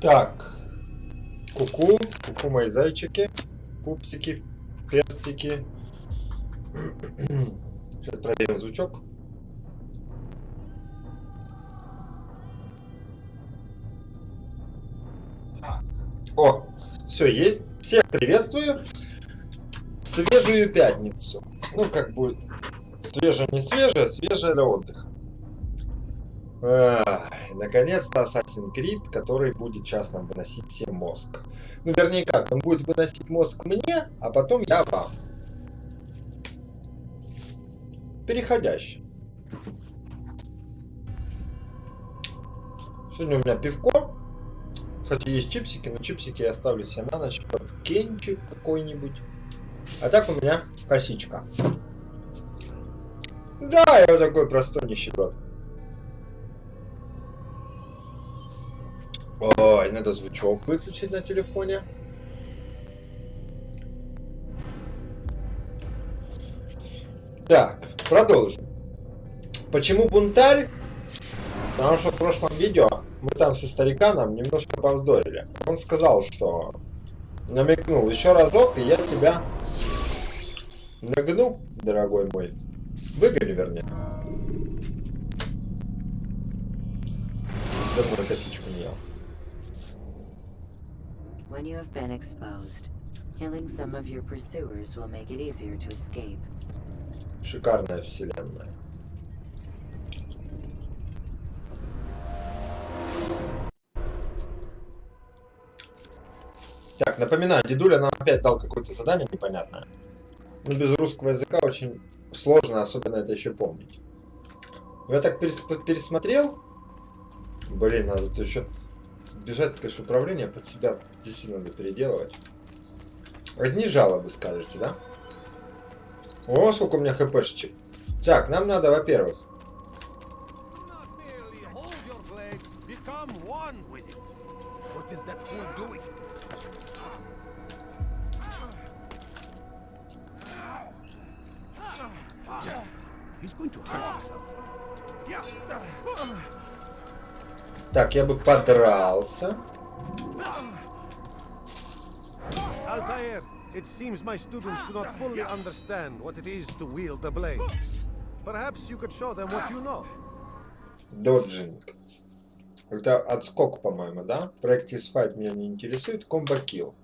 Так. Ку-ку. Ку-ку, мои зайчики. Пупсики. Персики. Сейчас проверим звучок. О, все есть. Всех приветствую. Свежую пятницу. Ну, как бы, свежая не свежая, свежая для отдыха. Наконец-то Assassin's Creed, который будет сейчас нам выносить всем мозг. Ну, вернее как, он будет выносить мозг мне, а потом я вам. Переходящий. Сегодня у меня пивко. Кстати, есть чипсики, но чипсики я оставлю себе на ночь под кенчик какой-нибудь. А так у меня косичка. Да, я вот такой простой нищеброд. Ой, надо звучок выключить на телефоне. Так, продолжим. Почему бунтарь? Потому что в прошлом видео мы там со стариканом немножко повздорили. Он сказал, что намекнул еще разок, и я тебя нагну, дорогой мой. Выгоню, вернее. Давно косичку не ел. When you have been exposed, killing some of your pursuers will make it easier to escape. Шикарная вселенная. Так, напоминаю, дедуля нам опять дал какое-то задание непонятное. Но без русского языка очень сложно, особенно это еще помнить. Я так пересмотрел. Блин, надо тут еще бежать, конечно, управление под себя действительно надо переделывать. Одни жалобы, скажете, да? О, сколько у меня хпшечек. Так, нам надо, во-первых, так, я бы подрался. Altair, it seems my students do not fully understand what it is to wield the blade. Perhaps you could show them what you know. Доджинг. Это отскок, по-моему, да? Practice fight меня не интересует. Combo kill.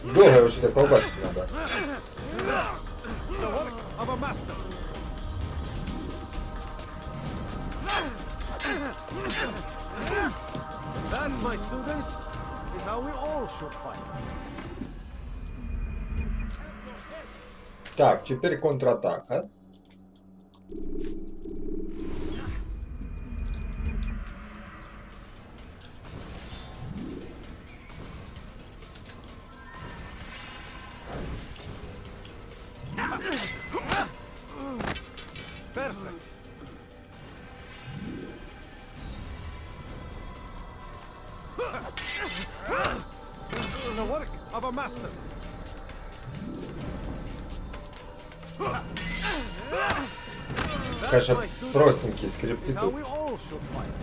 Долго его что-то колбасить надо. That, my students, is how we all should fight. Так, теперь контратака. Perfect. The work of a master. Конечно, простенькие скрипты How тут. we all should fight.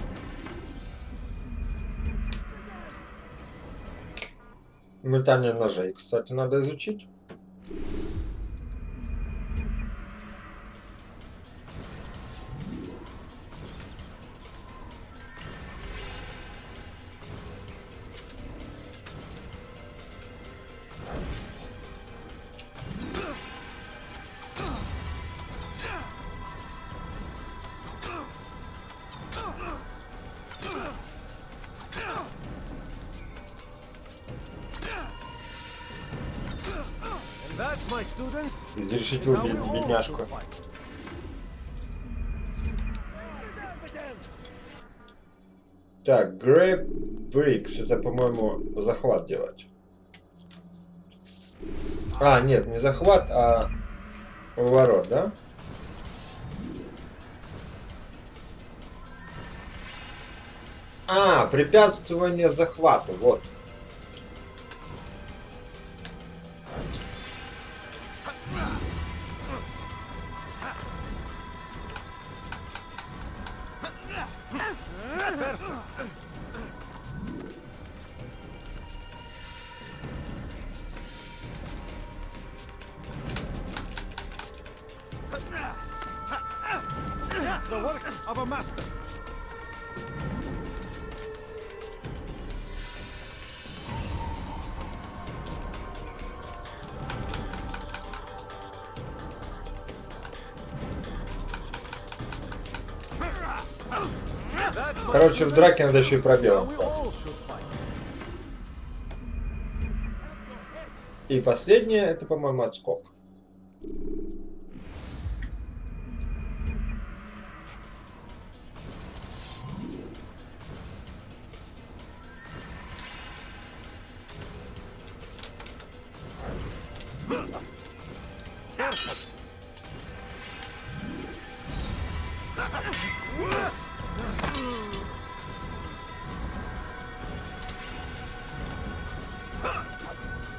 Метание ножей, кстати, надо изучить. That, my students, Изрешить is how we его all бедняжку. should fight. Так, grab bricks. Это, по-моему, захват делать. А, нет, не захват, а поворот, да? А, препятствование захвату, вот. The work of a master. Короче, в драке надо еще и How пробелом. we all should fight. И последнее, это, по-моему, отскок.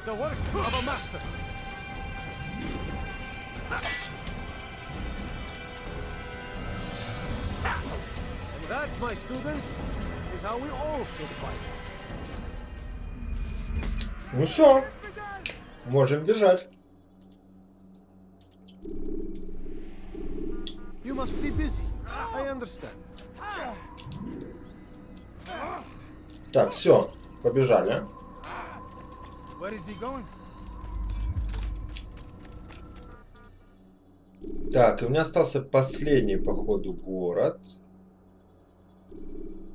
The work of a master. And that, my students, is how we all should fight. Ну все, можем бежать. You must be busy. I understand. Так, все, побежали. Where is he going? Так, и у меня остался последний, походу, город.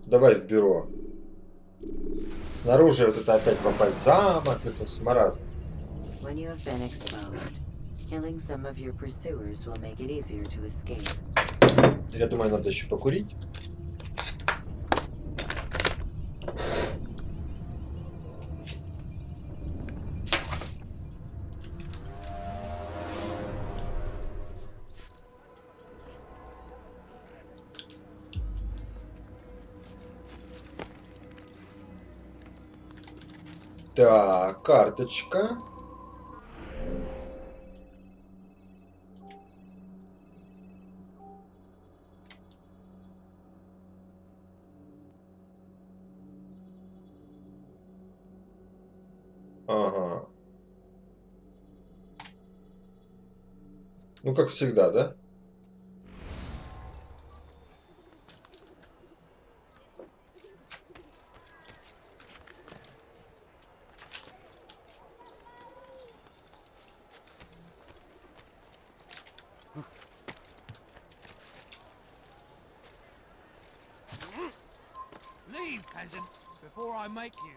Давай в бюро. Снаружи вот это опять попасть в замок, это смаразм. When you have been exposed, killing some of your pursuers will make it easier to escape. Я думаю, надо еще покурить. Так, карточка. Ага. Ну, как всегда, да? Leave, peasant, before I make you.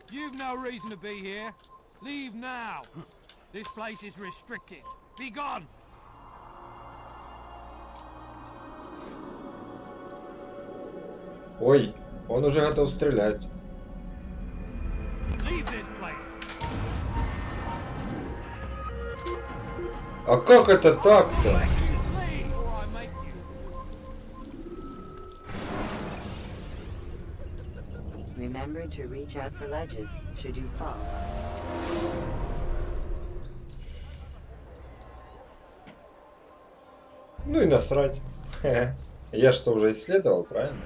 You've no reason to be here. Leave now. This place is restricted. Be gone. Ой, он уже готов стрелять. Leave this place. А как это так-то? Leave, or I make you. Remember to reach out for ledges should you fall. Ну и насрать. Я что, уже исследовал, правильно?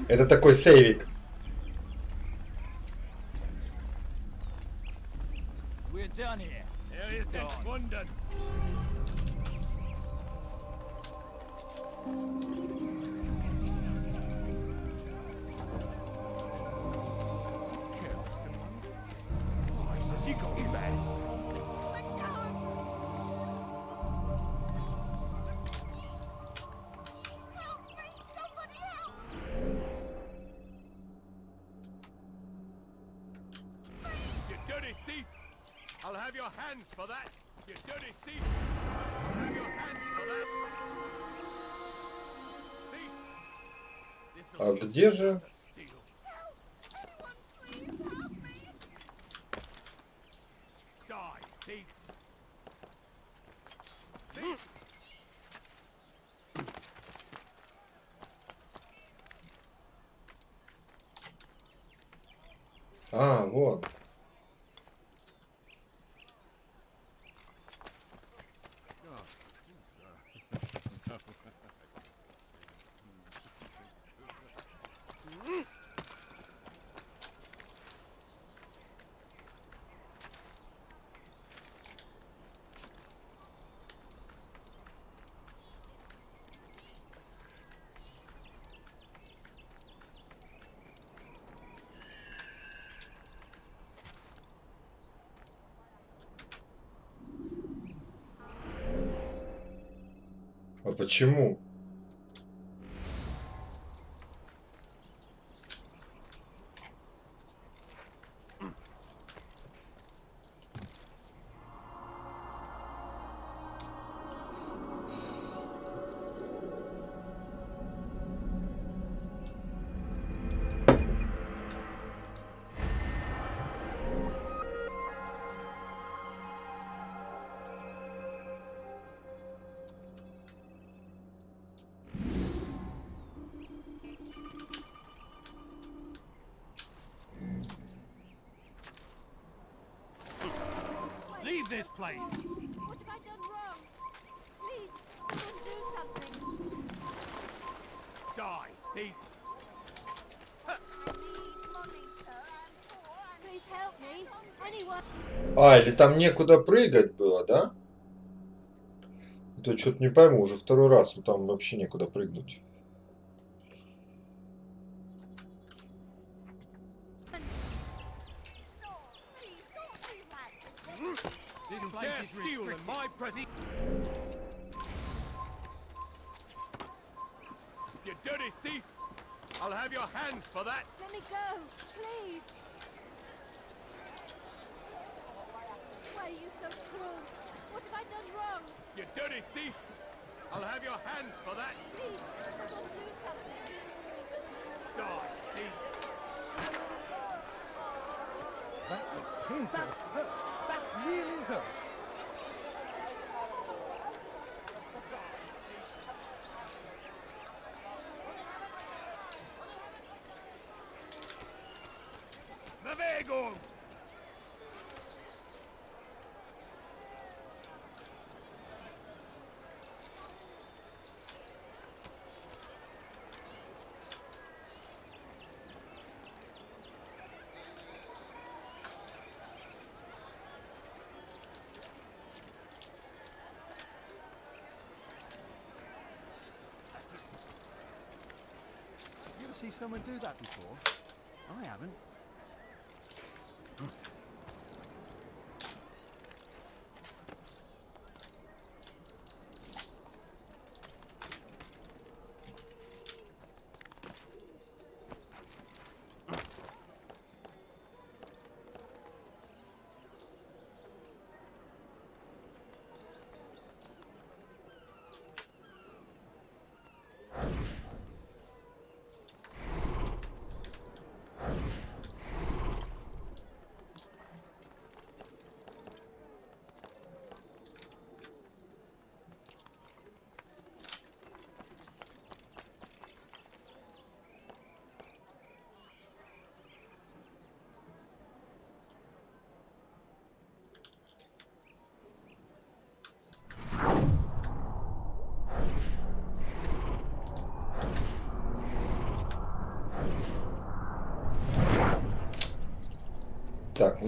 Это такой сейвик. We're done here. Er ist entschwunden. I'll have your hands for that, you dirty thief! I'll have your hands for that! Thief! А где же? Die, thief! Thief! А, вот. А почему? Leave this place! What have I done wrong? Please, someone do something. Die, thief! I need money, sir. I'm poor. Please help me. Anyone? А, или там некуда прыгать было, да? То что-то не пойму, уже второй раз, там вообще некуда прыгнуть. No, please don't do that. This You place dare is steal in restricted. my presence! You dirty thief! I'll have your hands for that! Let me go, please. Why are you so cruel? What have I done wrong? You dirty thief! I'll have your hands for that! Please, someone do something. Die, thief! That really hurt. Bewegung! You ever see someone do that before? I haven't.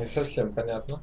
совсем понятно.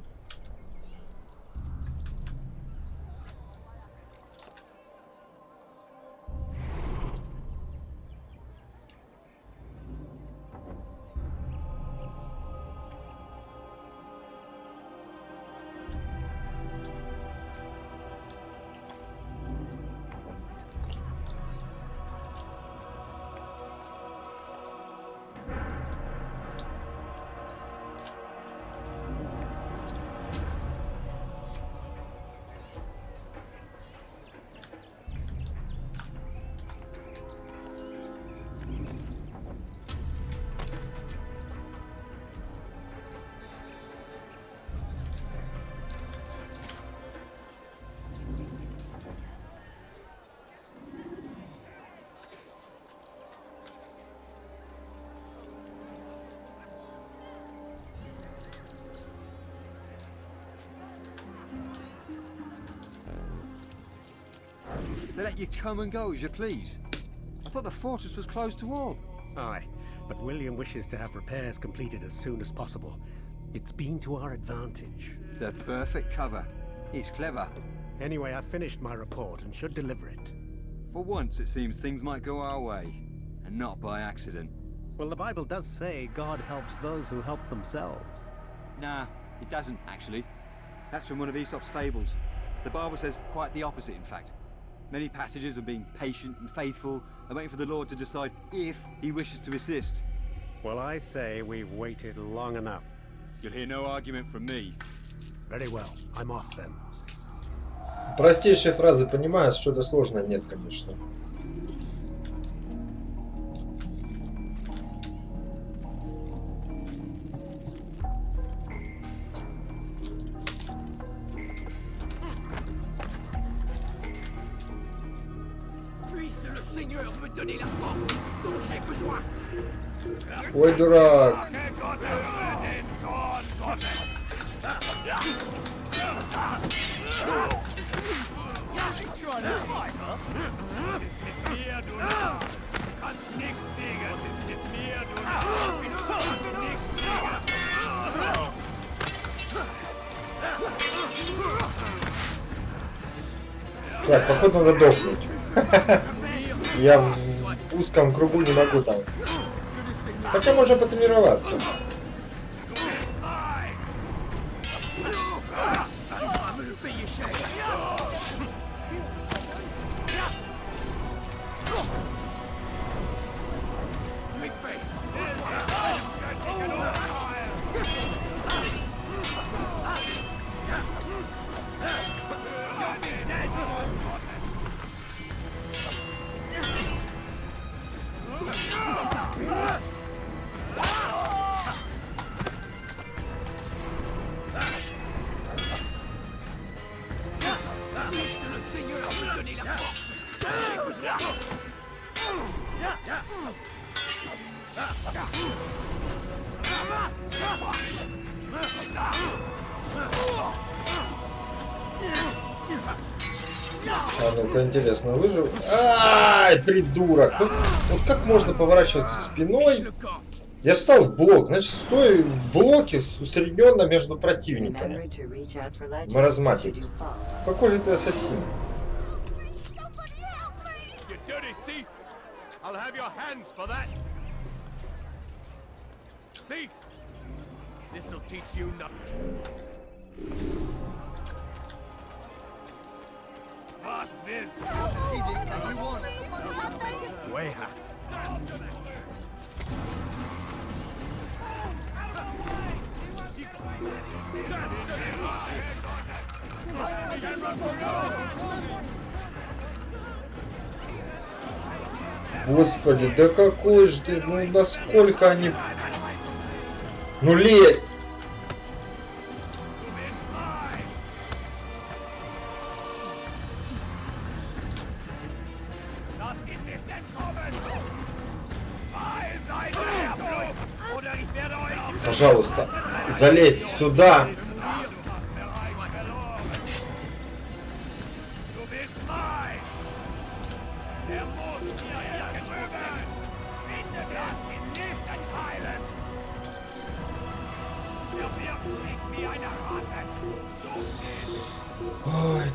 They let you come and go as you please. I thought the fortress was closed to all. Aye, but William wishes to have repairs completed as soon as possible. It's been to our advantage. The perfect cover. It's clever. Anyway, I've finished my report and should deliver it. For once, it seems things might go our way, and not by accident. Well, the Bible does say God helps those who help themselves. Nah, it doesn't, actually. That's from one of Aesop's fables. The Bible says quite the opposite, in fact. Many passages of being patient and faithful and waiting for the Lord to decide if he wishes to assist. Well, I say we've waited long enough. You'll hear no argument from me. Very well, I'm off then. Простейшие фразы понимаю, что-то сложное нет, конечно. Ой, дурак. Так, походу надо дохнуть. Я в узком кругу не могу там. Хотя можно потренироваться. А ну-ка, интересно, выжил. Ай, придурок! Вот как можно поворачиваться спиной? Я встал в блок, значит, стою в блоке усредненно между противниками. Маразматик. Какой же ты ассасин? Господи, да какой же ты, ну насколько они... Ну лезь! Пожалуйста, залезь сюда.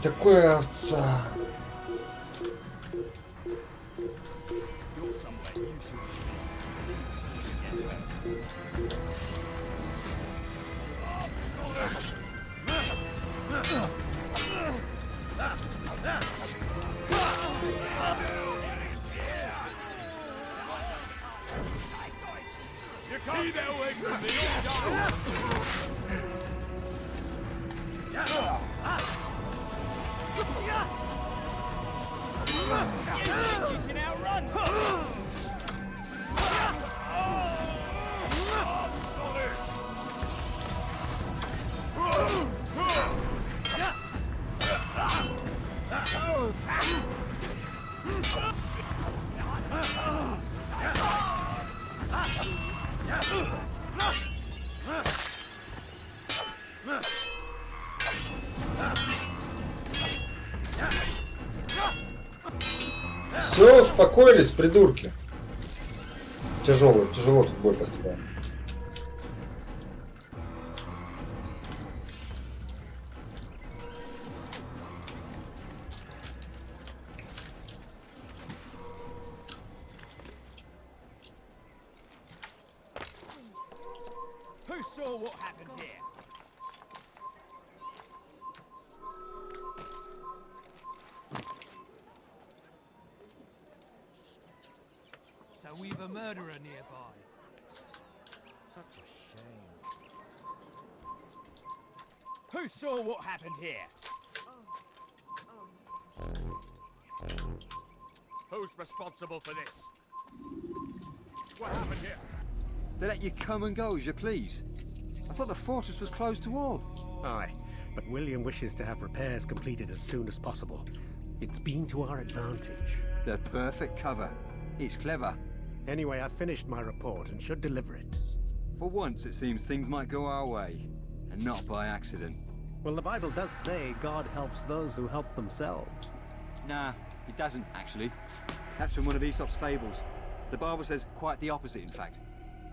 такое овца. Все, успокоились, придурки. Тяжело тут бой поставил. Who saw what happened here? So we've a murderer nearby. Such a shame. Who saw what happened here? Who's responsible for this? What happened here? They let you come and go as you please. I thought the fortress was closed to all. Aye, but William wishes to have repairs completed as soon as possible. It's been to our advantage. The perfect cover. It's clever. Anyway, I've finished my report and should deliver it. For once, it seems things might go our way, and not by accident. Well, the Bible does say God helps those who help themselves. Nah, it doesn't, actually. That's from one of Aesop's fables. The Bible says quite the opposite, in fact.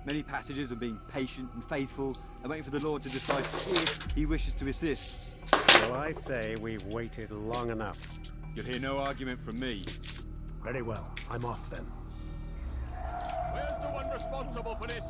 Many passages of being patient and faithful and waiting for the Lord to decide if he wishes to assist. Well, I say we've waited long enough. You'll hear no argument from me. Very well, I'm off then. Where's the one responsible for this?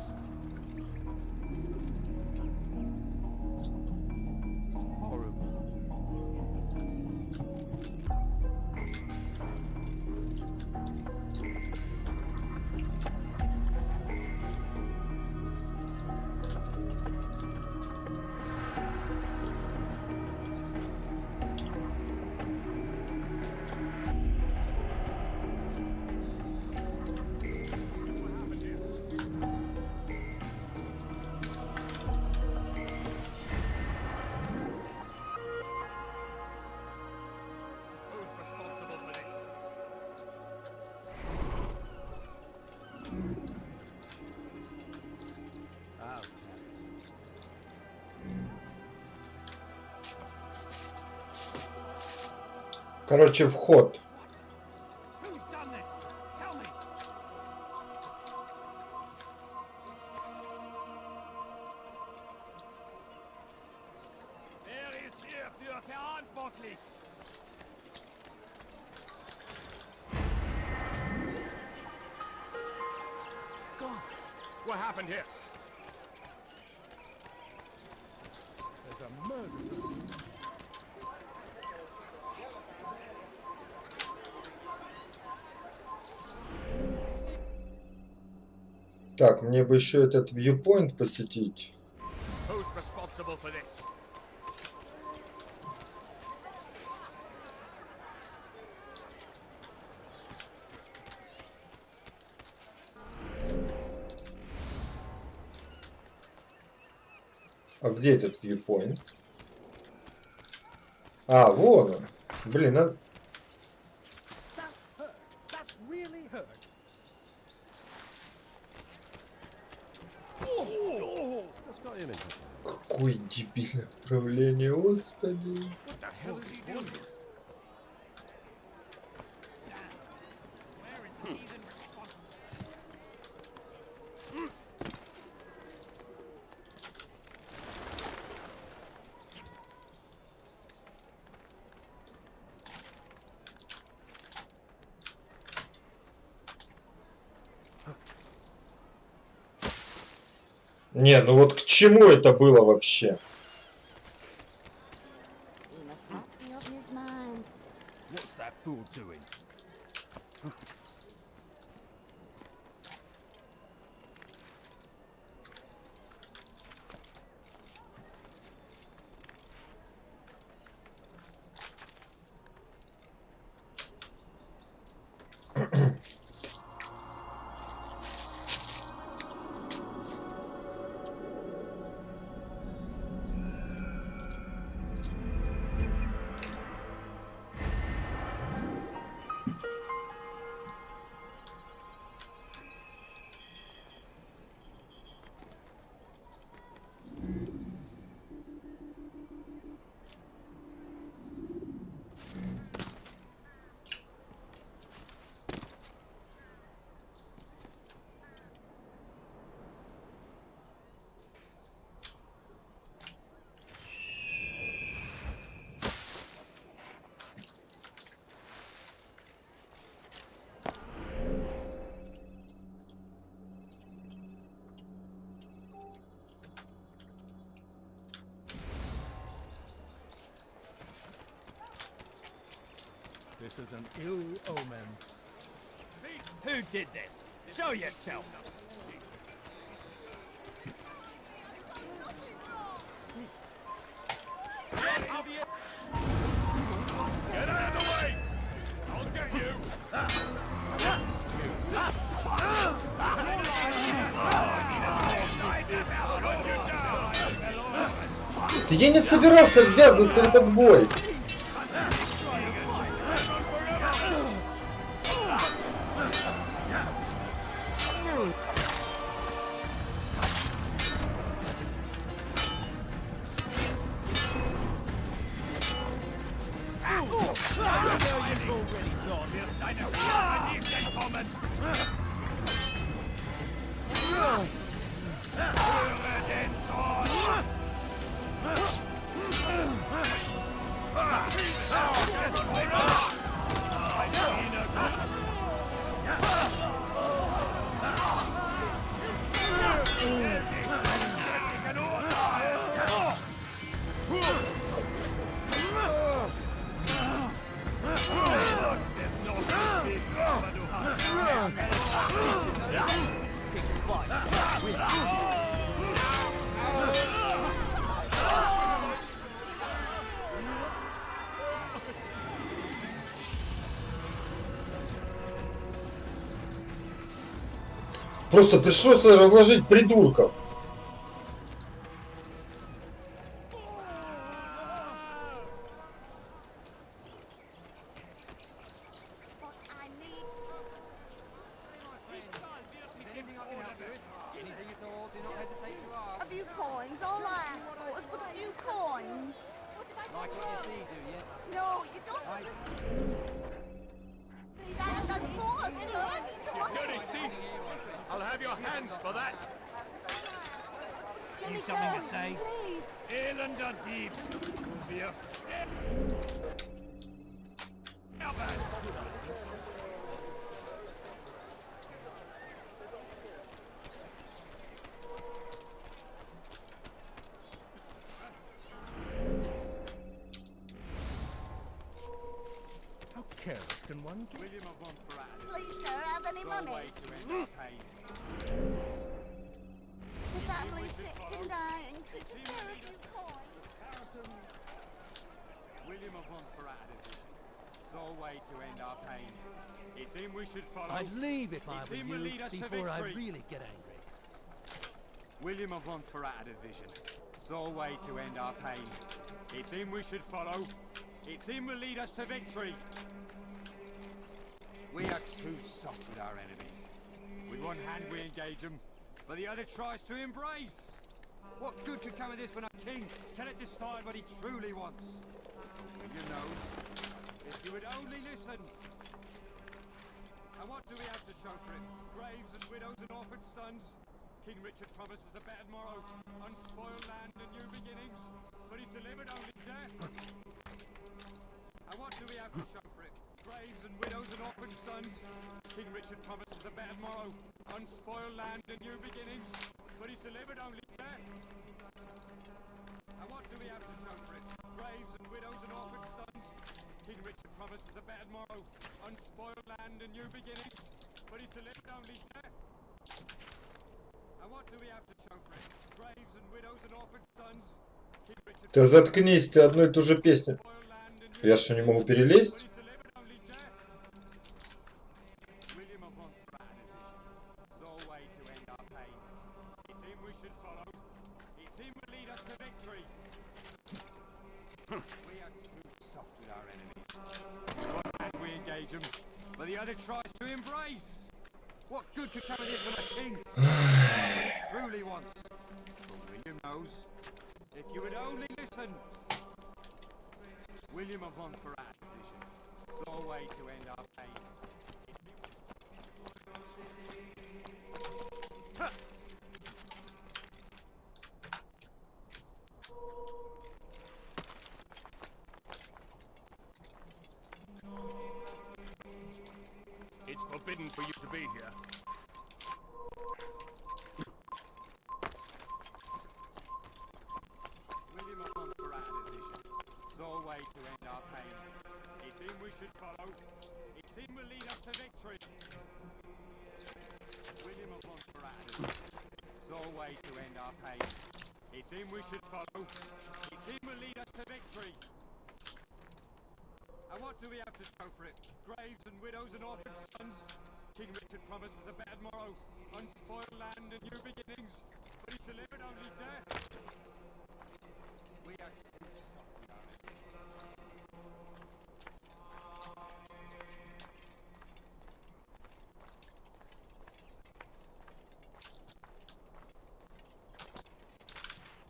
Короче, вход. Who's done this? Tell me. Wer ist hierfür verantwortlich? What happened here? There's a murder. Так, мне бы еще этот viewpoint посетить. Who's responsible for this? А где этот viewpoint? А, вон он. Блин, надо... That's really hurt. What's got him in? Какое дебильное управление, господи. What the hell is he doing? Where is he even responsible? Не, ну вот к чему это было вообще? He must not be of his mind. What's that fool doing? This is an ill omen. Who did this? Show yourself. Get out of the way! I'll get you! Да я не собирался ввязываться в этот бой. Просто пришлось разложить придурков. But I need... A few coins, all I ask for is but a few coins. What did I do? Like what you see, do you? No, you don't understand. Please, I have done more, you know, I need the money. I'll have your hands for that. Give me You something to coins, say? please. Elender deep. Will be a... How careless can one get? Please, sir, have any money? The family's sick and dying. Could you spare a few coins? William of Montferrat, sole way to end our pain. It's him we should follow. I'd leave if I It's were him will you lead us to before I victory. really get angry. William of Montferrat division, sole way to end our pain. It's him we should follow. It's him will lead us to victory. We are too soft with our enemies. With one hand we engage them, but the other tries to embrace. What good could come of this when our king cannot decide what he truly wants? You know, if you would only listen. And what do we have to show for it? Graves and widows and orphan sons. King Richard promises a better morrow, unspoiled land and new beginnings, but he's delivered only death. And what do we have to show for it? Graves and widows and orphan sons. King Richard promises a better morrow, unspoiled land and new beginnings, but he's delivered only death. And what do we have to show for it? Graves and widows and orphan sons. King Richard promises a better morrow, unspoiled land and new beginnings, but he's delivered only death. And what do we have to show for it? Graves and widows and orphan sons. King Richard. Да заткнись, ты одну и ту же песню. Я что, не могу перелезть? But the other tries to embrace. What good could come of this from a king? He truly wants. But William knows. If you would only listen. William of Montferrat's vision saw a way to end our pain. It's forbidden for you to be here. William of Montferrat's vision saw a way to end our pain. It's him we should follow. It's him will lead us to victory. William of Montferrat's vision saw a way to end our pain. It's him we should follow. It's him will lead us to victory. And what do we have to show for it? Graves and widows and orphan sons. King Richard promises a better morrow, unspoiled land and new beginnings, but he's delivered only death. We are too soft with our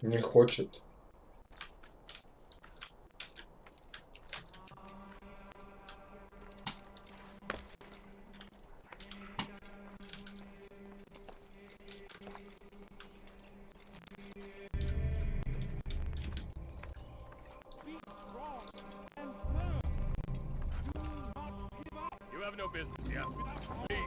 Не хочет. You have no business here. Leave.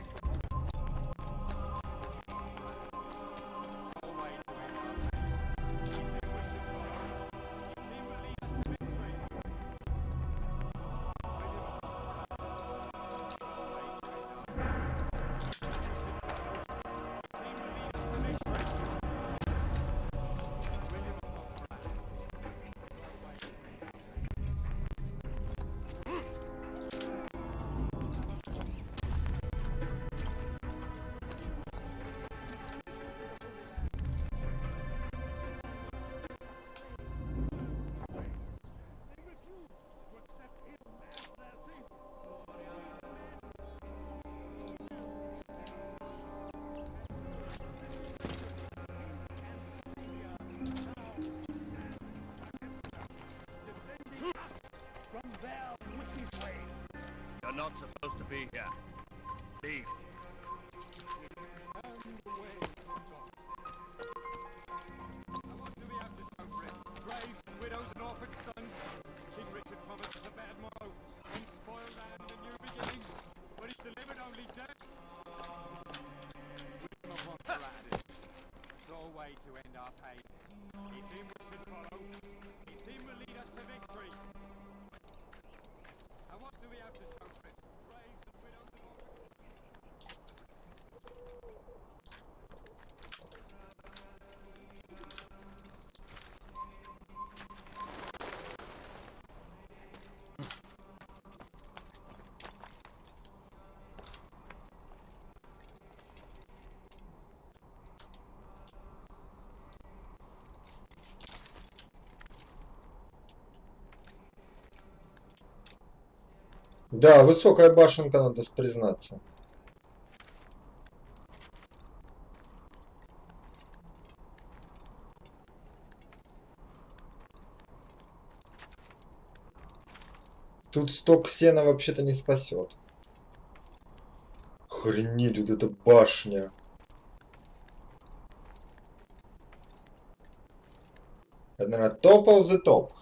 You're not supposed to be here. Leave. And what do we have to show for it? Graves and widows and orphan sons. King Richard promises a better morrow, unspoiled land and new beginnings, but he's delivered only death. William of Montferrat saw a way to end our pain. It's him we should follow. It's him will lead us to victory. And what do we have to show for it? Graves and widows and orphans. Да, высокая башенка, надо признаться. Тут сток сена вообще-то не спасет. Охренеть, вот эта башня. Это, наверное, top of the top.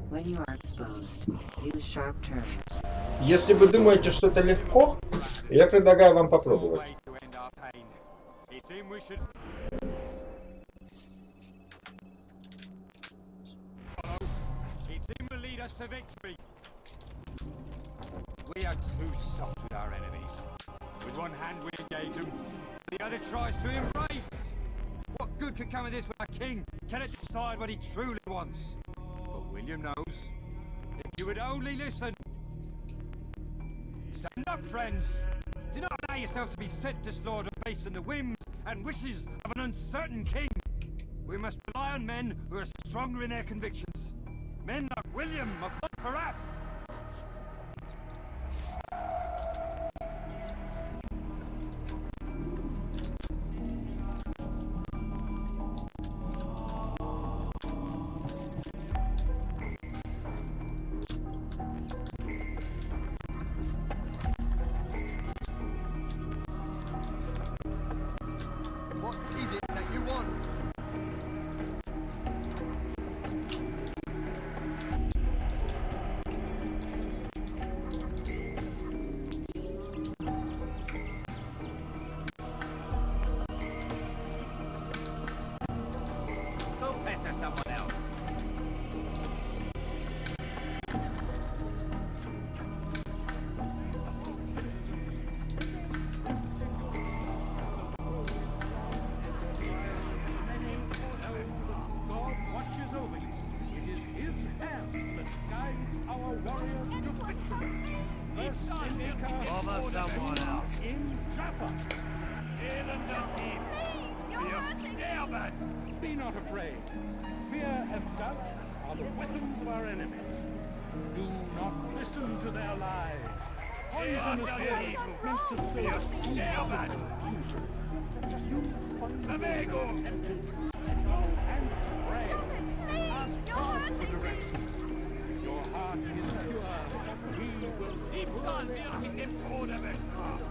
When you are exposed, use sharp turns. Если вы думаете, что это легко, я предлагаю вам попробовать. We are too soft with our enemies. With one hand we engage them, the other tries to embrace. What good could come of this when our king cannot decide what he truly wants? But William knows. If you would only listen. Stand up, friends. Do not allow yourself to be sent to slaughter based on the whims and wishes of an uncertain king. We must rely on men who are stronger in their convictions. Men like William of Bунтарь. What is it that you want? Go pester someone else. God watches over you. It is his hand that guides our warriors to victory. First in Acre, Bother someone else. in Jaffa. In and not him. Be a scareman. Be not afraid. Fear and doubt are the weapons of our enemies. Do not listen to their lies. Poisonous words meant to sow seeds of confusion. You find Amigo. go and pray. Ask God for direction. Your heart is pure. He will keep Dann wird in dem Tode bestraft.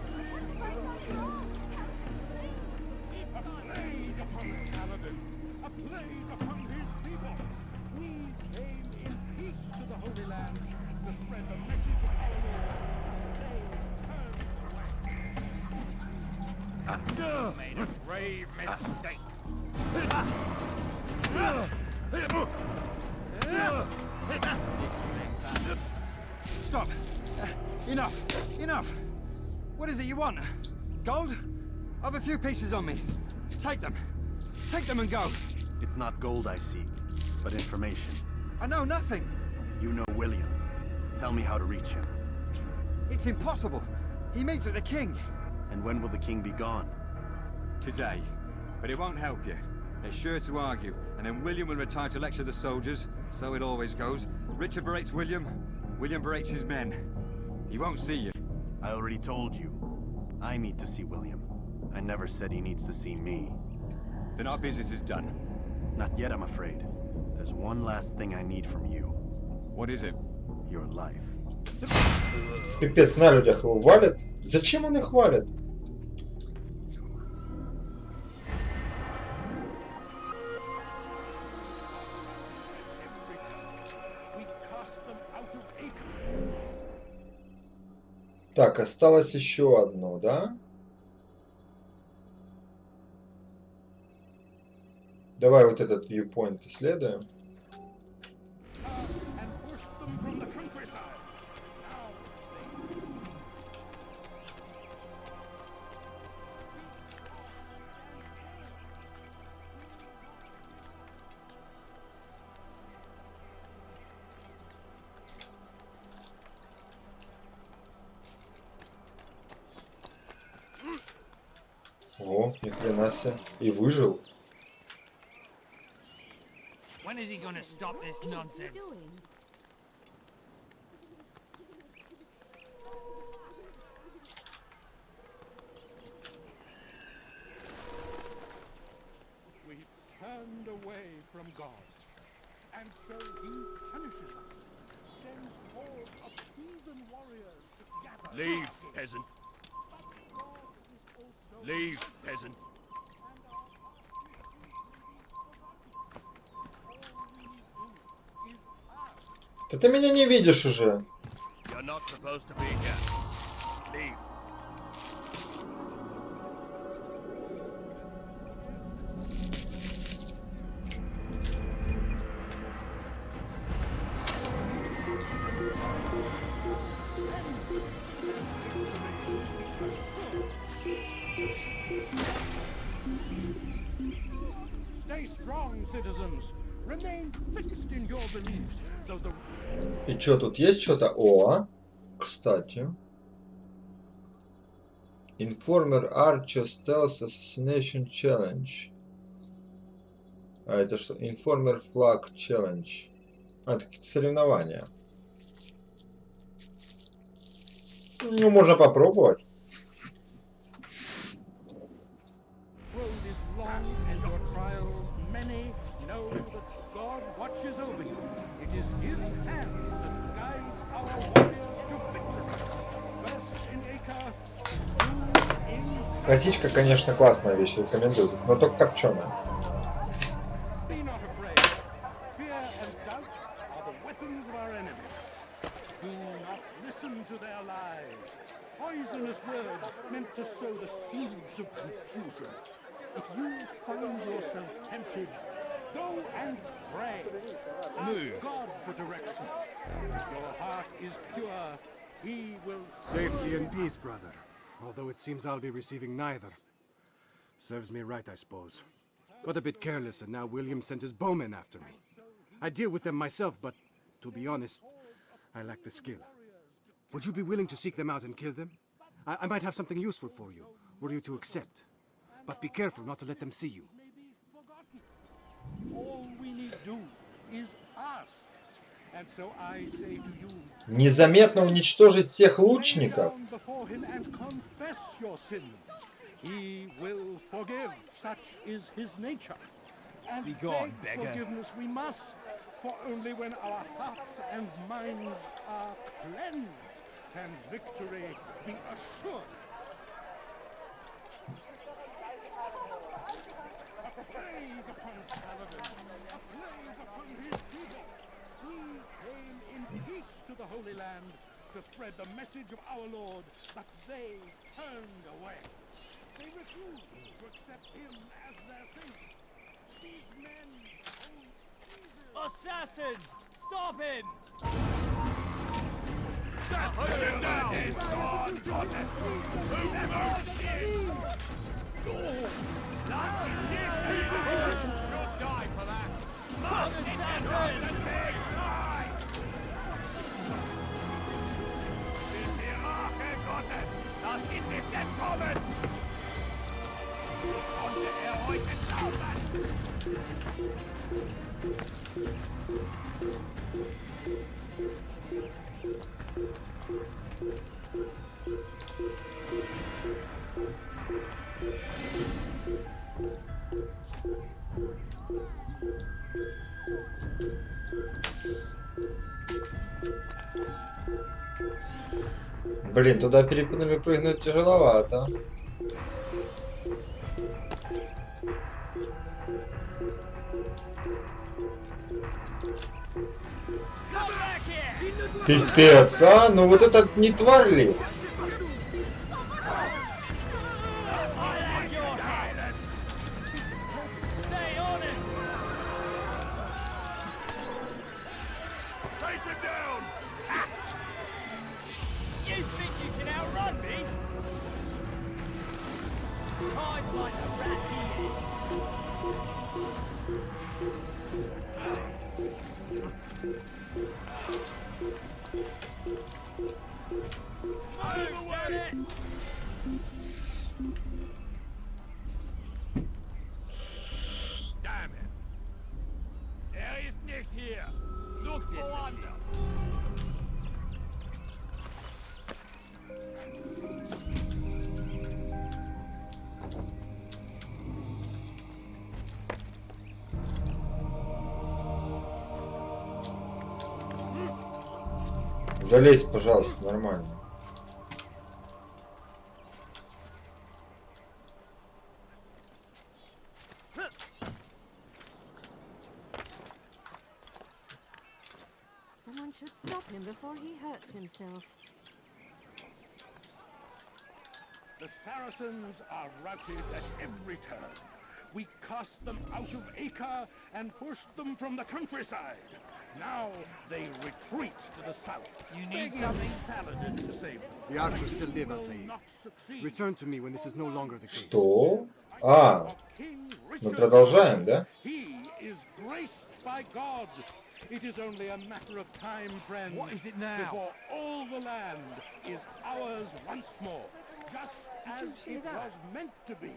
a plague upon Saladin, a plague upon his people. We came in peace to the Holy Land to spread the message of our Lord. They turned Made a grave mistake. Stop! Enough! Enough! What is it you want? Gold? I've a few pieces on me. Take them. Take them and go. It's not gold I seek, but information. I know nothing. You know William. Tell me how to reach him. It's impossible. He meets with the king. And when will the king be gone? Today. But it won't help you. They're sure to argue, and then William will retire to lecture the soldiers. So it always goes. Richard berates William. William berates his men. He won't see you. I already told you. I need to see William. I never said he needs to see me. Then our business is done. Not yet, I'm afraid. There's one last thing I need from you. What is it? Your life. Пипец, на людях его валят. Зачем он их валит? we cast them out of Acre. Так, осталось еще одно, да? Давай вот этот viewpoint исследуем. And pushed them from the countryside. Now О, ни хрена себе. И выжил. When is he gonna stop this nonsense? from God. And so he punishes us, sends hordes of heathen warriors to gather. Leave, peasant. Leave, peasant. Да ты меня не видишь уже. You're not supposed to be here. Leave. Stay strong, citizens. Remain fixed in your beliefs, though the И что, тут есть что-то? О, кстати. Informer Archer Stealth Assassination Challenge. А это что? Informer Flag Challenge. А, это какие-то соревнования. Ну, можно попробовать. road is long and your trials many. Know that God watches over you. It is His hand that guides our warriors to victory. First in Acre, soon in... Косичка, конечно, классная вещь, рекомендую. Но только копченая. Be not afraid. Fear and doubt are the weapons of our enemies. Do not listen to their lies. Poisonous words meant to sow the seeds of confusion. If you find yourself tempted, go and pray. Ask God for direction. If your heart is pure, He will... Safety and peace, brother. Although it seems I'll be receiving neither. Serves me right, I suppose. Got a bit careless and now William sent his bowmen after me. I deal with them myself, but to be honest, I lack the skill. Would you be willing to seek them out and kill them? I might have something useful for you, were you to accept. But be careful not to let them see you. All we need do is ask. And so I say to you, Незаметно уничтожить всех лучников. down before Him and confess your sins. He will forgive. Such is His nature. And Be gone, beg beggar. forgiveness we must, for only when our hearts and minds are cleansed can victory be assured. A plague upon Saladin, a plague upon his people. We came in peace to the Holy Land to spread the message of our Lord, but they turned away. They refused to accept Him as their Savior. These men hold Assassin! Stop him! Put him down! You'll die for that! Das ist nicht entkommen! Konnte heute zaubern! Блин, туда перепрыгнуть тяжеловато. Пипец, а? Ну вот это не тварь ли? Залезь, пожалуйста, нормально. Someone should stop him before he hurts himself. The Saracens are routed at every turn. We cast them out of Acre and pushed them from the countryside. Now they retreat to the south. You need something paladin to save them. The archers still live, Altair. Return to me when this is no longer the case. Что? А, мы продолжаем, да? He is graced by God. It is only a matter of time, friend. What is it now? Before all the land is ours once more, just as it was meant to be.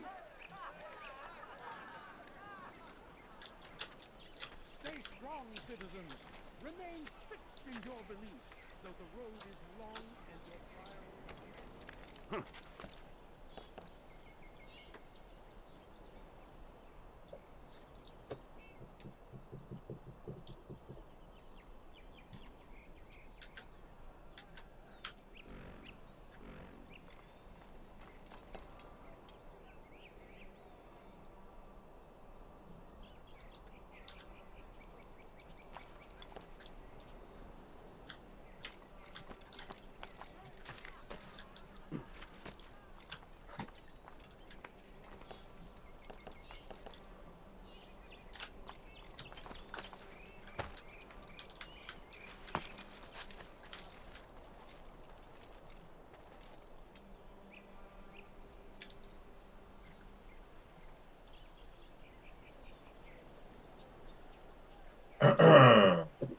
Stay strong, citizens. Remain fixed in your beliefs, though the road is long and your trials.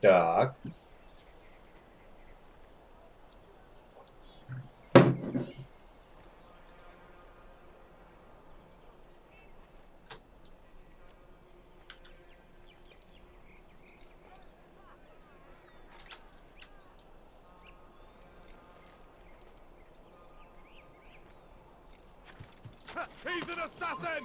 Так. He's an assassin!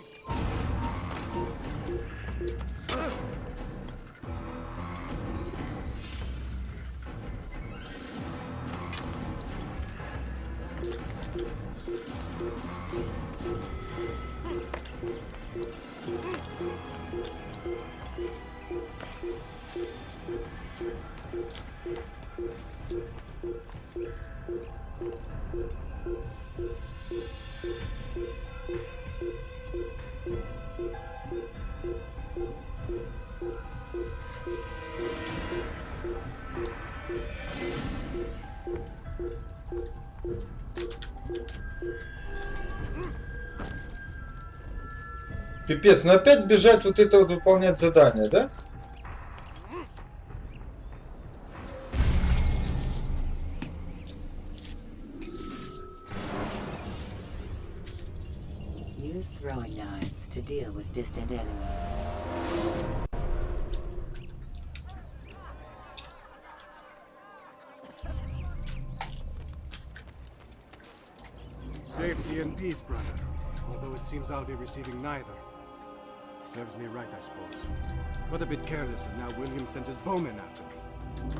Пипец, ну опять бежать вот это вот выполнять задание, да? Use throwing knives to deal with distant enemies. Safety and peace, brother. Although it seems I'll be receiving neither. Serves me right, I suppose. Got a bit careless, and now William sent his bowmen after me.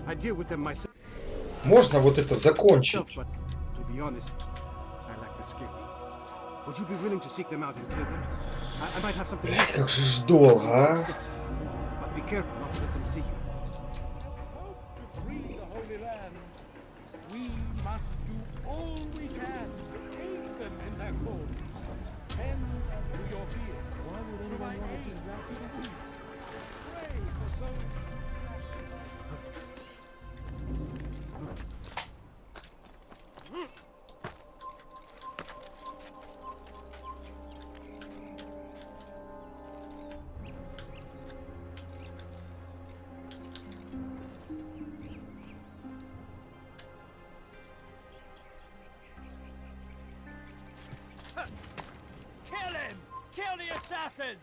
I deal with them myself. Можно вот это закончить? But to be honest, I lack the skill. Would you be willing to seek them out and kill them? I might have something. Блять, как же ж долго, а? But be careful not to let them see you. To free the Holy Land, we must do all we can to aid them in their cause. Tend to your fear. Why would anyone want to do that to the weak? Pray for those. Kill him! Kill the assassin!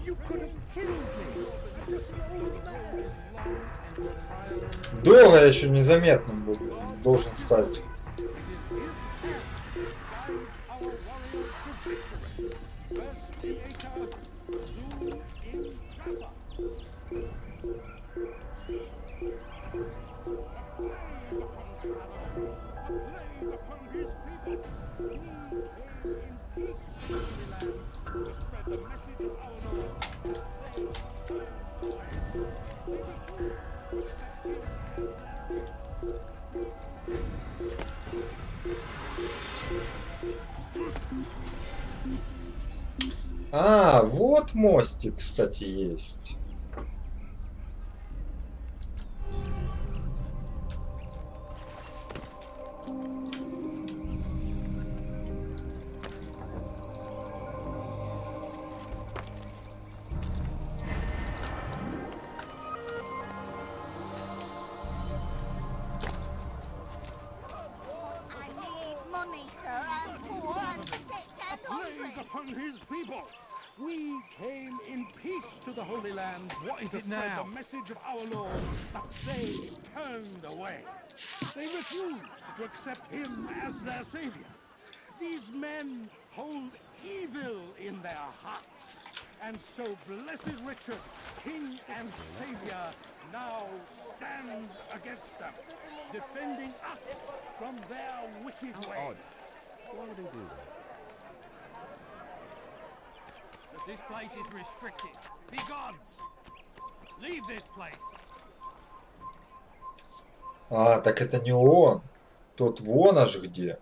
You could have killed me. I'm just an old man. Долго еще незаметным должен стать. А, вот мостик, кстати, есть. Upon his people. We came in peace to the Holy Land. What is it now? The message of our Lord, but they turned away. They refused to accept him as their savior. These men hold evil in their hearts. And so blessed Richard, king and savior, now stands against them, defending us from their wicked ways. Why would they do that? This place is restricted. Be gone. Leave this place. А, так это не он. Тут вон аж где.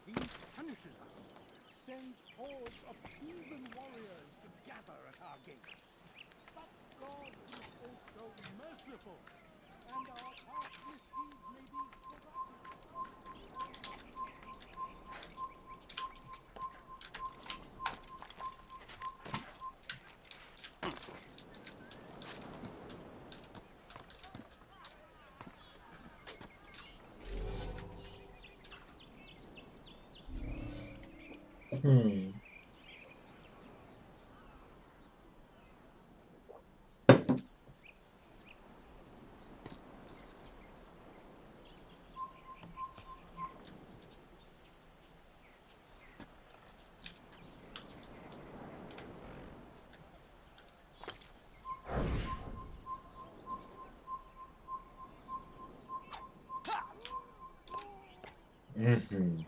He punishes us, sends hordes of heathen warriors to gather at our gates. But God is also merciful, and our past misdeeds may be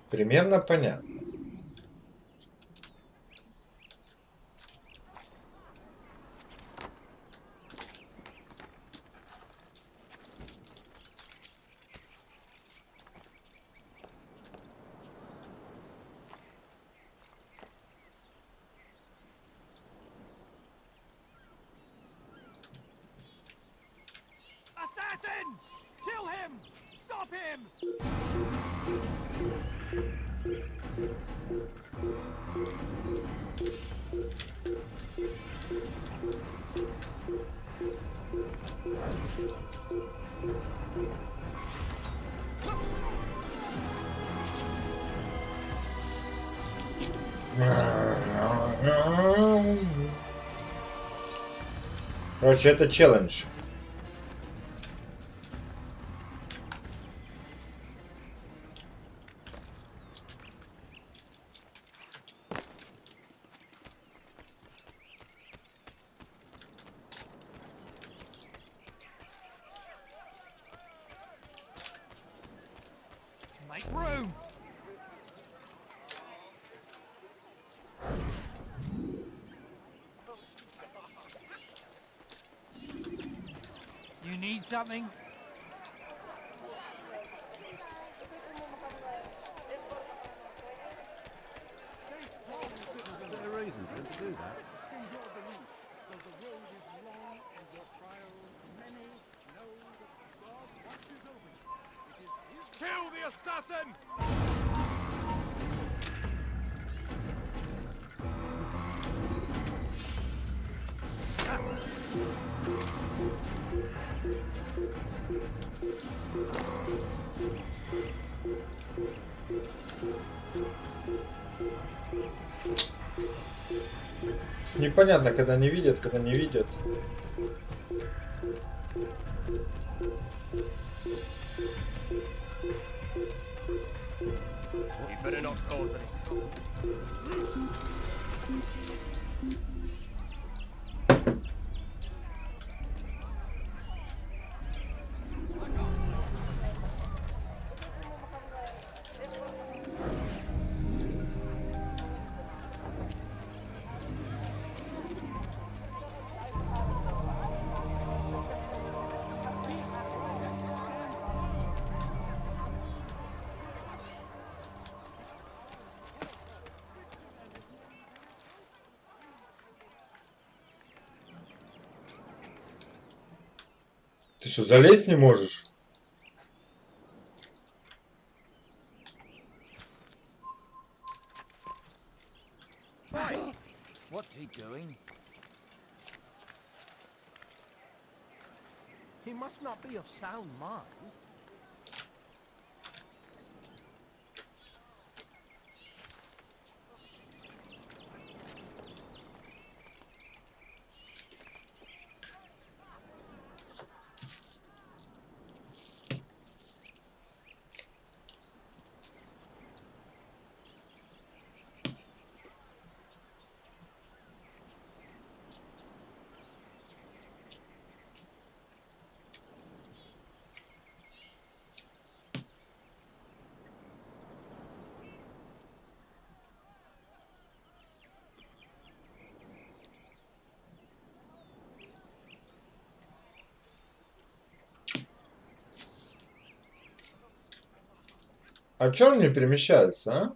Примерно понятно. Assassin! Kill him! Stop him! Короче, это челлендж. Make room. You need something? Is there a reason for him to do that? Kill the assassin! Непонятно, когда не видят, когда не видят. You better not cause any. Ты что, залезть не можешь? What's he doing? He must not be of sound mind. А чё он не перемещается, а?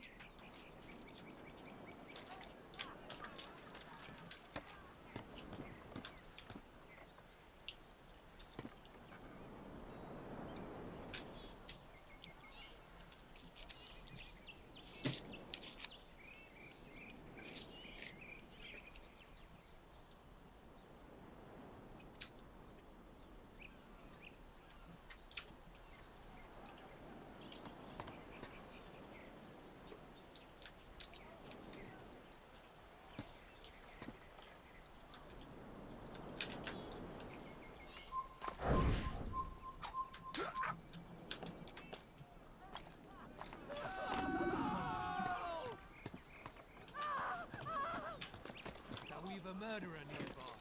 So we've a murderer nearby.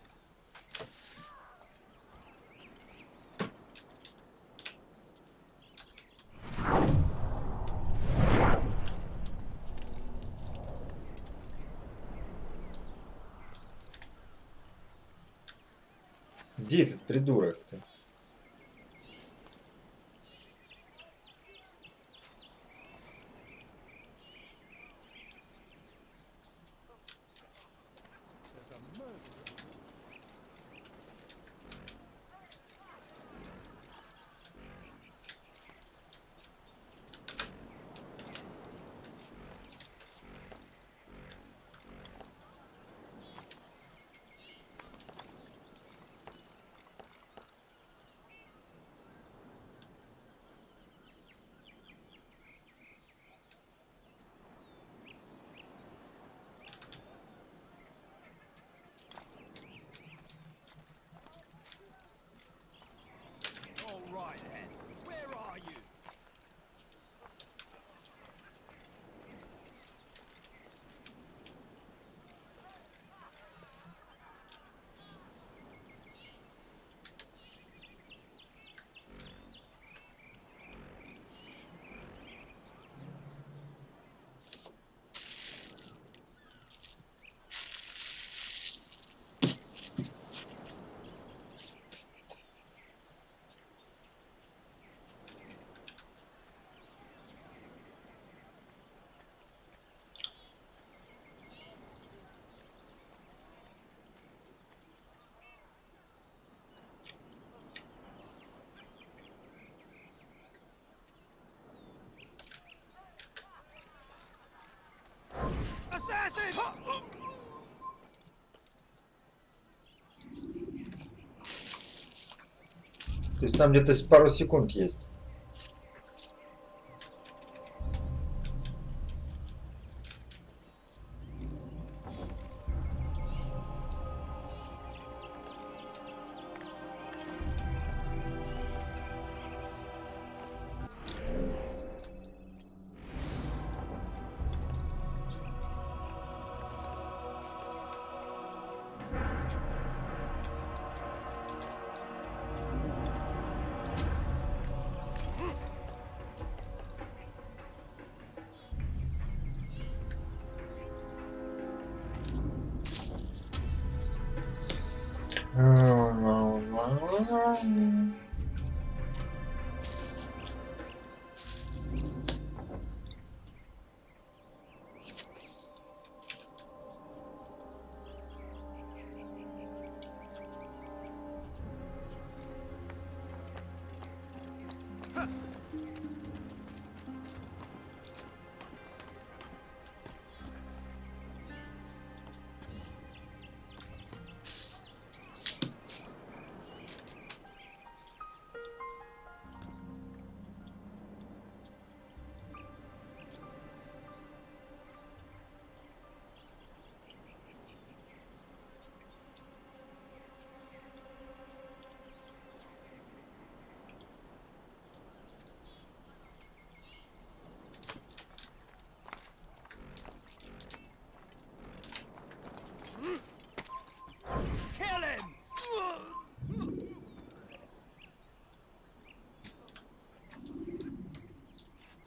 Где этот придурок-то? То есть там где-то пару секунд есть.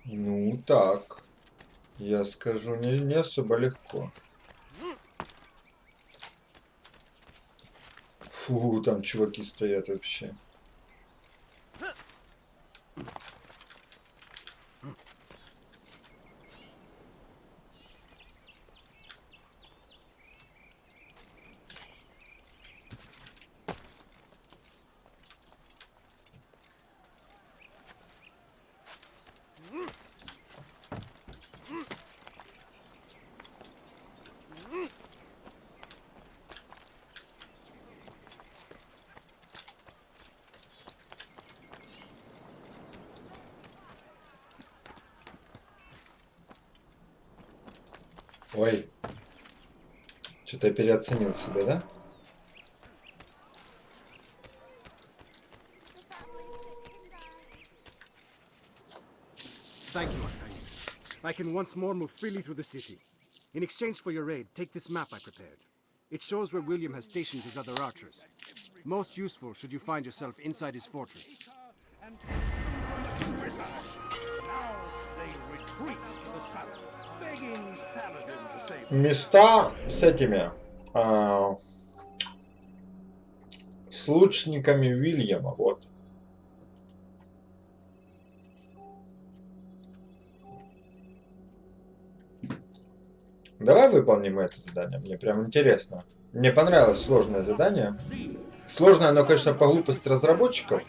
Ну так, я скажу, не особо легко. Фу, там чуваки стоят вообще. Ой, что-то я переоценил себя, да? Thank you, Altair. I can once more move freely through the city. In exchange for your aid, take this map I prepared. It shows where William has stationed his other archers. Most useful should you find yourself inside his fortress. Места с этими с лучниками Уильяма, вот. Давай выполним это задание, мне прям интересно. Мне понравилось сложное задание. Сложное оно, конечно, по глупости разработчиков.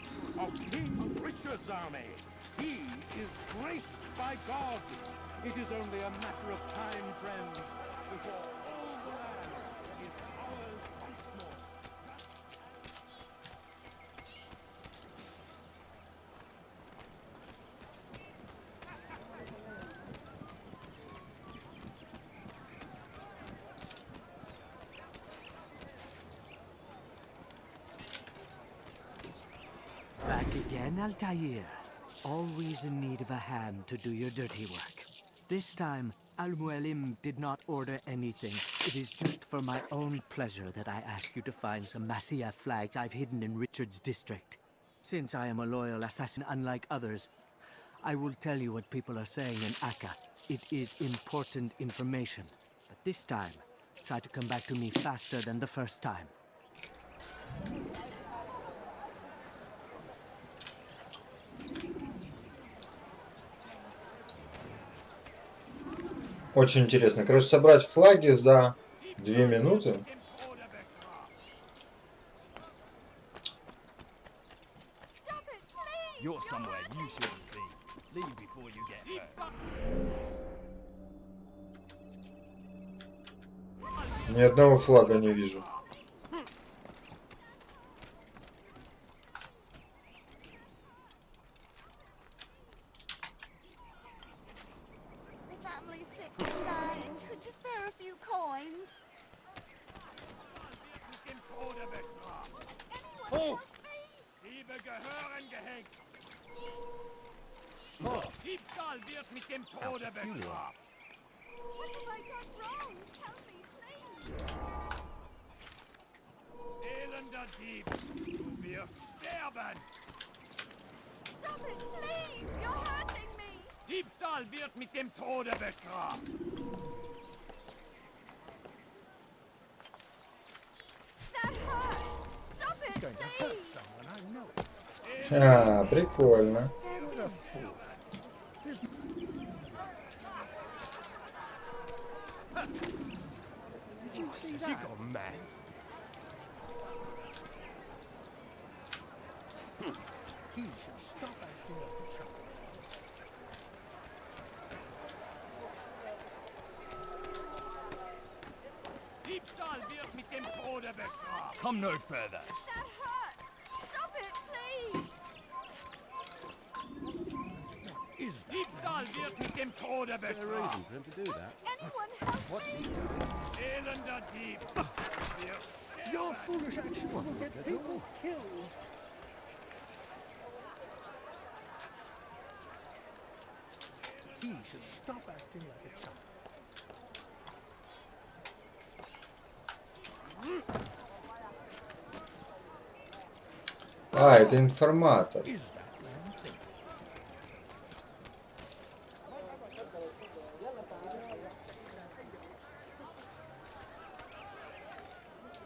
Back again, Altair. Always in need of a hand to do your dirty work. This time, Al-Mualim did not order anything. It is just for my own pleasure that I ask you to find some Masyaf flags I've hidden in Richard's district. Since I am a loyal assassin unlike others, I will tell you what people are saying in Akka. It is important information. But this time, try to come back to me faster than the first time. Очень интересно. Короче, собрать флаги за 2 минуты. You're somewhere you shouldn't be. Leave before you get hurt. Ни одного флага не вижу. The family's sick and dying. Could you spare a few coins? Oh! Liebe gehören gehängt! Diebstahl wird mit dem Tode bestraft! What have I done wrong? Tell me, please. Elender Dieb! Du wirst sterben! Stop it, please! You're hurting me! Diebstahl wird mit dem Tode bestraft! That hurts! Stop it, please! А, прикольно. Did you see that? She gone mad. He should stop acting like a child. Diebstahl wird mit dem Tode bestraft! Come no further! That hurts! Stop it, please! Diebstahl wird mit dem Tode bestraft! For him to do that. Anyone help What's he me? doing? Elender Dieb! Your foolish action will get people killed. He should stop acting like a child. А, это информатор. Is that man thinking?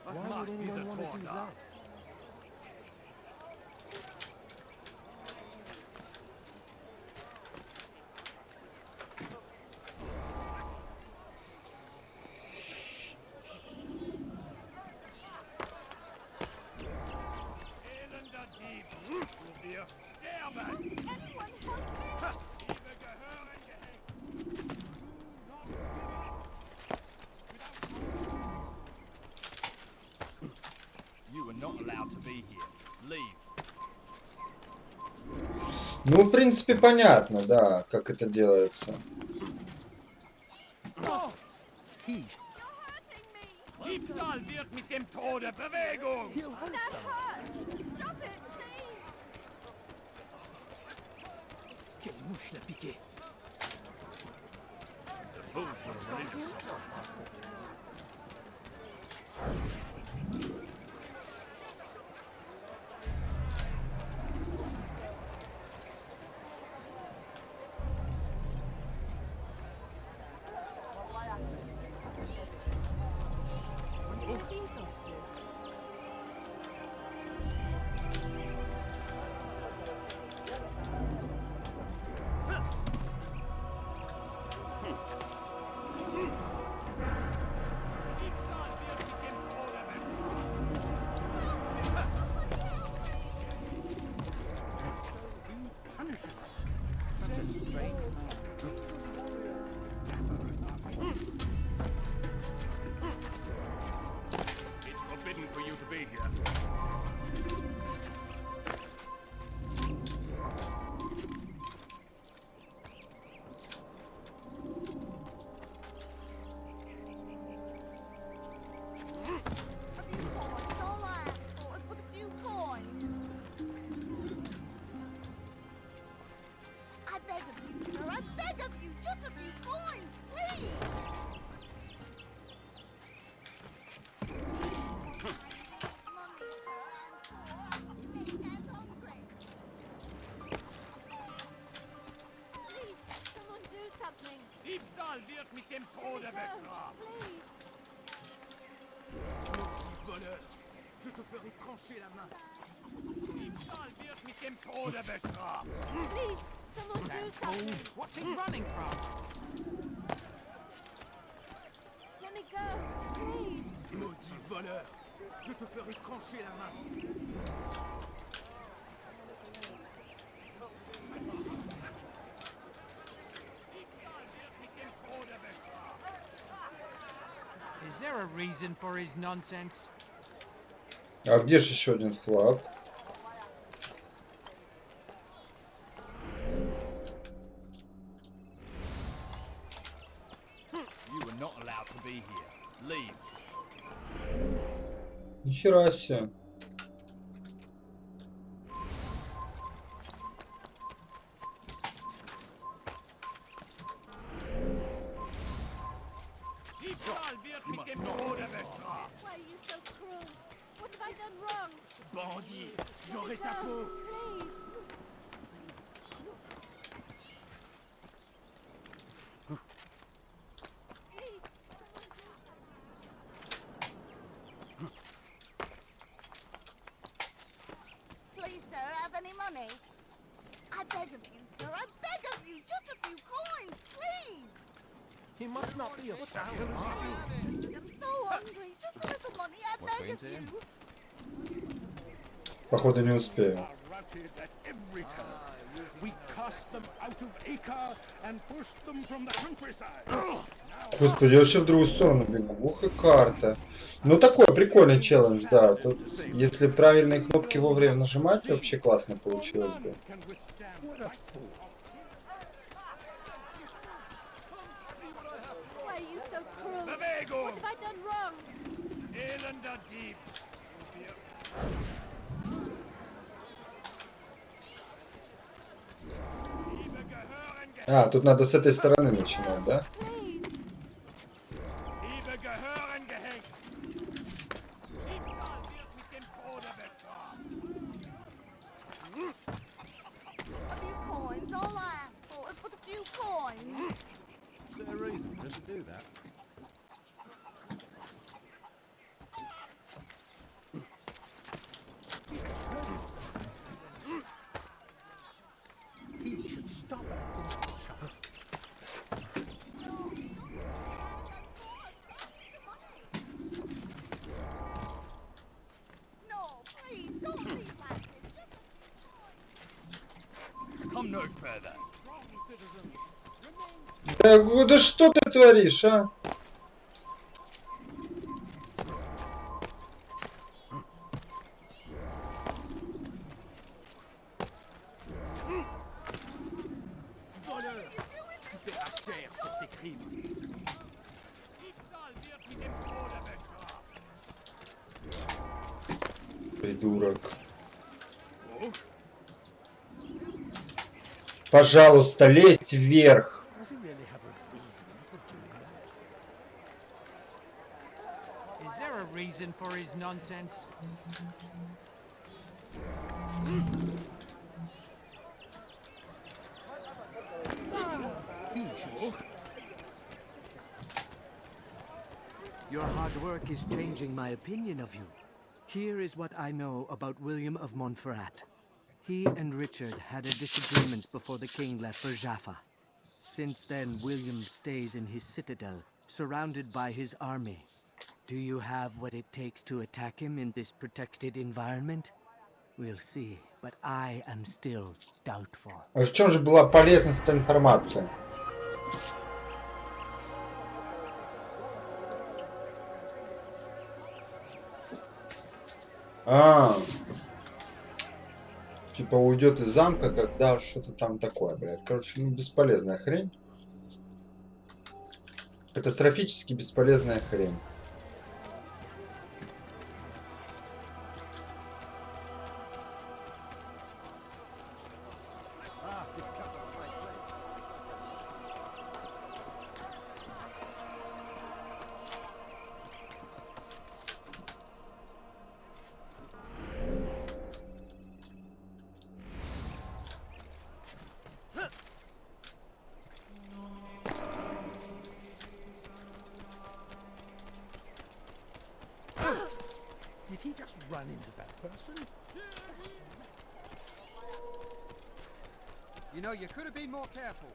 Was Why macht would dieser anyone want to Tor do da? that? Elender Dieb! Du wirst sterben! Anyone help me? Liebe gehören gehängt! You are not allowed to be here. Leave. Ну, в принципе, понятно, да, как это делается. He Diebstahl wird mit dem Tode Bewegung! he'll hurt That someone. hurts! Stop it, please! Quelle mouche l'a piqué. It's forbidden for you to be here. A few coins, all I ask for is but a few coins. I beg of you, sir, I beg of you, just a few coins, please! Money, sir, I'm poor, sick and hungry. Please, someone do something. Diebstahl wird mit dem Tode bestraft! Please. Voleur! Je te ferai trancher la main! Diebstahl wird mit dem Tode bestraft! Please, someone do something. What's he running from? Let me go, please. Maudit voleur! Je te ferai trancher la main! Diebstahl wird mit dem Tode bestraft! Is there there a reason for his nonsense? А где же еще один флаг? You are not allowed to be here. Leave. Нихера себе. You must not. Why are you so cruel? What have I done wrong? Bandit, j'aurai ta peau. Please. Please, sir, have any money? I beg of you, sir, I beg of you, just a few coins, please. He must not be a sound. I'm so hungry, just a little money, I beg of you. Походу не успею. Are routed at every turn. We cast them out of Acre and pushed them from the countryside. Господи, я вообще в другую сторону бегу. Ух и карта. Ну такой прикольный челлендж, да. Тут, если правильные кнопки вовремя нажимать, вообще классно получилось бы. Why are you so cruel? What have I done wrong? А, тут надо с этой стороны начинать, да? A few coins, all I ask for is but a few coins. Is there a reason for him to do that? He should stop acting like a No, please, don't leave like this. Come no further. Да что ты творишь, а? Придурок. Пожалуйста, лезь вверх. Is there a reason for his nonsense? Your hard work is changing my opinion of you. Here is what I know about William of Montferrat. He and Richard had a disagreement before the king left for Jaffa. Since then, William stays in his citadel, surrounded by his army. Do you have what it takes to attack him in this protected environment? We'll see, but I am still doubtful. А в чем же была полезность этой информации? А, типа уйдет из замка, когда что-то там такое, блядь. Короче, ну бесполезная хрень. Катастрофически бесполезная хрень. Did he just run into that person? You know, you could have been more careful.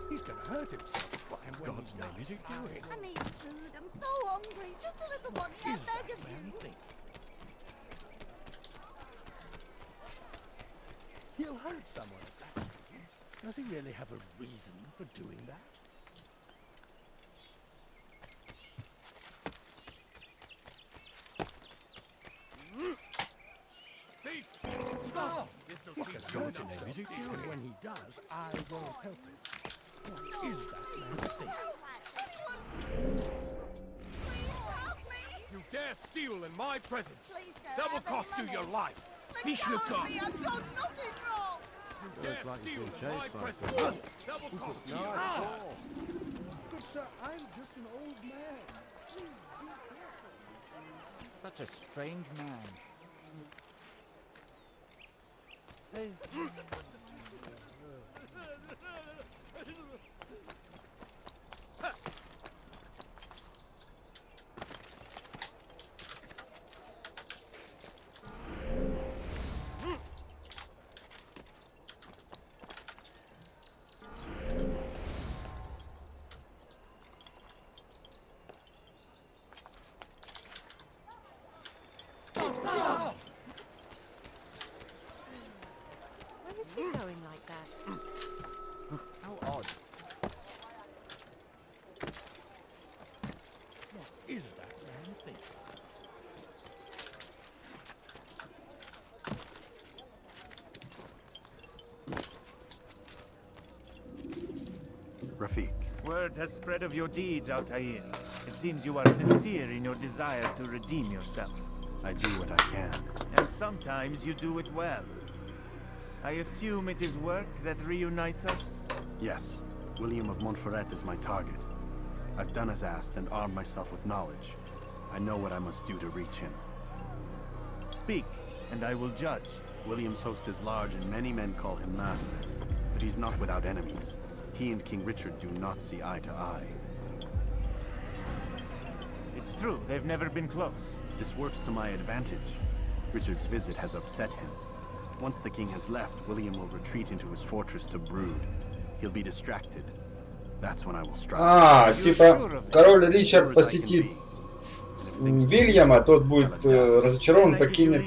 He's gonna hurt himself. What in God's name is he doing? I need food, I'm so hungry, just a little money, I beg of you. He'll hurt someone. Does he really have a reason for doing that? Oh, what a good name is he doing? And when he does, I will help him. What is that man's thing? You dare steal in my presence? Please, sir, That will have any cost you money? your life. Let me Pishite. go, me, I've done nothing wrong. You Looks dare like he's steal being in my chased by presence? someone. That will cost you No, your it's life. all. Good sir, I'm just an old man. Please be careful. Such a strange man. Where is he going like that? How odd. What is that man thinking? Rafiq. Word has spread of your deeds, Altair. It seems you are sincere in your desire to redeem yourself. I do what I can. And sometimes you do it well. I assume it is work that reunites us? Yes, William of Montferrat is my target. I've done as asked and armed myself with knowledge. I know what I must do to reach him. Speak, and I will judge. William's host is large and many men call him master. But he's not without enemies. He and King Richard do not see eye to eye. It's true, they've never been close. This works to my advantage. Richard's visit has upset him. Once the king has left, William will retreat into his fortress to brood. He'll be distracted. That's when I will strike. А, типа, король Ричард посетит Вильяма, тот будет разочарован, покинет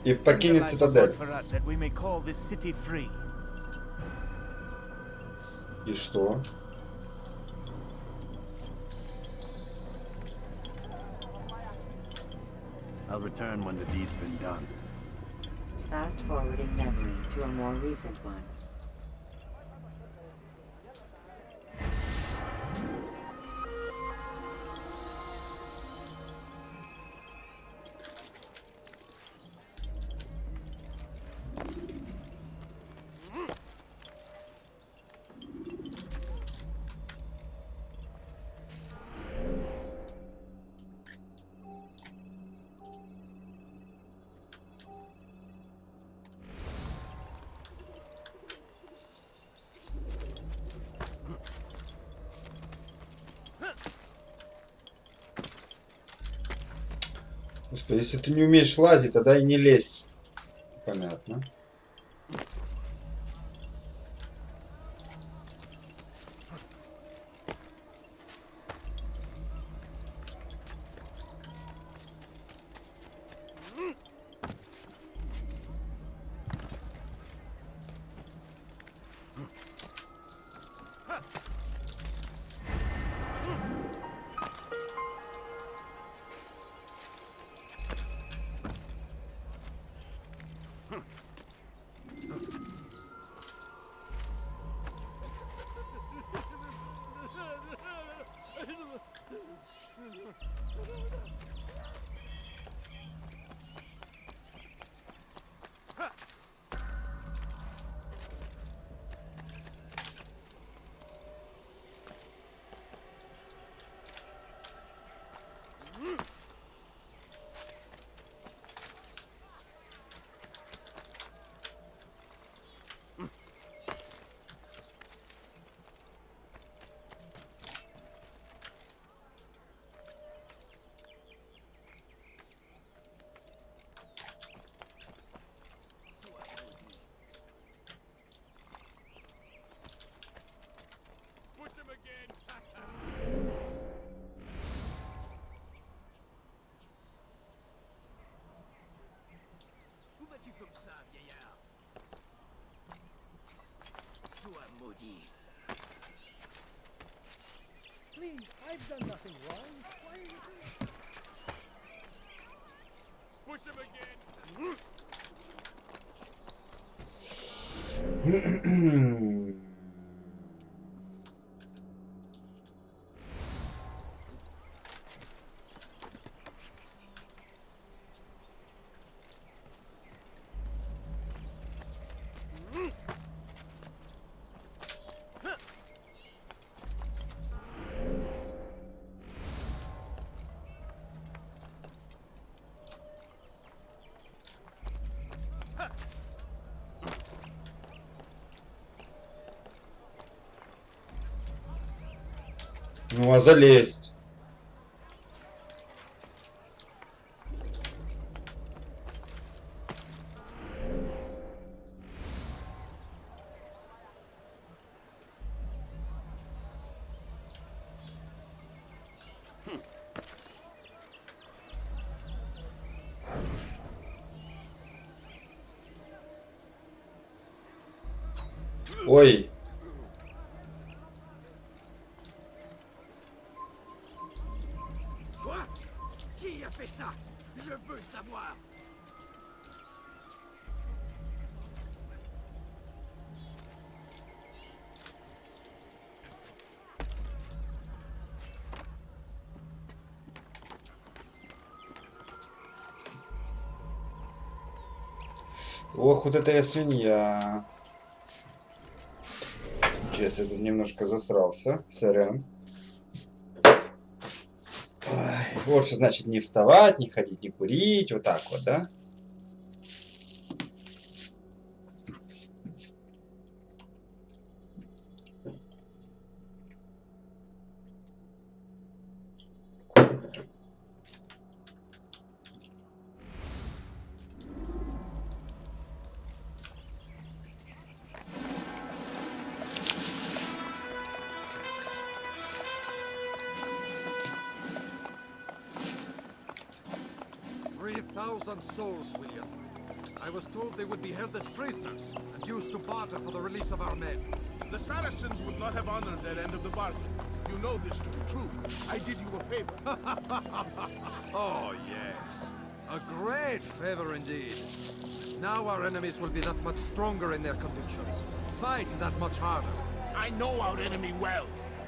и покинет цитадель. И что? I'll return when the deed's been done. Fast forwarding memory to a more recent one. Господи, если ты не умеешь лазить, тогда и не лезь. Понятно. Please, I've done nothing wrong. Why are you doing? Push him again. Ну а залезть? Ой. Quoi? Qui a fait ça? Je veux savoir. Ох, вот это я свинья. Сейчас я тут немножко засрался. Сорян. Ой, вот что значит не вставать, не ходить, не курить. Вот так вот, да? Souls, William. I was told they would be held as prisoners and used to barter for the release of our men. The Saracens would not have honored their end of the bargain. You know this to be true. I did you a favor. Oh, yes. A great favor indeed. Now our enemies will be that much stronger in their convictions. Fight that much harder. I know our enemy well.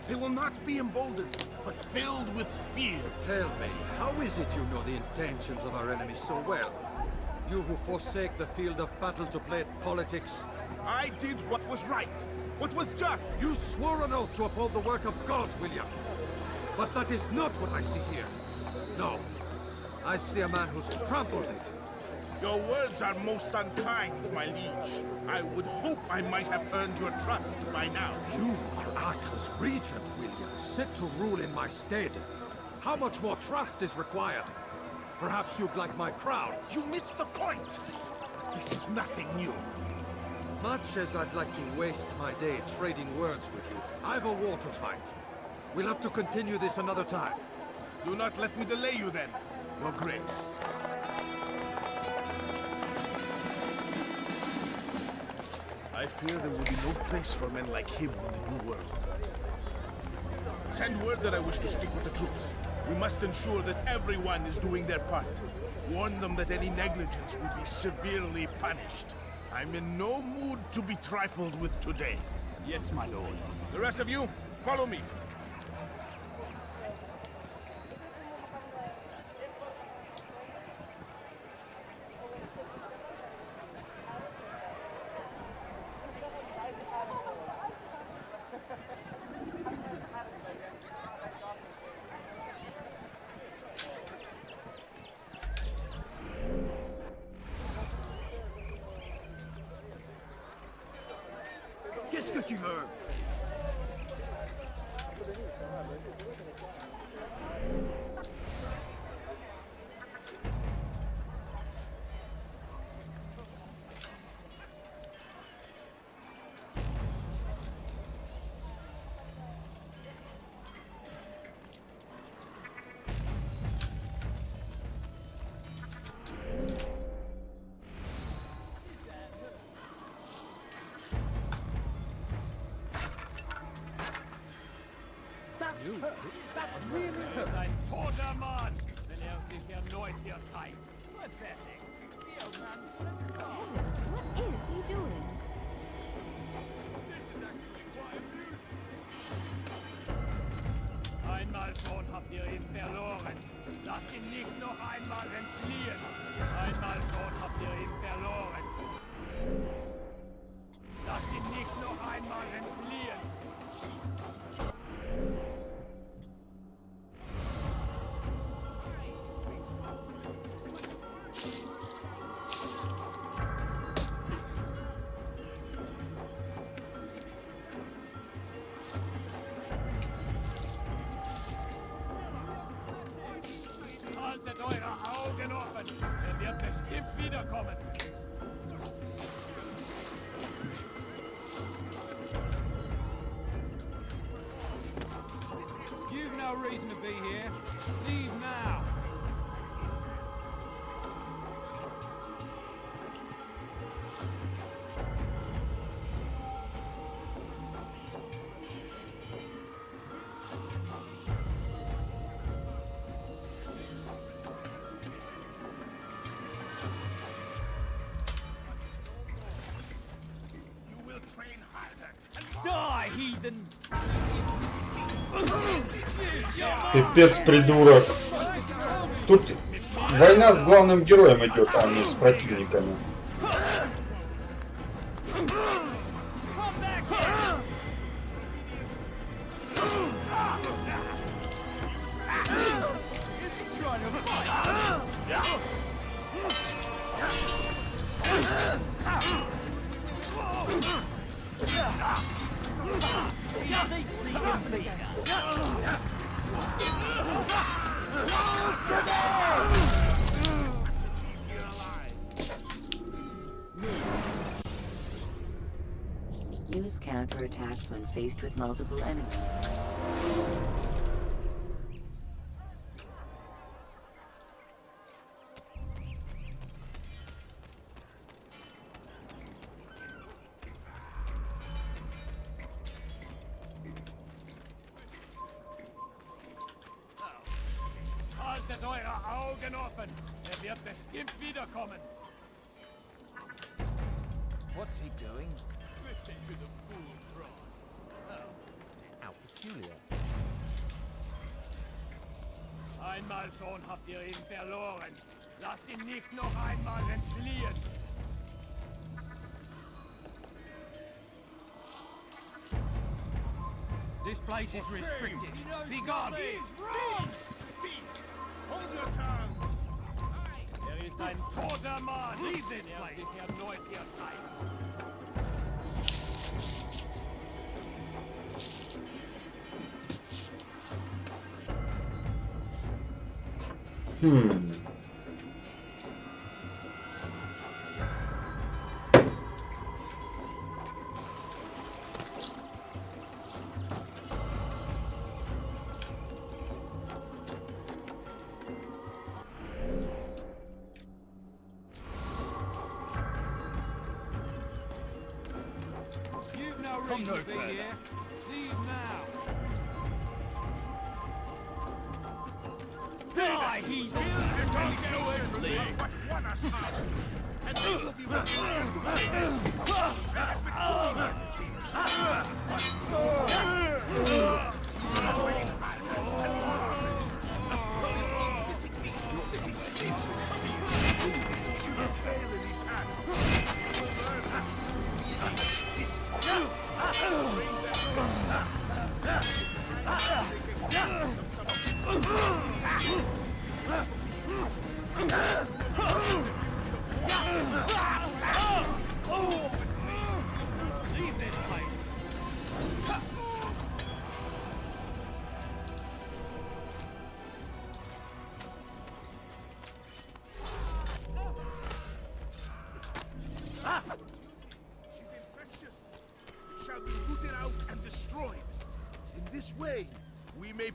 They will not be emboldened, but filled with fear. Tell me, how is it you know the intentions of our enemies so well? You who forsake the field of battle to play at politics? I did what was right, what was just. You swore an oath to uphold the work of God, William. But that is not what I see here. No, I see a man who's trampled it. Your words are most unkind, my liege. I would hope I might have earned your trust by now. You are Arca's regent, William, set to rule in my stead. How much more trust is required? Perhaps you'd like my crown. You missed the point. This is nothing new. Much as I'd like to waste my day trading words with you, I've a war to fight. We'll have to continue this another time. Do not let me delay you then, Your Grace. I fear there will be no place for men like him in the New World. Send word that I wish to speak with the troops. We must ensure that everyone is doing their part. Warn them that any negligence will be severely punished. I'm in no mood to be trifled with today. Yes, my lord. The rest of you, follow me. Qu'est-ce que tu veux? That's really ein toter Mann, wenn sich erneut hier zeigt. Pathetic. The old man. What is he doing? Einmal schon habt ihr ihn verloren. Lasst ihn nicht noch einmal entfliehen. Einmal schon habt ihr ihn verloren. Lasst ihn nicht noch einmal entfliehen. Haltet eure Augen offen. Er wird bestimmt wiederkommen. You've no reason to be here. Leave now. Die, heathen! Пипец, придурок. Тут война с главным героем идет, а не с противниками. Use counterattacks when faced with multiple enemies. Haltet eure Augen offen. Er wird bestimmt wiederkommen. What's he doing? Twisting to the fool cross. Oh. How peculiar. Einmal schon habt ihr ihn verloren. Lasst ihn nicht noch einmal entfliehen. This place is restricted. Be gone! Peace! Hold your tongue! Ist ein toter Mann! Leave this place! Ich erneut hier Zeit! Reason to be here. Leave now. Die, he can't get away from me. But one aside, and they will be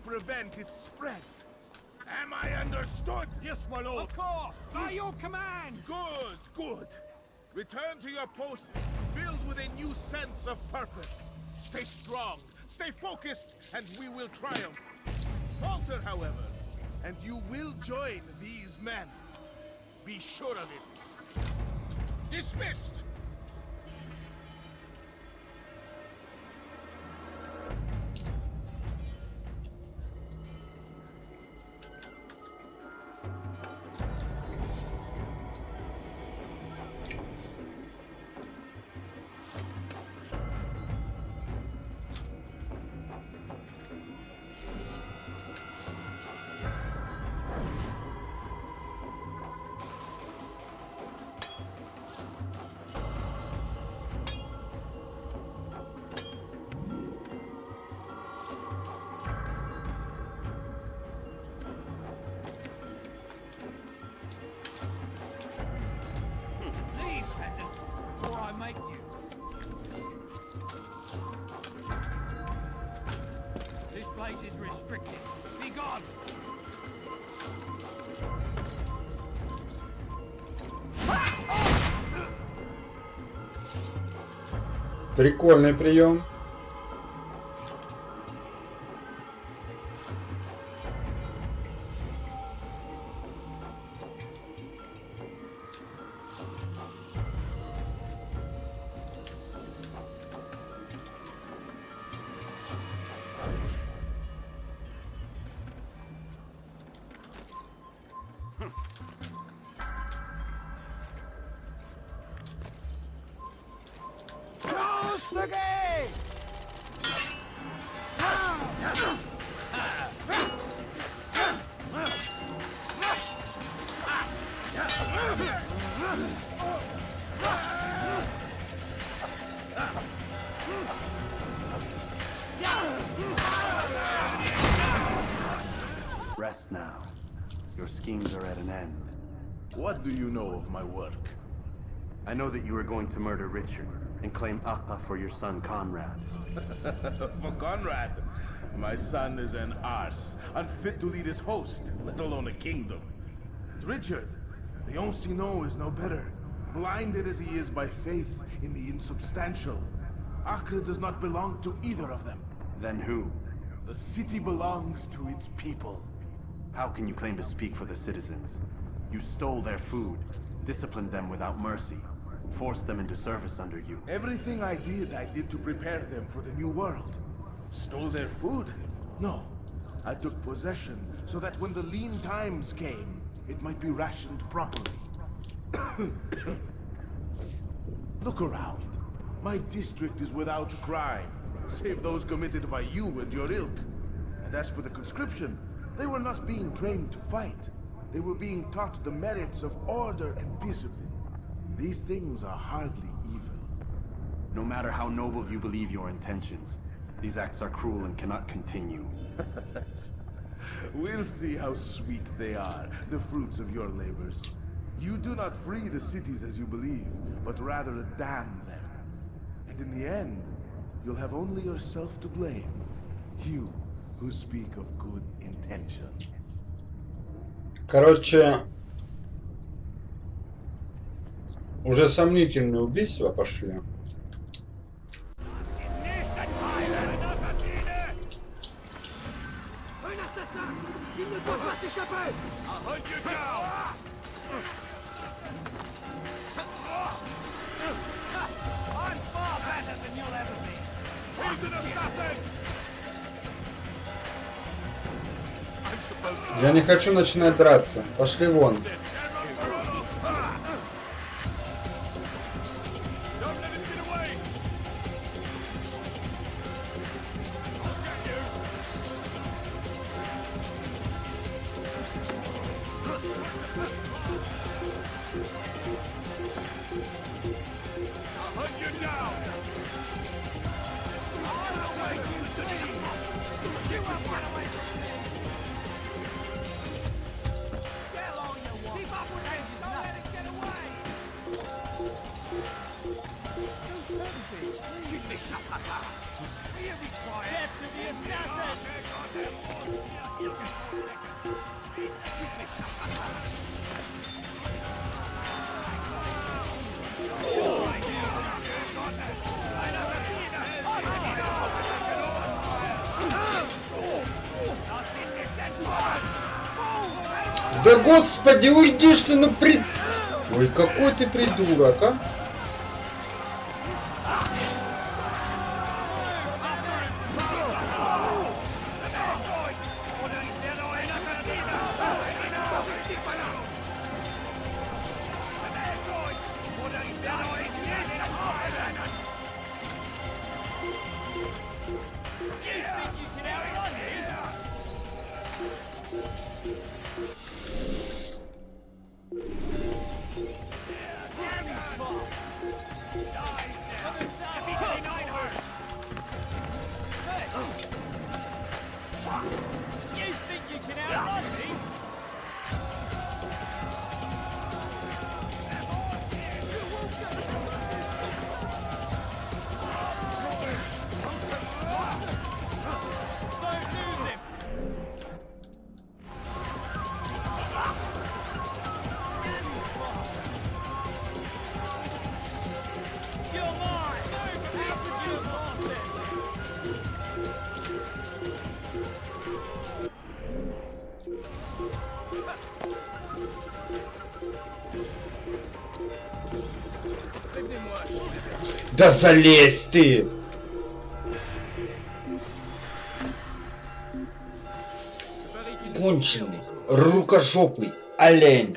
prevent its spread. Am I understood? Yes, my lord. Of course. By your command. Good, good. Return to your posts, filled with a new sense of purpose. Stay strong, stay focused, and we will triumph. falter, however, and you will join these men. Be sure of it. Dismissed! Прикольный прием. Rest now. Your schemes are at an end. What do you know of my work? I know that you are going to murder Richard and claim Akka for your son Conrad. For Conrad? My son is an arse, unfit to lead his host, let alone a kingdom. And Richard, the Oncino is no better, blinded as he is by faith in the insubstantial. Acre does not belong to either of them. Then who? The city belongs to its people. How can you claim to speak for the citizens? You stole their food, disciplined them without mercy, forced them into service under you. Everything I did to prepare them for the new world. Stole their food? No. I took possession so that when the lean times came, it might be rationed properly. Look around. My district is without crime, save those committed by you and your ilk. And as for the conscription, they were not being trained to fight. They were being taught the merits of order and discipline. These things are hardly evil. No matter how noble you believe your intentions, these acts are cruel and cannot continue. We'll see how sweet they are, the fruits of your labors. You do not free the cities as you believe, but rather damn them. And in the end, you'll have only yourself to blame. You who speak of good intentions. Короче, уже сомнительные убийства пошли. Я не хочу начинать драться. Пошли вон. Да господи, уйди ж ты, ну при... Ой, какой ты придурок, а? Да залезь ты! Конченый, рукожопый, олень.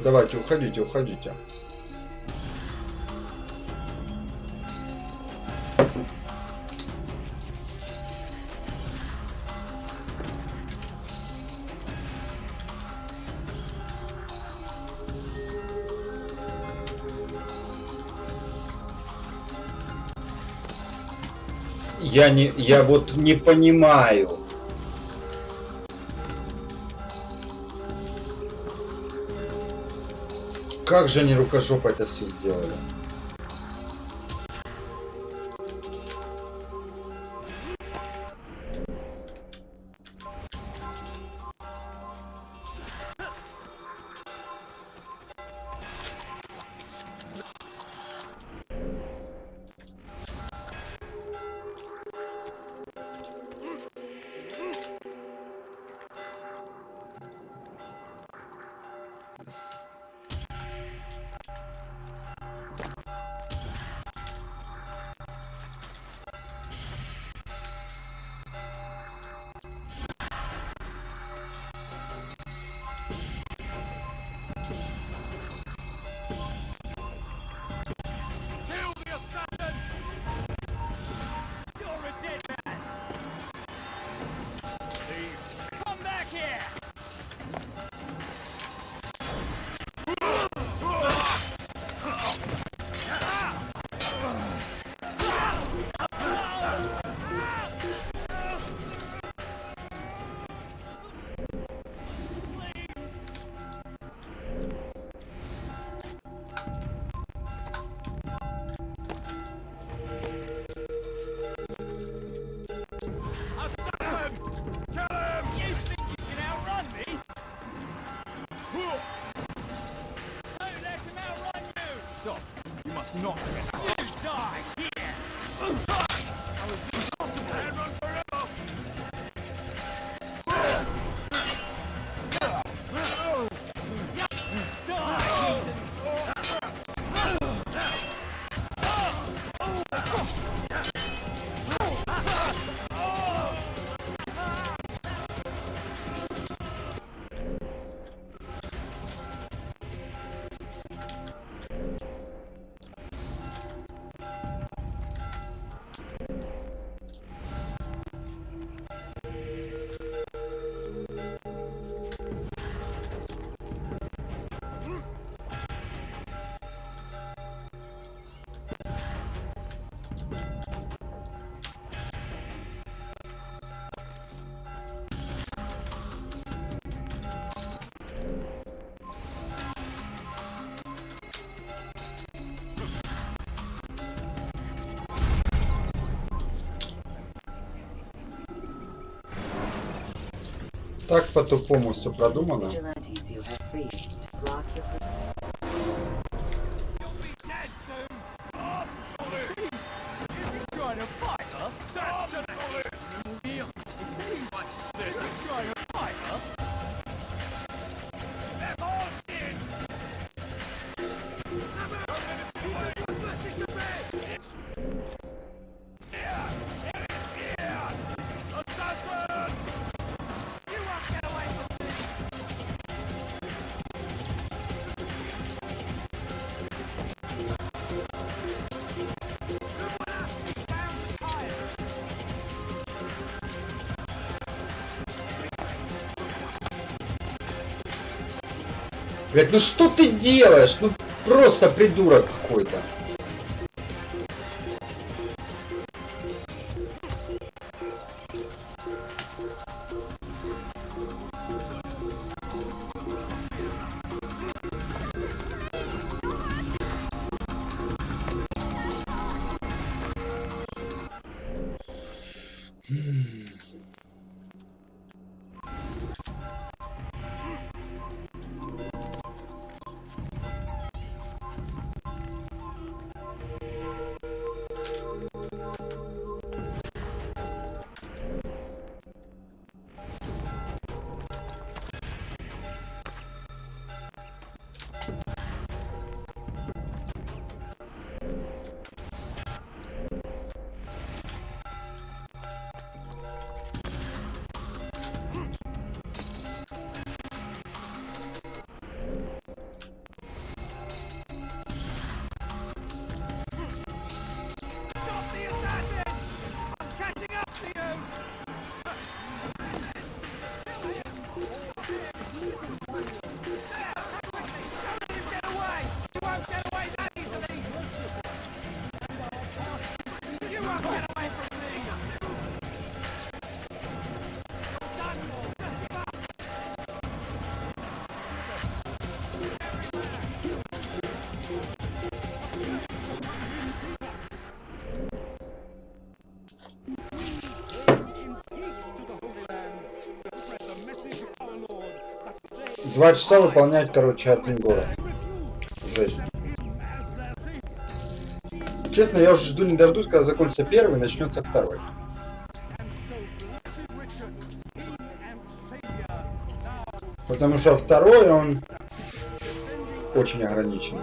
Давайте, уходите, уходите. Я вот не понимаю. Как же они рукожопо это все сделали? Так по-тупому все продумано. Vigilantes you have freed to block your Блять, ну что ты делаешь? Ну просто придурок какой-то. Два часа выполнять, короче, один город. Жесть. Честно, я уже жду не дождусь, когда закончится первый, начнется второй. Потому что второй, он очень ограничен.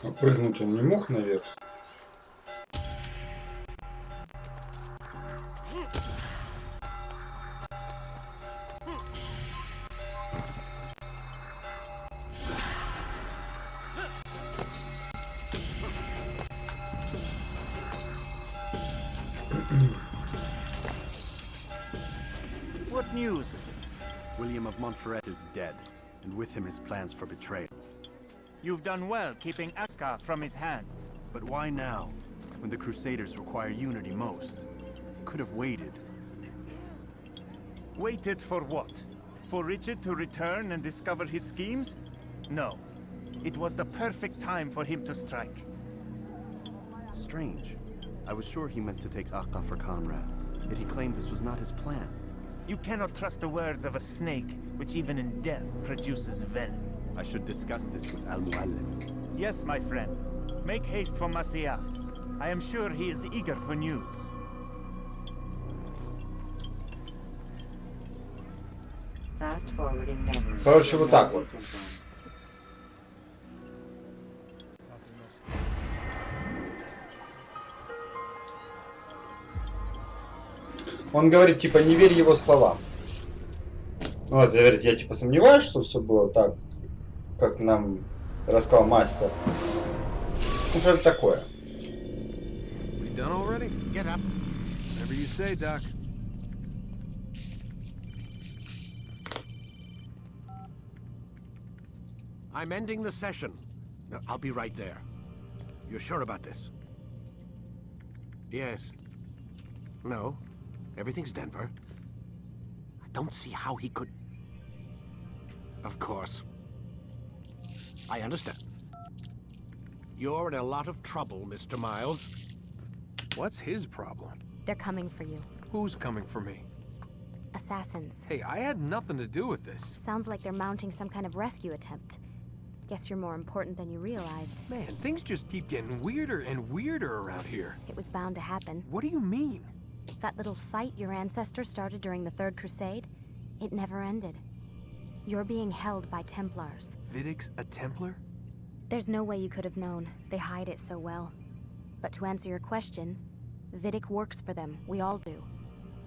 А прыгнуть он не мог наверх? What news? William of Montferrat is dead, and with him his plans for betrayal. You've done well keeping Akka from his hands. But why now, when the Crusaders require unity most? Could have waited. Waited for what? For Richard to return and discover his schemes? No. It was the perfect time for him to strike. Strange. I was sure he meant to take Akka for Conrad, yet he claimed this was not his plan. You cannot trust the words of a snake, which even in death produces venom. I should discuss this with Al-Muallim. Yes, my friend. Make haste for Masyaf. I am sure he is eager for news. Fast forwarding memory. Короче, вот так вот. Он говорит, типа, не верь его словам. Ну, это говорит, я типа сомневаюсь, что все было так, как нам рассказал мастер. Ну, что это такое? We done already? Get up. Whatever you say, Doc. I'm ending the session. I'll be right there. You're sure about this? Yes. No. Everything's Denver. I don't see how he could... Of course. I understand. You're in a lot of trouble, Mr. Miles. What's his problem? They're coming for you. Who's coming for me? Assassins. Hey, I had nothing to do with this. Sounds like they're mounting some kind of rescue attempt. Guess you're more important than you realized. Man, things just keep getting weirder and weirder around here. It was bound to happen. What do you mean? That little fight your ancestors started during the Third Crusade, it never ended. You're being held by Templars. Vidic's a Templar? There's no way you could have known. They hide it so well. But to answer your question, Vidic works for them. We all do.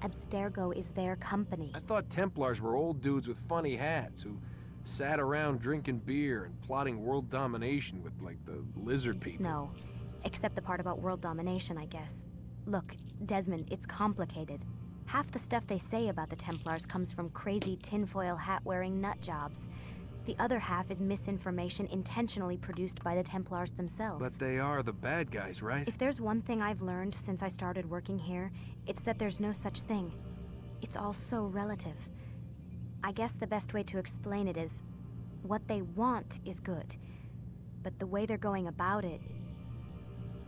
Abstergo is their company. I thought Templars were old dudes with funny hats who sat around drinking beer and plotting world domination with, like, the lizard people. No. Except the part about world domination, I guess. Look, Desmond, it's complicated. Half the stuff they say about the Templars comes from crazy tinfoil hat-wearing nut jobs. The other half is misinformation intentionally produced by the Templars themselves. But they are the bad guys, right? If there's one thing I've learned since I started working here, it's that there's no such thing. It's all so relative. I guess the best way to explain it is, what they want is good. But the way they're going about it,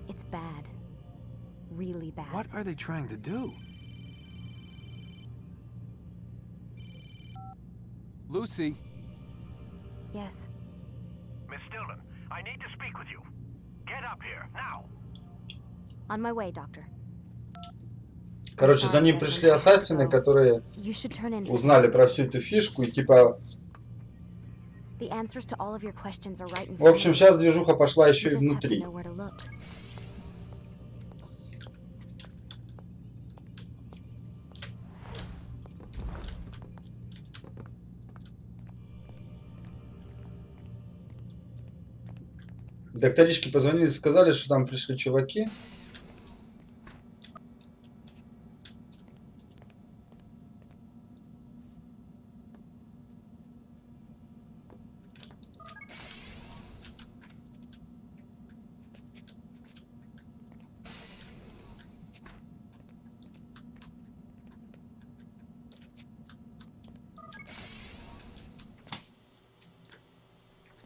it's bad. Really bad. What are they trying to do? Lucy. Yes. Miss Stillman, I need to speak with you. Get up here, now. On my way, Doctor. Короче, за ним пришли ассасины, которые узнали про всю эту фишку и типа... В общем, сейчас движуха пошла еще и внутри. Докторишки позвонили, сказали, что там пришли чуваки.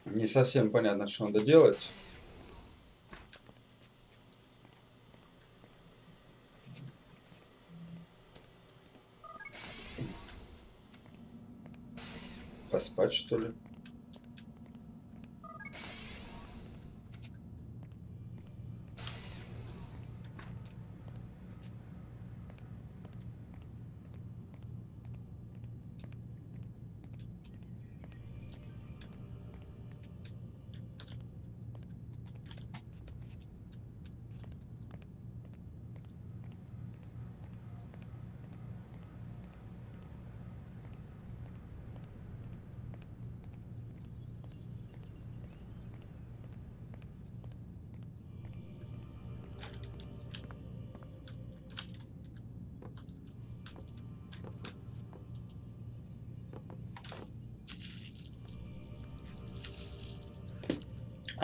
Не совсем понятно, что надо делать. Поспать, что ли?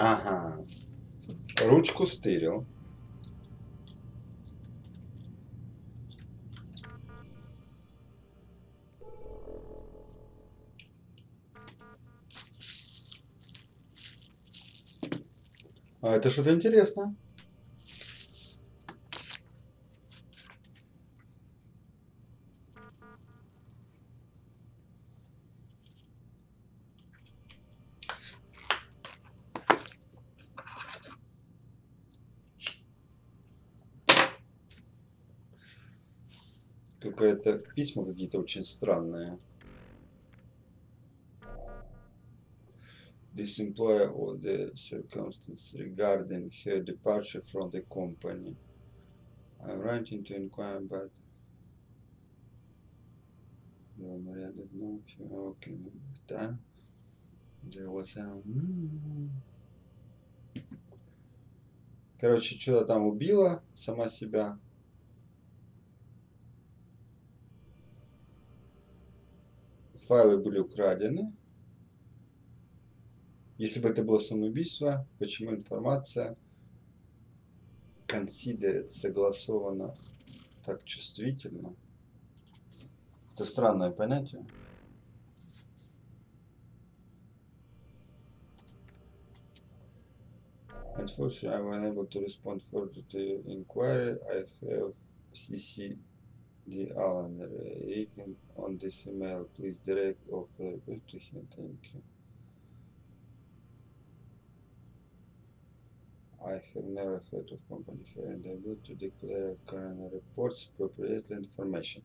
Ага. Ручку стырил. А это что-то интересное. Какая-то письма какие-то очень странные. This employer or the circumstances regarding her departure from the company. I'm writing to inquire about да. There was a... Короче, что-то там убила сама себя. Файлы были украдены. Если бы это было самоубийство, почему информация considered согласована так чувствительно? Это странное понятие. Unfortunately, I'm unable to respond further to your inquiry. I have CC the Alan written on this email. Please direct offer to him. Thank you. I have never heard of company having the ability to declare current reports appropriately information.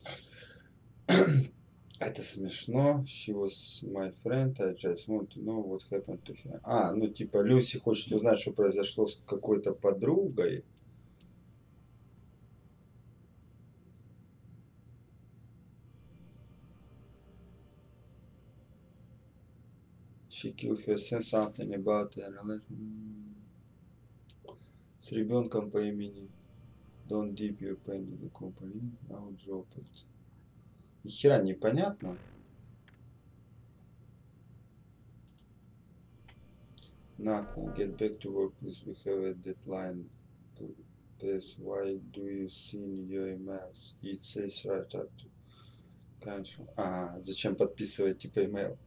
Это смешно. She was my friend. I just want to know what happened to her. А, ну типа Люси хочет узнать, что произошло с какой-то подругой. She killed herself, something about her. С ребенком по имени Don't dip your pen in the company. Now drop it. Ни хера непонятно. Nothing. Get back to work, please. We have a deadline. Please, why do you send your emails? It says right up to country. Ага, зачем подписывать типа email?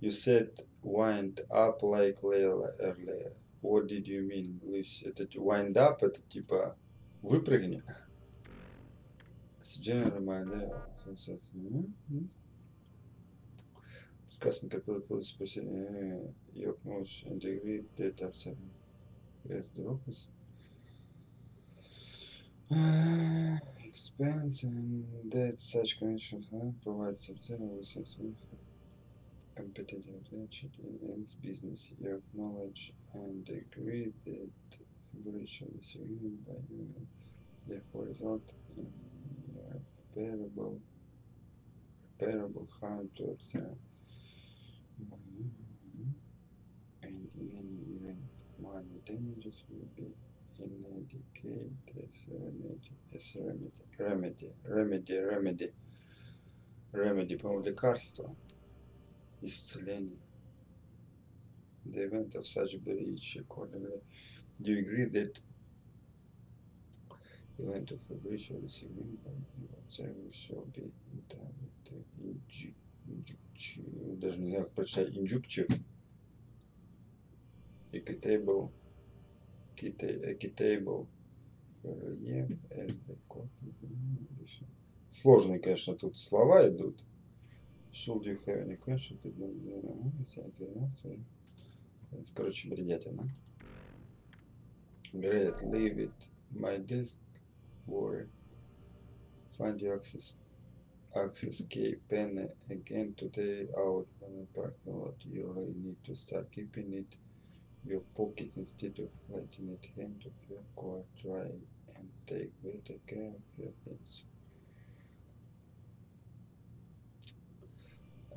You said wind up like Layla earlier. What did you mean, Lucy? Это wind up, это типа выпрыгни. General reminder. Сказано, как было спросить. Your knowledge integrate data set. Yes, the opposite. Expense and that such connections provide substantial competitive advantage in its business. You acknowledge and agree that breach of this agreement by you will therefore result in repairable harm to observe. And in any event, money damages will be inadequate as remedy, по-моему, лекарство, исцеление. The event of such breach, accordingly, do you agree that the event of a breach of this agreement by you observer shall be entitled to injunctive, даже не знаю, как прочитать, injunctive, equitable relief as the court. Сложные, конечно, тут слова идут. Should you have any question? Короче, бредятина. Great, leave it. My desk, worry. Find your access key, pen again today out on the parking lot. You really need to start keeping it in your pocket instead of letting it hang to your car. Try and take better care of your things.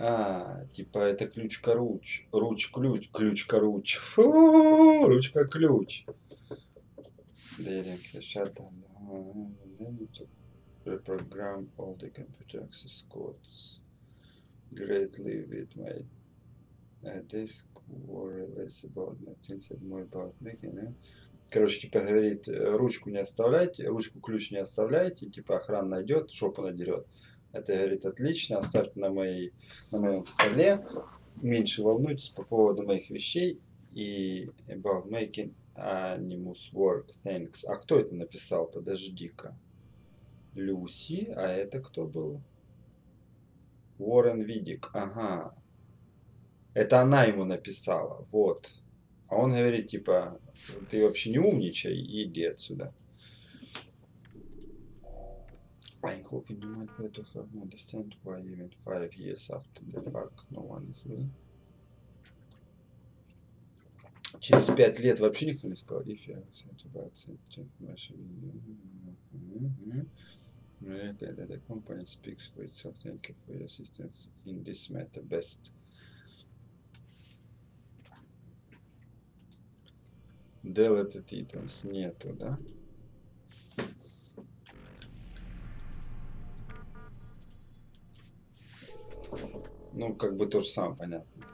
А, типа это ключ-коруч. Руч-ключ. Ключ-коруч. Фу, ручка-ключ. Shut down. Reprogram all the computer access codes. Greatly with my desk. Worry less about nothing, more about making. Короче, типа говорит, ручку не оставляйте, ручку-ключ не оставляйте, типа охрана найдет, жопу надерет. Это, говорит, отлично, оставьте на моем столе, меньше волнуйтесь по поводу моих вещей и about making Animus work, thanks. А кто это написал? Подожди-ка. Люси, а это кто был? Уоррен Видик, ага. Это она ему написала, вот. А он говорит, типа, ты вообще не умничай, иди отсюда. I hope you do not better have no understand why even 5 years after the fact no one is willing. Через 5 лет вообще никто не сказал. If you are sad about it, ваши. The company speaks for itself. Thank you for your assistance in this matter. Best. Deleted items нету, да? Ну, как бы то же самое, понятно.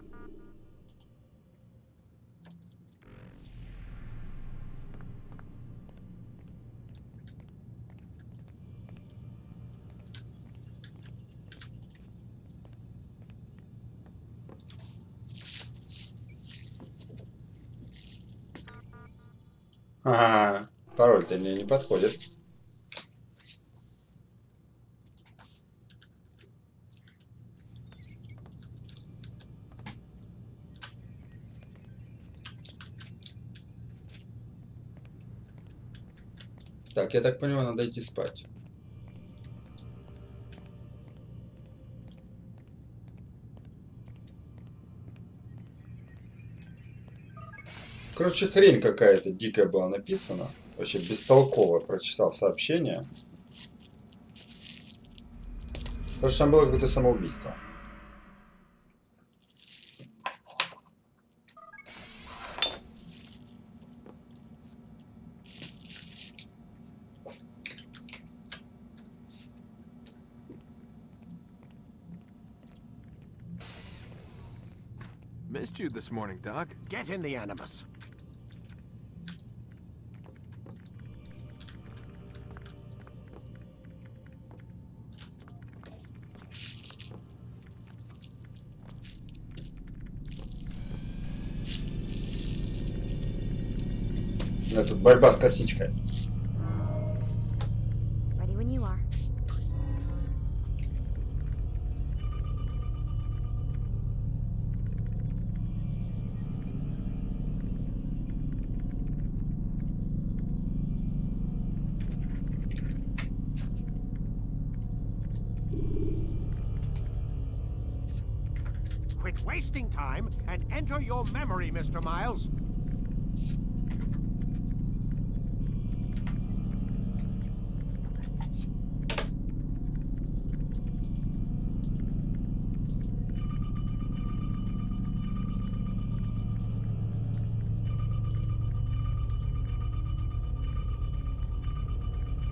Ага, пароль-то мне не подходит. Так, я так понимаю, надо идти спать. Короче, хрень какая-то дикая была написана. Вообще бестолково прочитал сообщение. Потому что там было какое-то самоубийство. Missed you this morning, Doc. Get in the Animus. Тут борьба с косичкой. Ready when you are. Quit wasting time and enter your memory, Mr. Miles.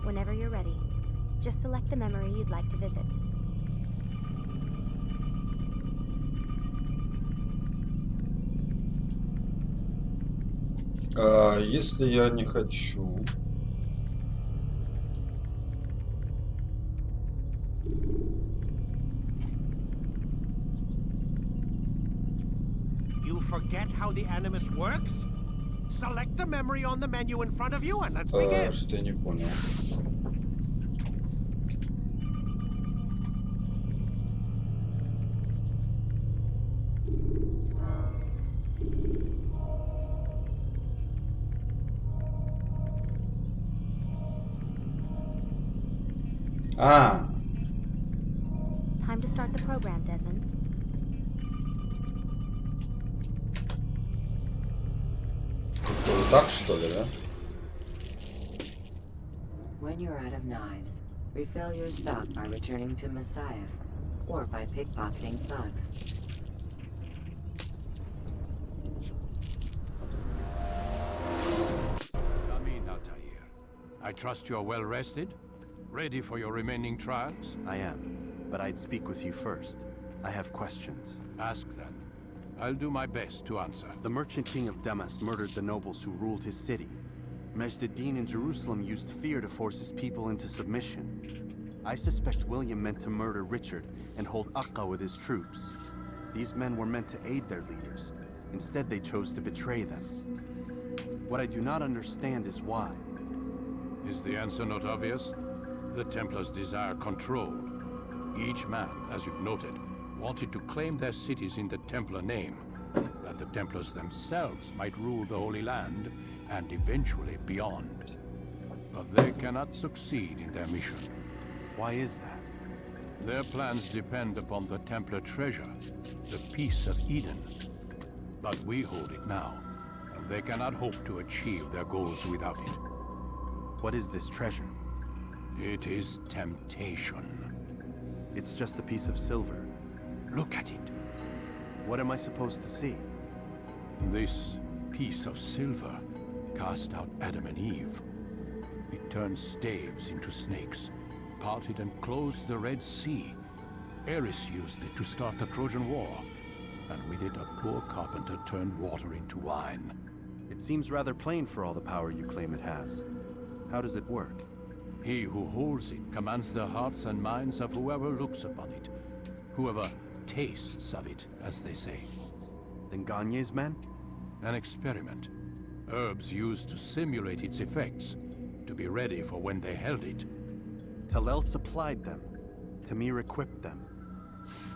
Whenever you're ready, just select the memory you'd like to visit. Если я не хочу... You forget how the Animus works? Select the memory on the menu in front of you and let's begin. Что-то я не понял. Time to start the program, Desmond. Как-то вот так, что ли, да? When you're out of knives, refill your stock by returning to Messiah or by pickpocketing thugs. Come in, Altair. I trust you're well rested? Ready for your remaining trials? I am, but I'd speak with you first. I have questions. Ask then. I'll do my best to answer. The merchant king of Damas murdered the nobles who ruled his city. Majd ad-Din in Jerusalem used fear to force his people into submission. I suspect William meant to murder Richard and hold Aqqa with his troops. These men were meant to aid their leaders. Instead, they chose to betray them. What I do not understand is why. Is the answer not obvious? The Templars desire control. Each man, as you've noted, wanted to claim their cities in the Templar name, that the Templars themselves might rule the Holy Land, and eventually beyond. But they cannot succeed in their mission. Why is that? Their plans depend upon the Templar treasure, the Peace of Eden. But we hold it now, and they cannot hope to achieve their goals without it. What is this treasure? It is temptation. It's just a piece of silver. Look at it. What am I supposed to see? This piece of silver cast out Adam and Eve. It turned staves into snakes, parted and closed the Red Sea. Ares used it to start the Trojan War, and with it a poor carpenter turned water into wine. It seems rather plain for all the power you claim it has. How does it work? He who holds it commands the hearts and minds of whoever looks upon it, whoever tastes of it, as they say. Then Gagne's men? An experiment. Herbs used to simulate its effects, to be ready for when they held it. Talel supplied them. Tamir equipped them.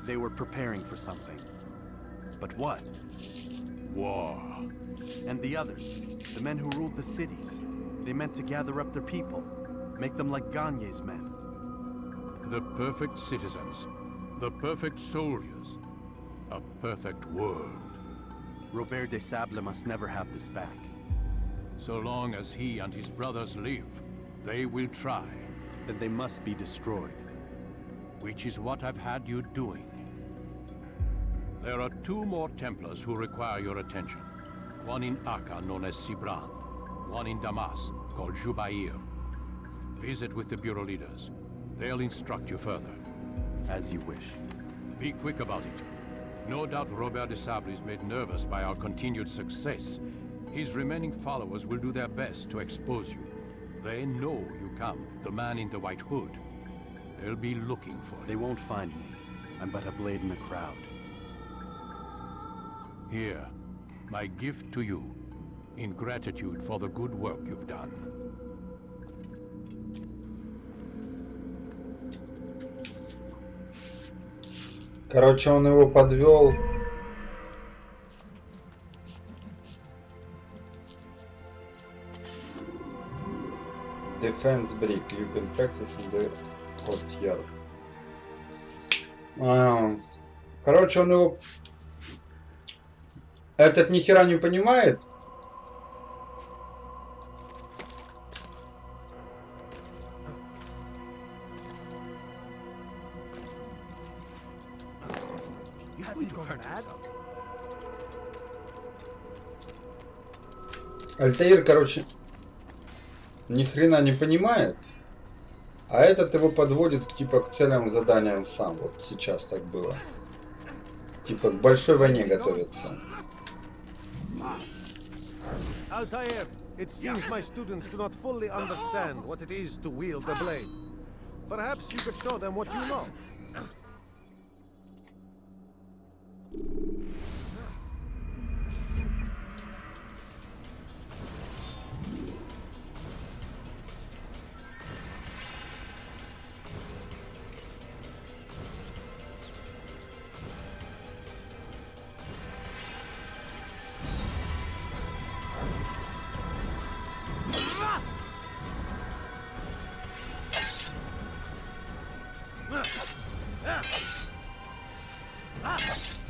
They were preparing for something. But what? War. And the others, the men who ruled the cities, they meant to gather up their people, make them like Gagne's men. The perfect citizens, the perfect soldiers, a perfect world. Robert de Sable must never have this back. So long as he and his brothers live, they will try. Then they must be destroyed. Which is what I've had you doing. There are 2 more Templars who require your attention. One in Akka, known as Sibran. One in Damas, called Jubair. Visit with the Bureau leaders. They'll instruct you further. As you wish. Be quick about it. No doubt Robert de Sable is made nervous by our continued success. His remaining followers will do their best to expose you. They know you come, the man in the white hood. They'll be looking for you. They won't find me. I'm but a blade in the crowd. Here, my gift to you, in gratitude for the good work you've done. Короче, он его подвел. Defense brick. You can practice in the courtyard. Короче, он его... Этот ни хера не понимает. Альтаир, короче, ни хрена не понимает, а этот его подводит типа к целям заданиям сам. Вот сейчас так было. Типа к большой войне готовится. Altair, it seems my students do not fully understand what it is to wield the blade. Perhaps you could show them what you know.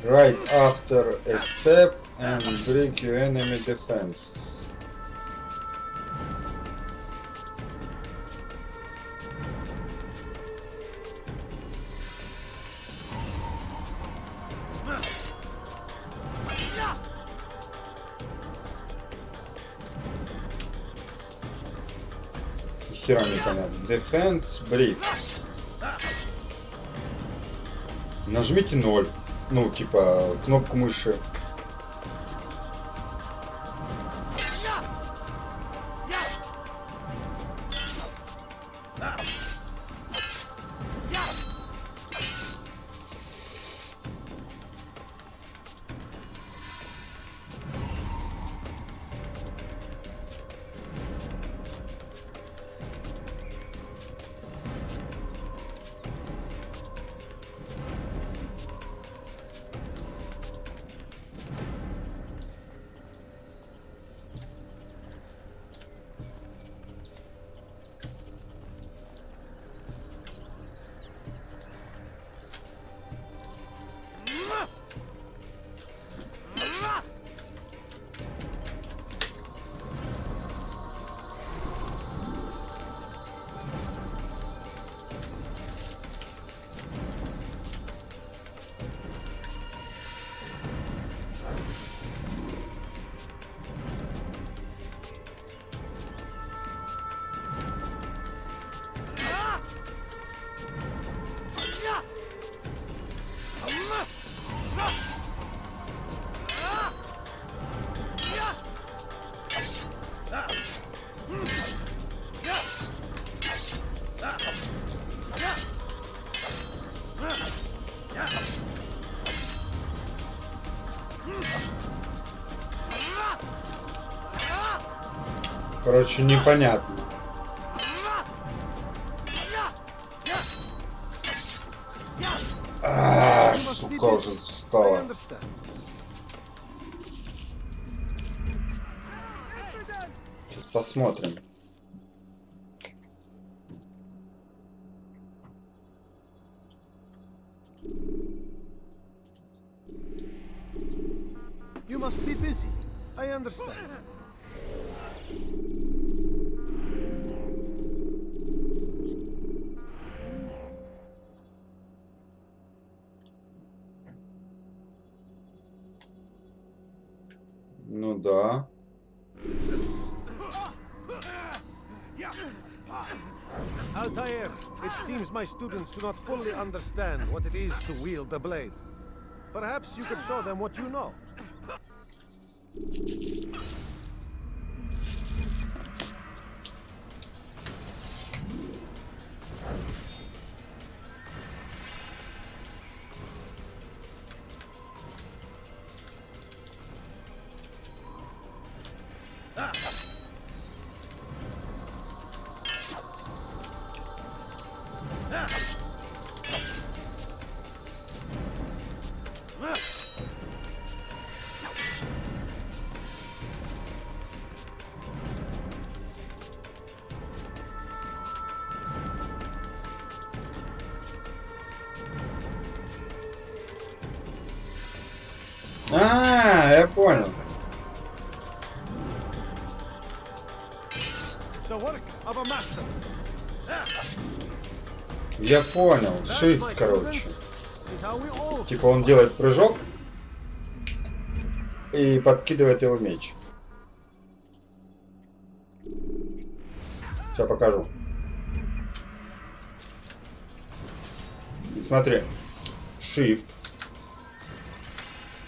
Right after a step and break your enemy defense. Хера непонятно. Defense break. Нажмите 0. Ну, типа, кнопку мыши. Короче, непонятно. Сука, уже стала. Сейчас посмотрим. You must be busy. I understand. Ну да. Altair, it seems my students do not fully understand what it is to wield the blade. Perhaps you could show them what you know. Я понял. Я понял. Shift, короче. Типа он делает прыжок и подкидывает его меч. Сейчас покажу. Смотри. Shift.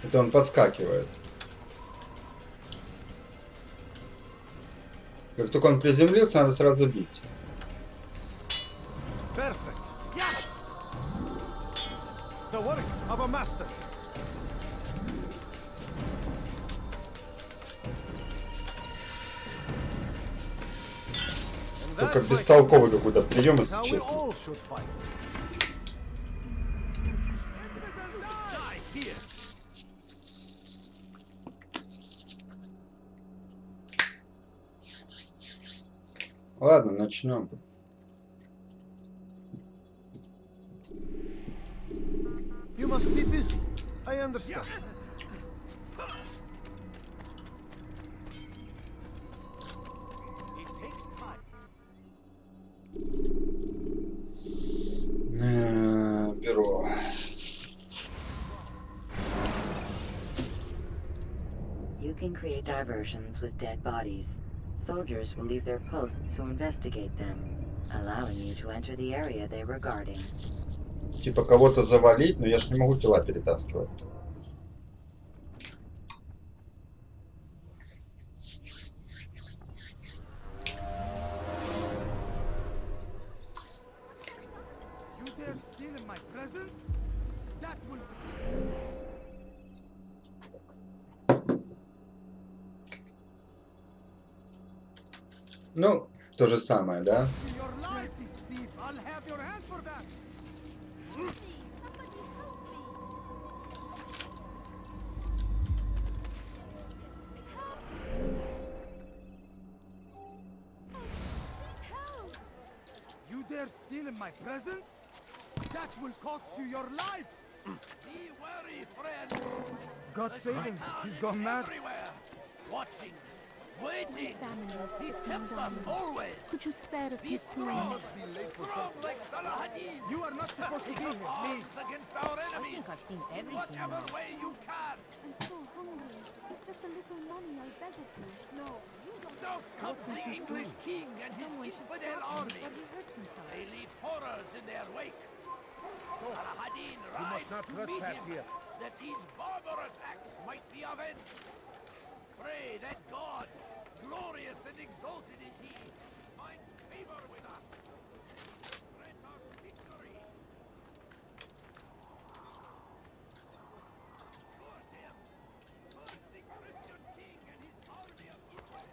Это он подскакивает. Как только он приземлился, надо сразу бить. Только бестолковый какой-то прием, если честно. Ладно, начнем. You must be busy. I understand. It takes time. Беру. You can create diversions with dead bodies. Soldiers will leave their posts to investigate them, allowing you to enter the area they were guarding. Типа кого-то завалить, но я ж не могу тела перетаскивать. Ну, то же самое, да? You dare steal in my presence? That will cost you your life! Be wary, friend! God save him, he's gone mad. Watching, waiting, he tempts us always. Could you spare a few Strong like Salahadin. You are not supposed to be here, please. Against our enemies. I've seen everything. Whatever way you can. I'm so hungry. Just a little money, I'll beg of you. No, you don't. So comes the English king and his infidel army. They leave horrors in their wake. Salahadin rides to meet him, that these barbarous acts might be avenged. Pray that God, glorious and exalted is he, find favor with us. Grant us victory. For him, first the Christian king and his army of Israel.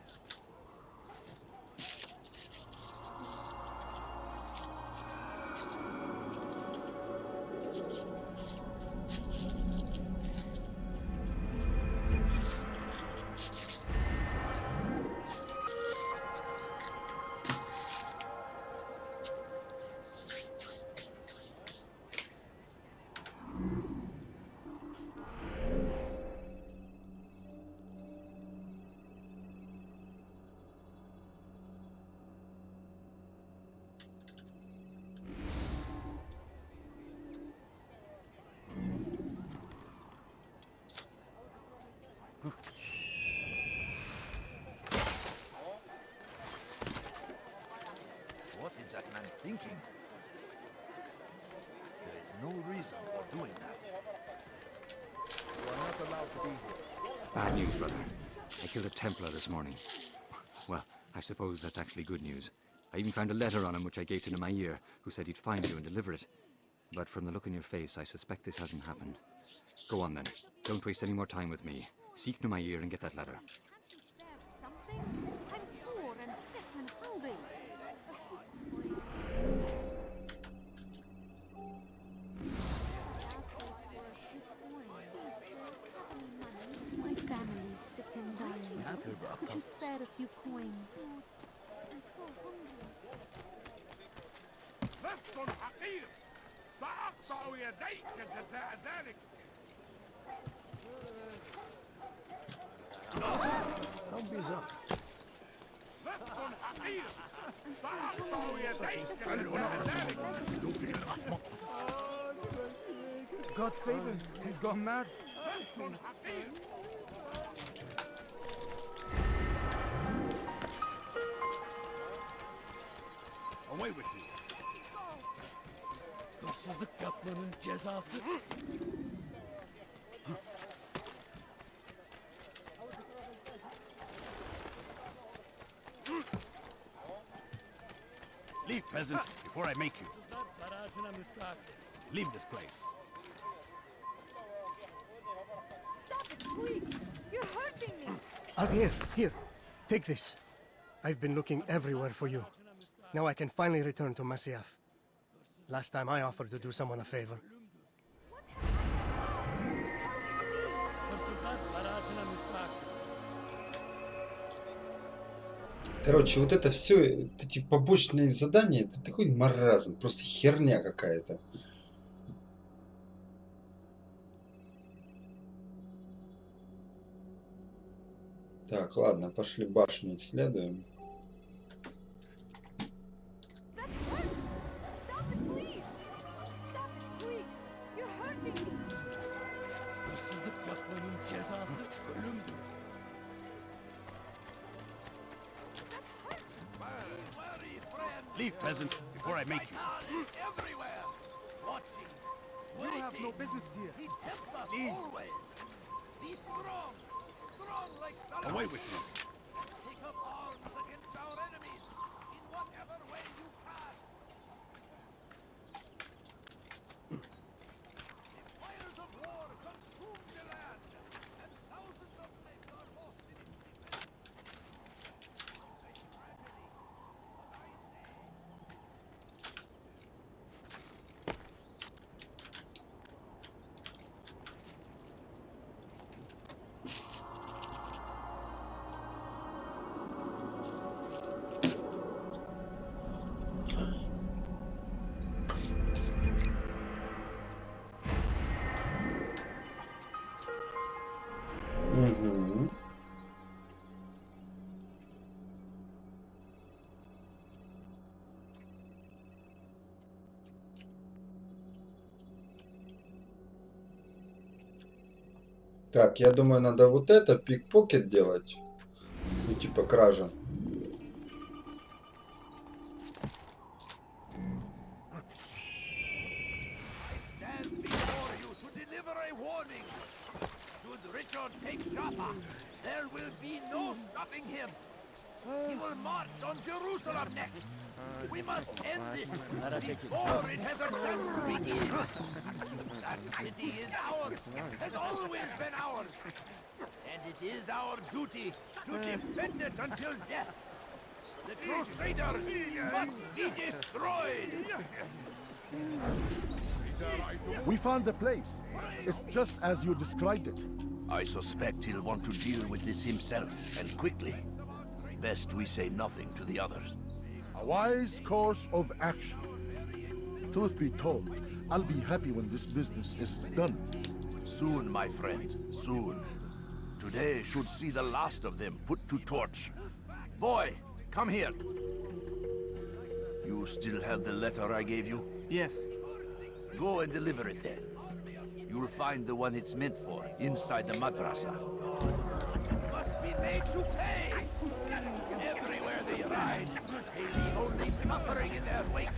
doing that. You are not allowed to be here. Bad news, brother. I killed a Templar this morning. Well, I suppose that's actually good news. I even found a letter on him which I gave to Namair, who said he'd find you and deliver it. But from the look in your face, I suspect this hasn't happened. Go on then. Don't waste any more time with me. Seek Namair and get that letter. My family's sick and dying. Could you spare a few coins? I'm so hungry. لست حقير سأقطع يديك جزاء ذلك. Don't be so. لست حقير سأقطع يديك جزاء ذلك. God save him. He's gone mad. لست حقير. Away with you. Nasıllık yapmanın cezası. Leave, peasant, before I make you. Leave this place. Stop it, please! You're hurting me! Altair, here. Take this. I've been looking everywhere for you. Now I can finally return to Masyaf. Last time I offered to do someone a favor. Короче, вот это все, эти побочные задания, это такой маразм, просто херня какая-то. Так, ладно, пошли башню исследуем. Leave, peasant, before I make you. Everywhere. Watching. You have no business here. He tempts us always. Be strong. Strong like Solomon. Away with you. Take up arms against our enemies in whatever way you can. The fires of war consume the land, and thousands of lives are lost in its defense. Угу. Так, я думаю, надо вот это, пикпокет делать. Ну, типа кража. Stand before you to deliver a warning. Should Richard take Jaffa, there will be no stopping him. He will march on Jerusalem next. We must end this before it has a chance to begin. That city is ours, has always been ours. And it is our duty to defend it until death. The Crusaders must be destroyed. We found the place. It's just as you described it. I suspect he'll want to deal with this himself, and quickly. Best we say nothing to the others. A wise course of action. Truth be told, I'll be happy when this business is done. Soon, my friend, soon. Today should see the last of them put to torch. Boy, come here. You still have the letter I gave you? Yes. Go and deliver it then. You'll find the one it's meant for inside the madrasa. Must be made to pay. Everywhere they ride, they leave only suffering in their wake.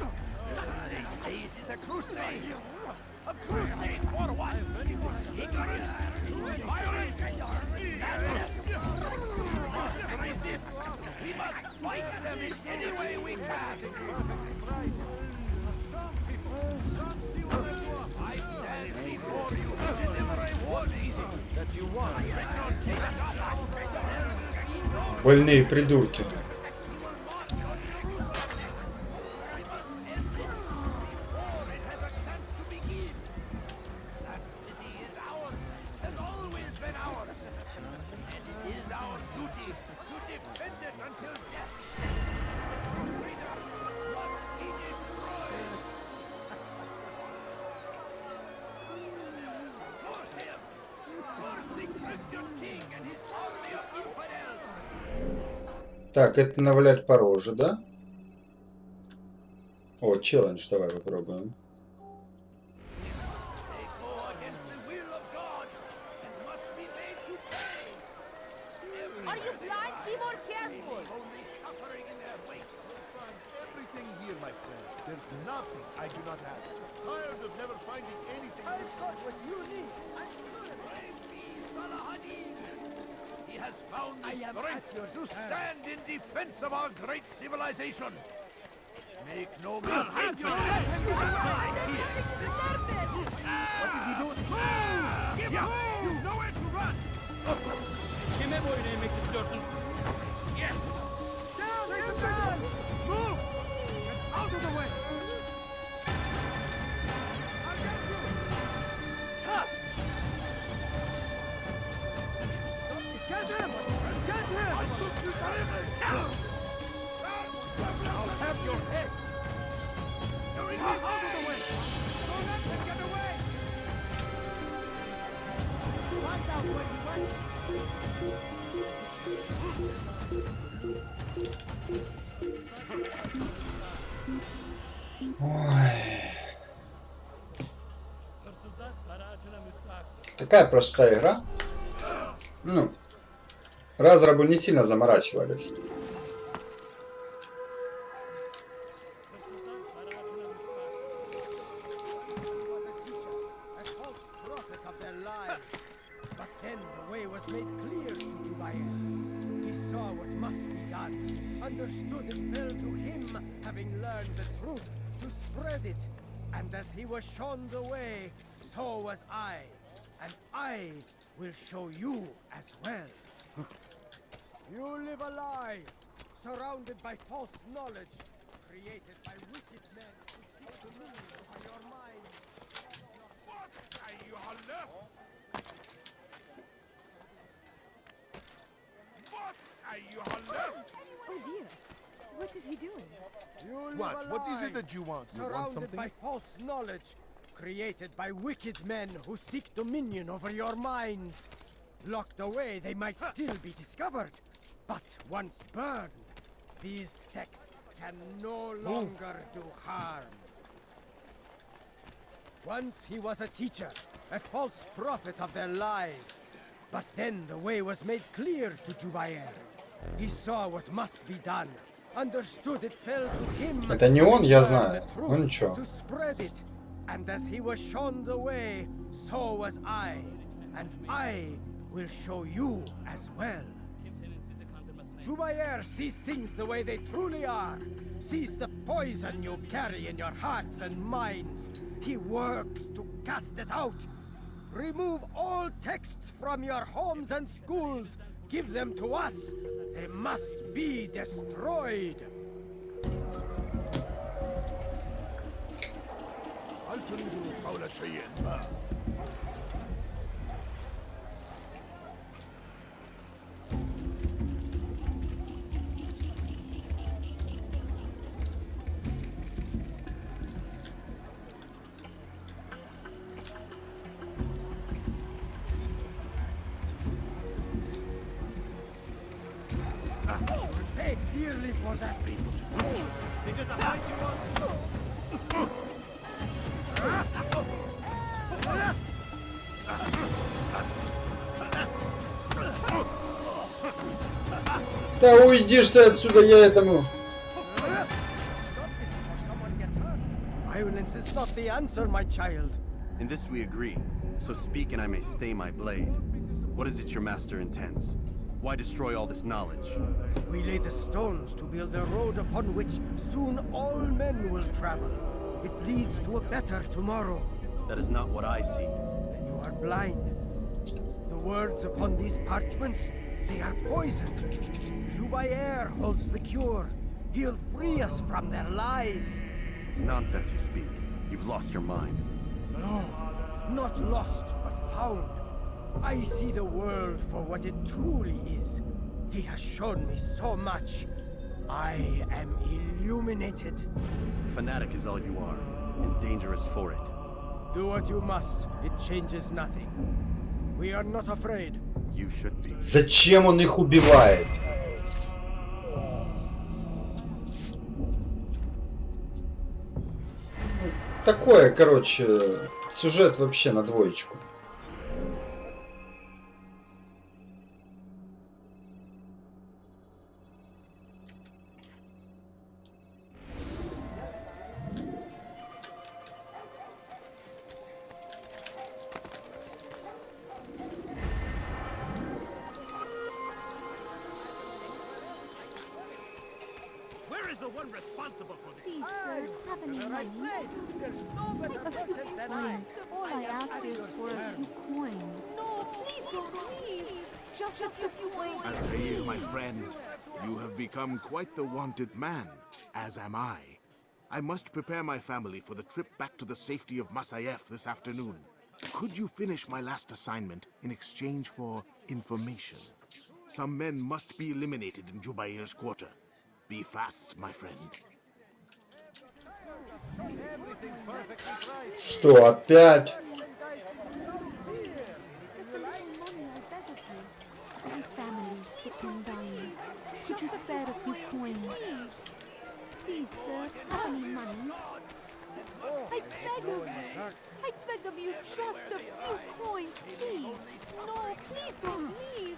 Больные придурки. Так, это навалять по роже, да? О, челлендж, давай попробуем. Are you blind? Be more careful. Everything here, my friend. There's nothing I do not have. Tired of never finding anything. I've got what you need. He has found the strength to stand in defense of our great civilization. Make no mistake. What is he doing? Give up! You know where to run! Yes! Down! Move! Get out of the way! I'll get you! Get him! Get him! I took you forever! I'll have your head! Out of the way! Don't let him get away! Find out where he went! Ой. Такая простая игра. Ну, разрабы не сильно заморачивались. Understood it fell to him, having learned the truth, to spread it. And as he was shown the way, so was I. And I will show you as well. You live a lie, surrounded by false knowledge, created by wicked men who seek to rule over your mind. What are you holler? What are you holler? Oh dear, what is he doing? You live a What? What is lie, it that you want? You want surrounded something? by false knowledge, created by wicked men who seek dominion over your minds. Locked away, they might still be discovered, but once burned, these texts can no longer do harm. Once he was a teacher, a false prophet of their lies, but then the way was made clear to Jubair. He saw what must be done. Understood it fell to him. Это не он, я знаю. Ну ничего. To spread it. And as he was shown the way, so was I. And I will show you as well. Jubair sees things the way they truly are. Sees the poison you carry in your hearts and minds. He works to cast it out. Remove all texts from your homes and schools. Give them to us. They must be destroyed. هل تريد قول شيء ما؟ Pay dearly for that. Is it a fight you want? Да уйди ты отсюда, я этому. the answer, my child. In this we agree, so speak and I may stay my blade. What is it your master intends? Why destroy all this knowledge? We lay the stones to build a road upon which soon all men will travel. It leads to a better tomorrow. That is not what I see. Then you are blind. The words upon these parchments, they are poison. Jubair holds the cure. He'll free us from their lies. It's nonsense you speak. You've lost your mind. No, not lost, but found. I see the world for what it truly is. He has shown me so much. I am illuminated. A fanatic is all you are, and dangerous for it. Do what you must. It changes nothing. We are not afraid. You should be. Зачем он их убивает? Такое, короче, сюжет вообще на двоечку. Where is the one responsible for this? Please, sir, have any money? Take a few coins. All I ask is for a few coins. No, please don't leave. Just a few coins. Altair, my friend, you have become quite the wanted man, as am I. I must prepare my family for the trip back to the safety of Masayef this afternoon. Could you finish my last assignment in exchange for information? Some men must be eliminated in Jubair's quarter. Be fast, my friend. Что, опять? My family sick and dying. Could you spare a few coins? Please, sir, have any money? I beg of you, just a few coins, please. No, please don't leave.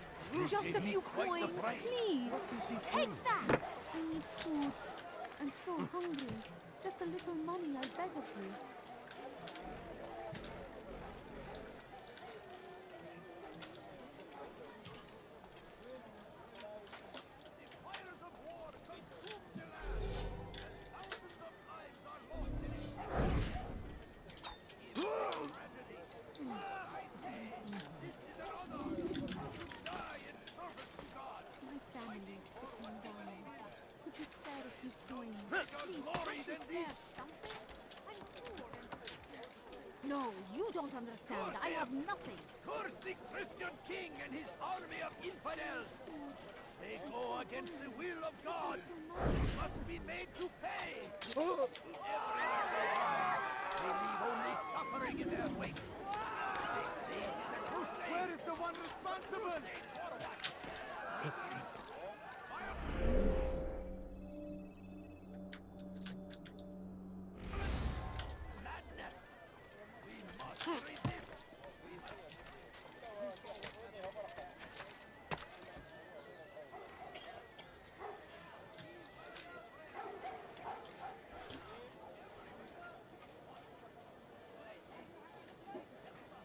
Just a few coins, please. Take that. I need food. I'm so hungry. Just a little money, I beg of you. No, you don't understand. I have nothing. Curse the Christian king and his army of infidels! They go against the will of God! They must be made to pay! Everywhere they run, they leave only suffering in their wake! They say the crusade! Where is the one responsible?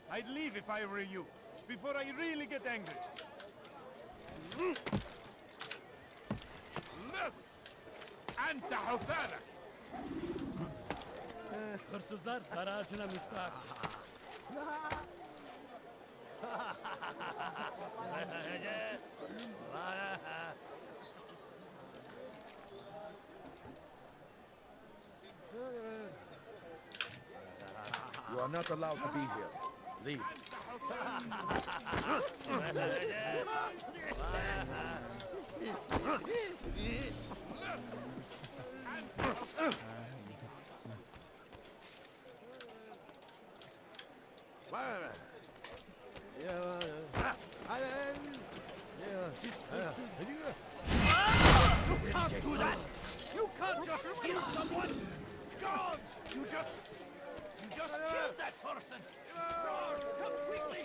I'd leave if I were you, before I really get angry. Look! أنت حفالك! Hırsızlar garajına müstahak. You are not allowed to be here. Leave. You can't do that! You can't just kill someone! God! You just killed that person! God, come quickly!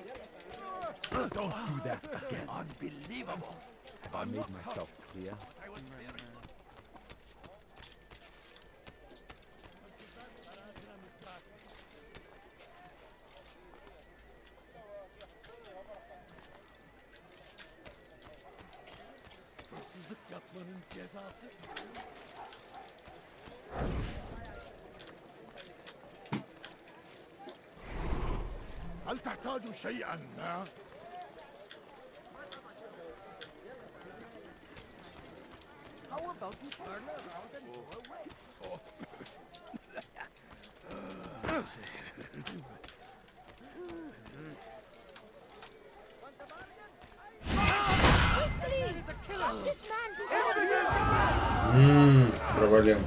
Don't do that again. Unbelievable! Have I made myself clear? I was هل تحتاج شيئا؟ How about you turn around and go away? Провалил.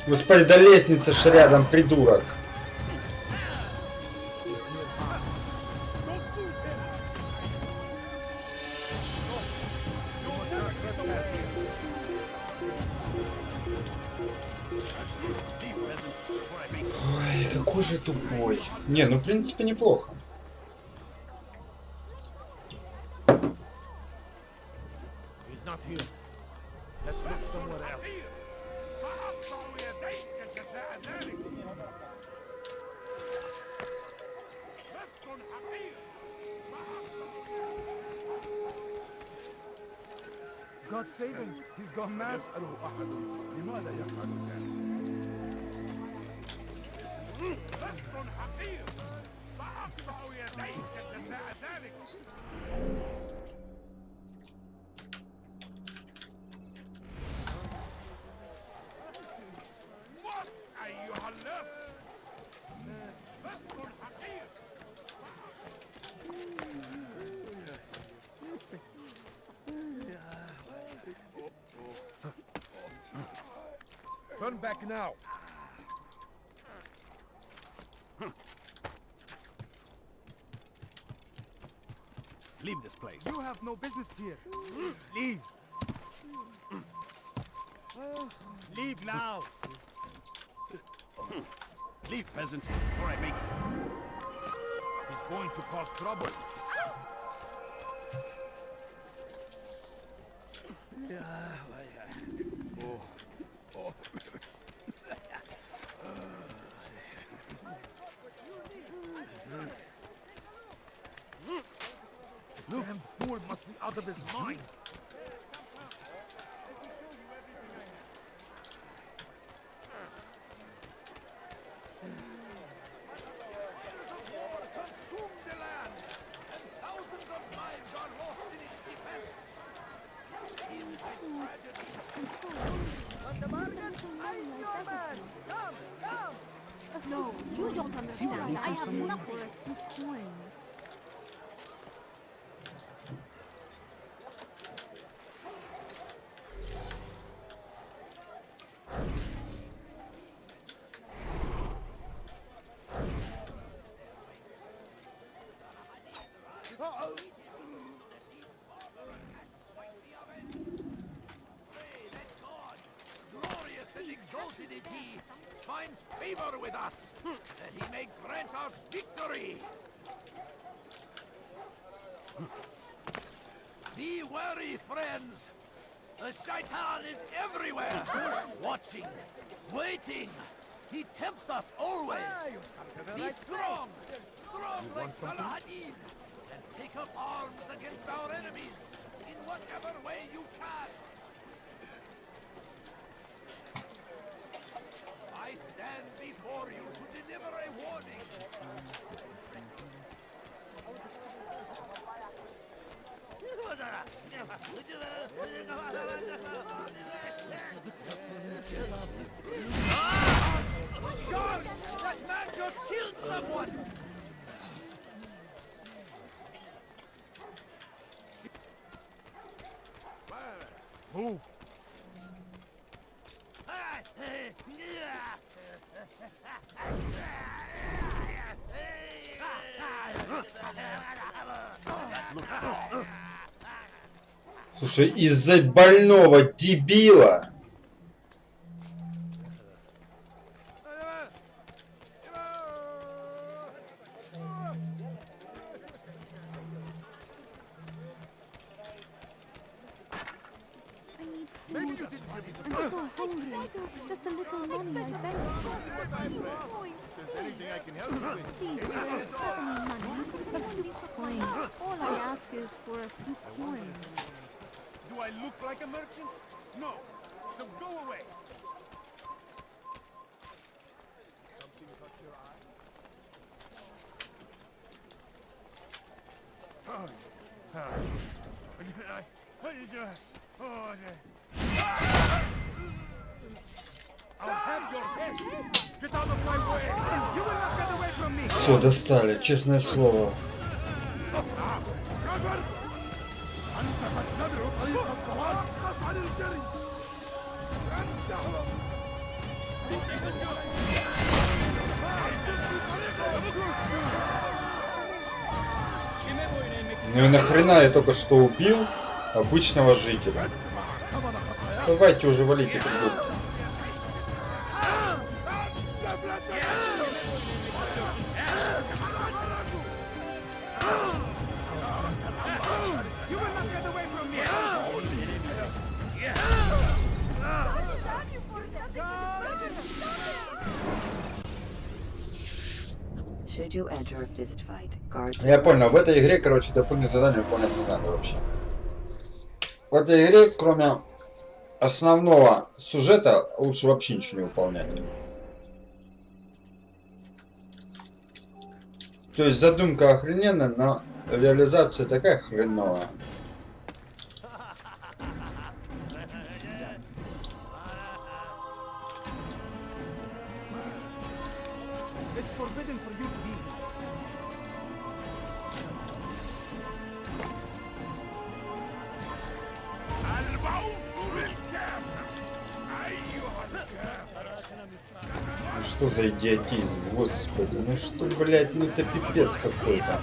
Господи, да лестница ж рядом, придурок. Ой, какой же тупой. Не, ну в принципе неплохо. He's not here. Let's look somewhere else. God save him. He's gone mad. Turn back now. Leave this place. You have no business here. Leave. Leave now. Leave, peasant, or I make you. He's going to cause trouble. Look, damn fool must be out of his mind. No, you don't understand. I have nothing. His coins. Finds favor with us, that he may grant us victory. Be wary, friends. The Shaitan is everywhere, watching, waiting. He tempts us always. Be strong, strong like Saladin, and take up arms against our enemies in whatever way you can. I stand before you to deliver a warning. John, that man just killed someone! Move. Слушай, из-за больного дебила. I'm so hungry. Just a little money, I beg. There's anything I can help you with. Please, sir, offer me money. Only coins. All I ask is for a few coins. Do I look like a merchant? No. So go away. Something caught your eye? I'll have your head. Get out of my way. You will not get away from me. Все, достали, честное слово. Ну и нахрена я только что убил обычного жителя? Давайте уже валите придурки. Should you enter a fist fight, guards... Я понял, в этой игре, короче, дополнительные задания выполнять не надо вообще. В этой игре, кроме основного сюжета, лучше вообще ничего не выполнять. То есть задумка охрененная, но реализация такая хреновая. Ну что за идиотизм, господи, ну что, блядь, ну это пипец какой-то.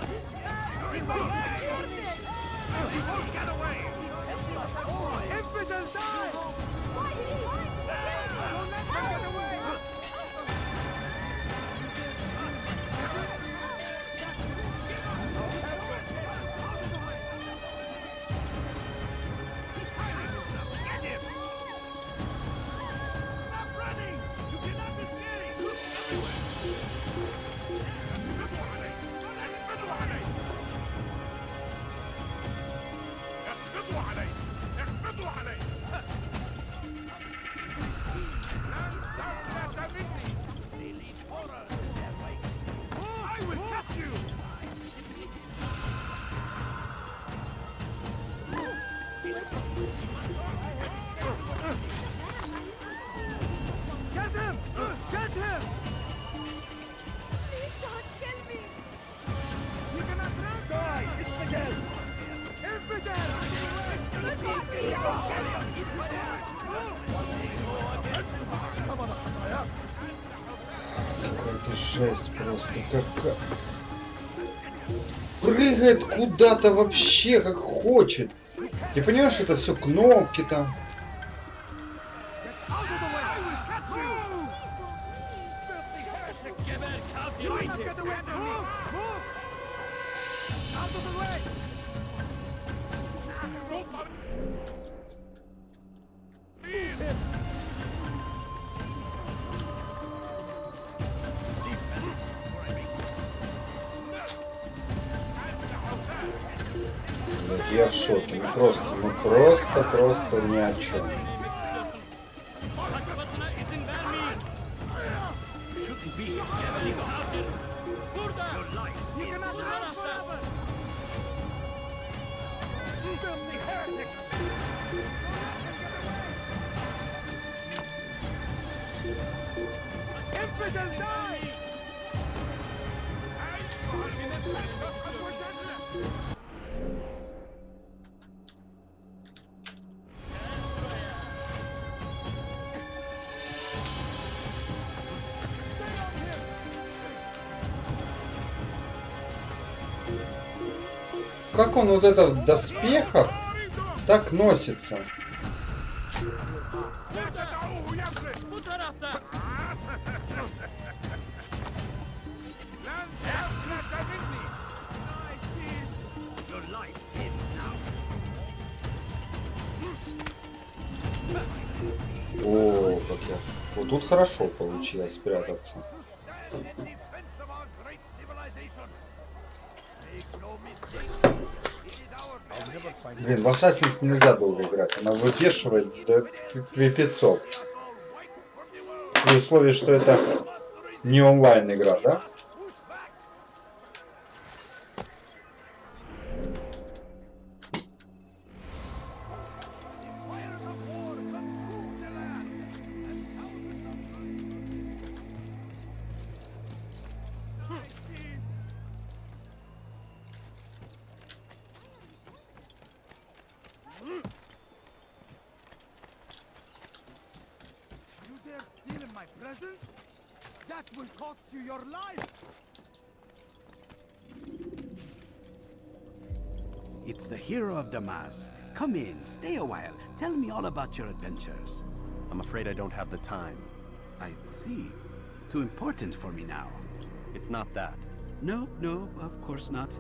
Какая-то жесть просто, какая... Прыгает куда-то вообще, как хочет. Ты понимаешь, что это все кнопки там? Я в шоке, ну просто ни о чем. Как он вот это в доспехах так носится? Вот тут хорошо получилось спрятаться. Блин, в Assassin's нельзя долго играть. Она выбешивает до пипецов. При условии, что это не онлайн игра, да? That will cost you your life! It's the hero of Damas. Come in, stay a while. Tell me all about your adventures. I'm afraid I don't have the time. I see. Too important for me now. It's not that. No, of course not.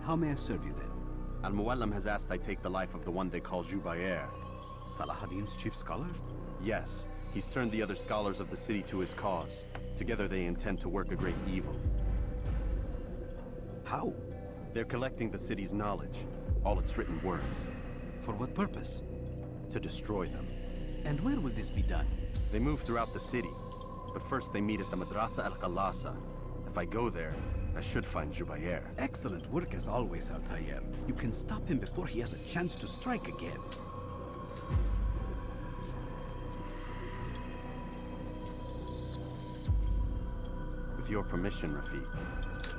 How may I serve you then? Al-Muallim has asked I take the life of the one they call Jubair. Salahadin's chief scholar? Yes. He's turned the other scholars of the city to his cause. Together they intend to work a great evil. How? They're collecting the city's knowledge, all its written words. For what purpose? To destroy them. And where will this be done? They move throughout the city, but first they meet at the Madrasa al-Qalasa. If I go there, I should find Jubair. Excellent work as always, Altair. You can stop him before he has a chance to strike again. With your permission, Rafiq.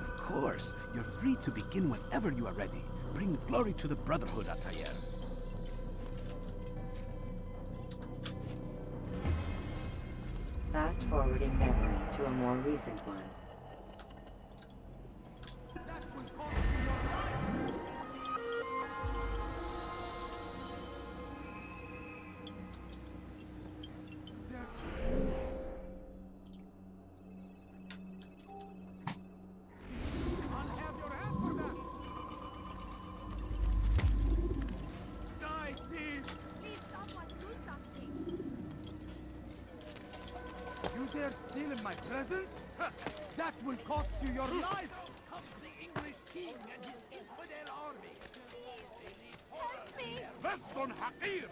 Of course. You're free to begin whenever you are ready. Bring glory to the Brotherhood, Altair. Fast forwarding memory to a more recent one. They're still in my presence? That will cost you your life! Comes the English king and his infidel army. بس حقير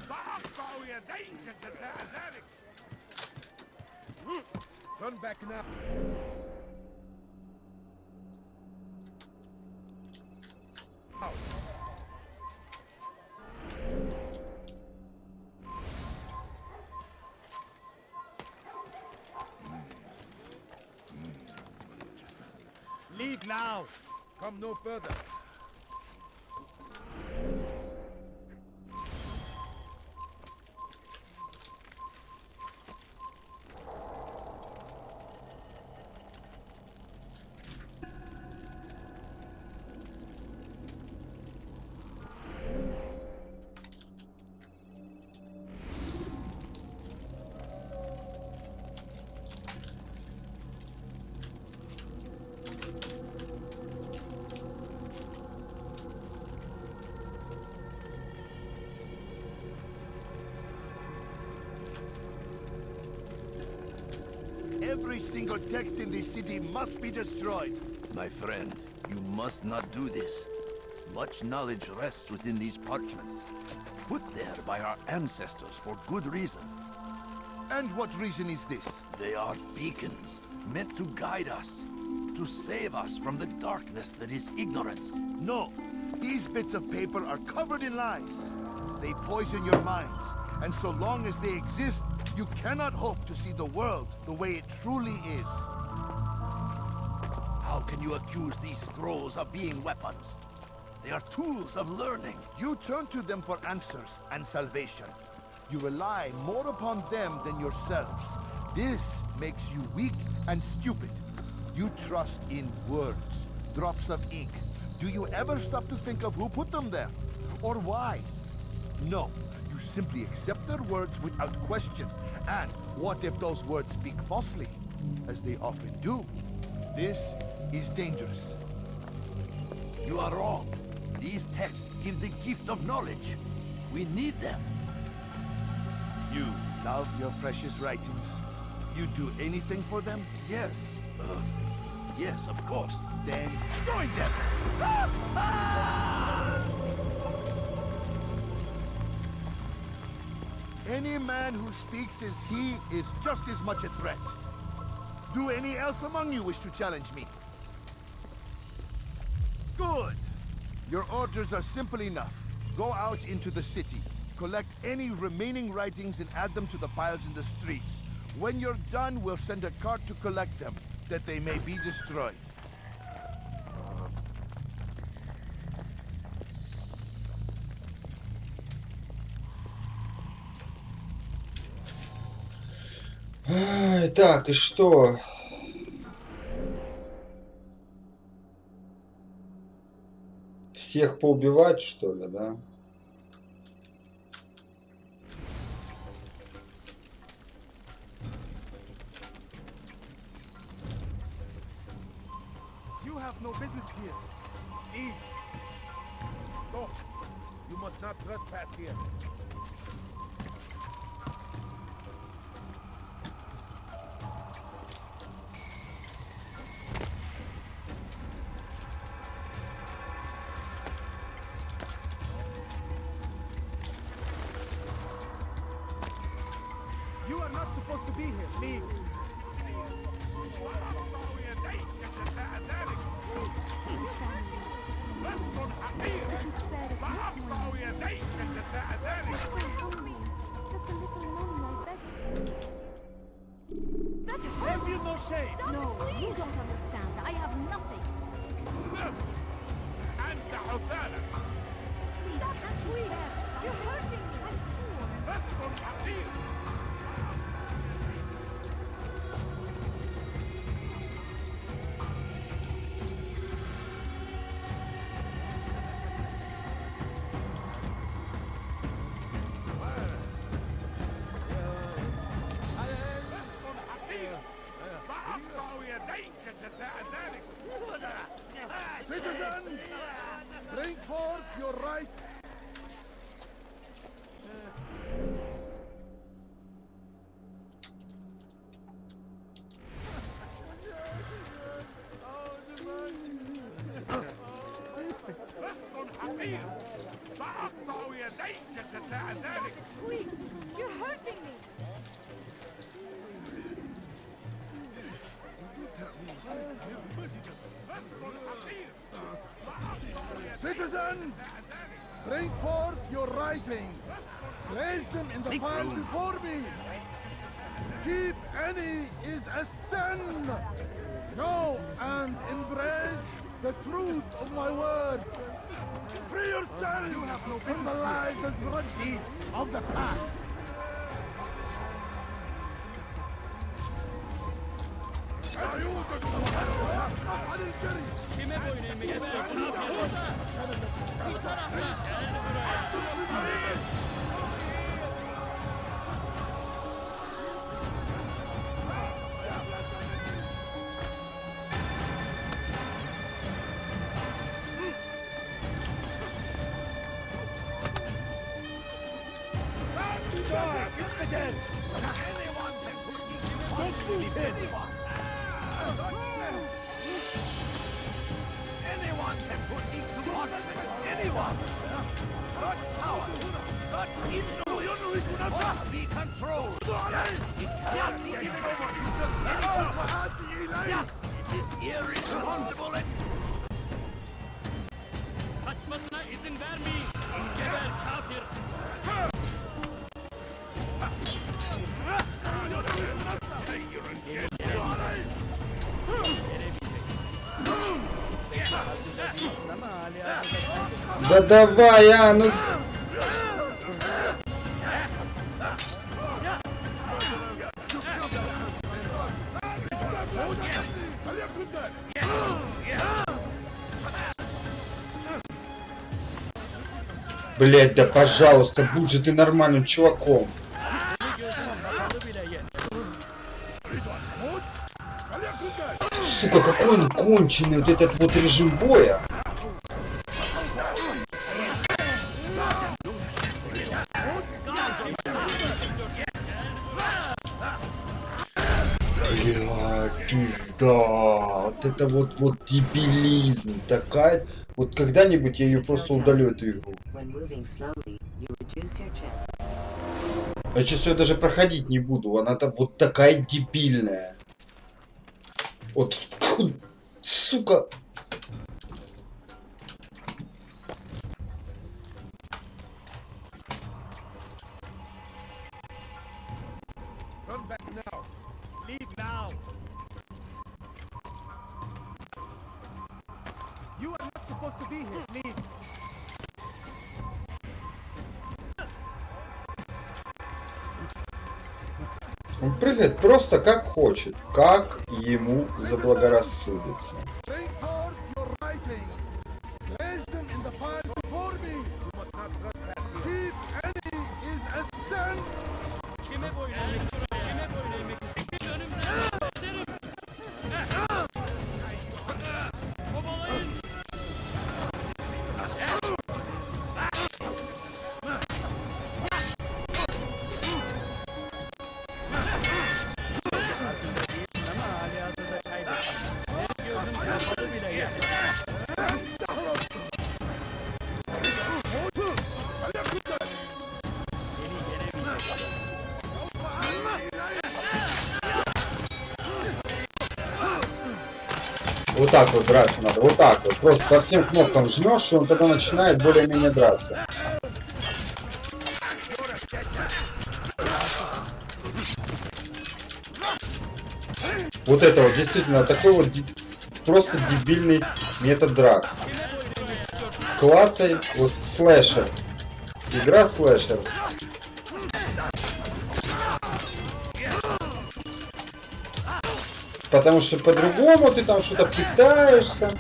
سأقطع يديك جزاء ذلك. Turn back now. Leave now. Come no further. Every single text in this city must be destroyed. My friend, you must not do this. Much knowledge rests within these parchments, put there by our ancestors for good reason. And what reason is this? They are beacons, meant to guide us, to save us from the darkness that is ignorance. No, these bits of paper are covered in lies. They poison your minds, and so long as they exist, you cannot hope to see the world the way it truly is. How can you accuse these scrolls of being weapons? They are tools of learning. You turn to them for answers and salvation. You rely more upon them than yourselves. This makes you weak and stupid. You trust in words, drops of ink. Do you ever stop to think of who put them there? Or why? No, you simply accept their words without question. And what if those words speak falsely, as they often do? This is dangerous. You are wrong. These texts give the gift of knowledge. We need them. You love your precious writings? You'd do anything for them? Yes. Yes, of course. Then join them! Any man who speaks as he is just as much a threat. Do any else among you wish to challenge me? Good! Your orders are simple enough. Go out into the city, collect any remaining writings and add them to the piles in the streets. When you're done, we'll send a cart to collect them, that they may be destroyed. Так, и что? Всех поубивать, что ли, да? You have no business here. Leave. Go. You must not trespass here. You are not supposed to be here. Leave. Have you no shame? No, you don't understand. I have nothing. أنت حثالك. Stop that tweet. You're hurting me. رجل حقير. Citizens, bring forth your right. Wait, you're hurting me. Citizens, bring forth your writing. Place them in the pile before me. Keep any is a sin. Know and embrace the truth of my words. Free yourself from the lies and grudges of the past. It's the dead. Anyone can put me to don't move anyone. Anyone can put me to punishment. Anyone. Such power, such influence must be controlled. It cannot be given over to just anyone. It is irresponsible and... Kaçmasına izin vermeyin. Geber kafir. Да давай, а, ну... Блять, да пожалуйста, будь же ты нормальным чуваком. Сука, какой он конченый, вот этот вот режим боя. Бля, пизда. Вот это вот дебилизм. Такая. Вот когда-нибудь я ее просто удалю, эту игру. Я сейчас ее даже проходить не буду. Она там вот такая дебильная. Вот, сука. Turn back now. Leave now. You are not supposed to be here. Leave. Он прыгает просто как хочет, как ему заблагорассудится. Bring forth your writing. Place them in the pile before me. Keep any is a sin. Вот так вот драться надо, вот так вот. Просто по всем кнопкам жмешь, и он тогда начинает более-менее драться. Вот это вот действительно такой вот просто дебильный метод драк. Клацай, вот слэшер. Игра слэшер. Потому что по-другому ты там что-то пытаешься.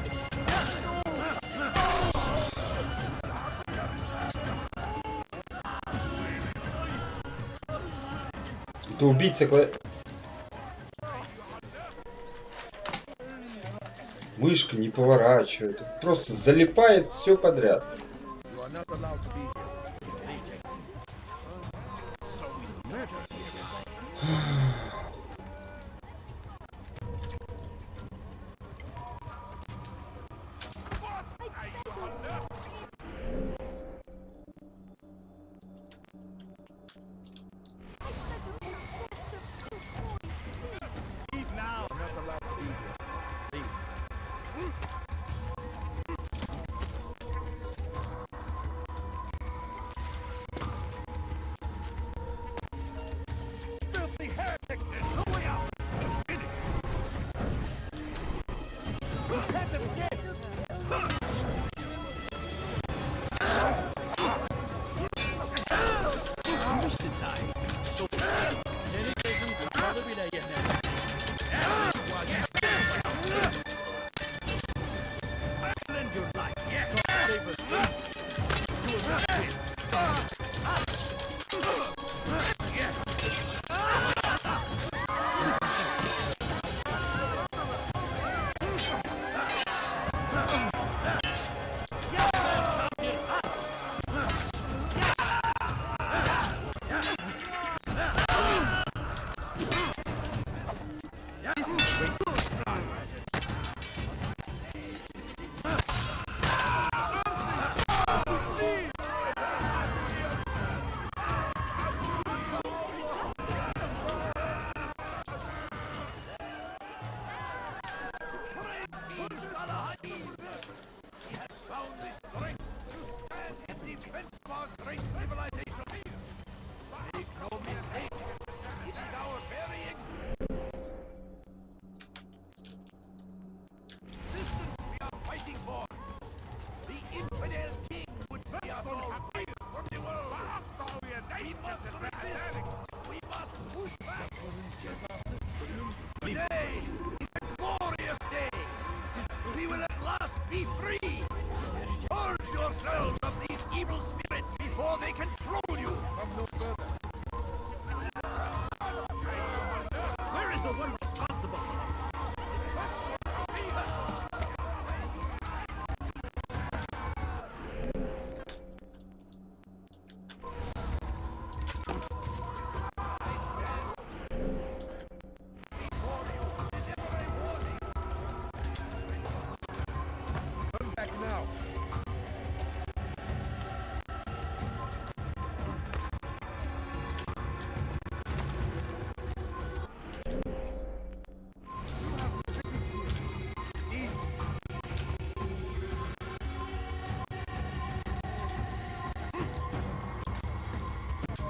Ты убийца Мышка не поворачивает. Просто залипает все подряд.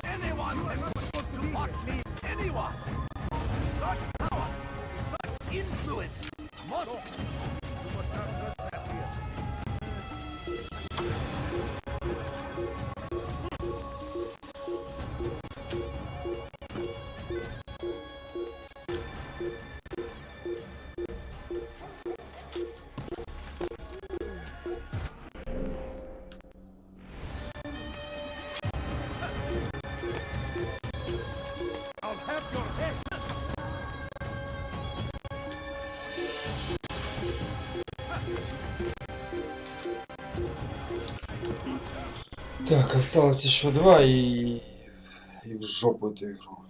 Anyone can put to watch me. Anyone. Such power, such influence must. Так, осталось еще 2 и в жопу эту игру.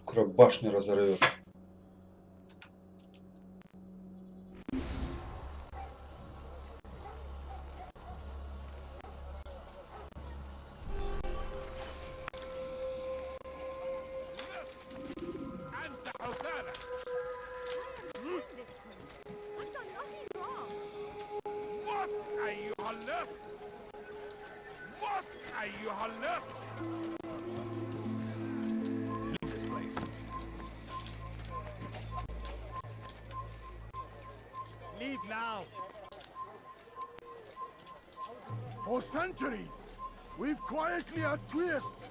Скоро башню разорвет. Leave now. For centuries, we've quietly acquiesced,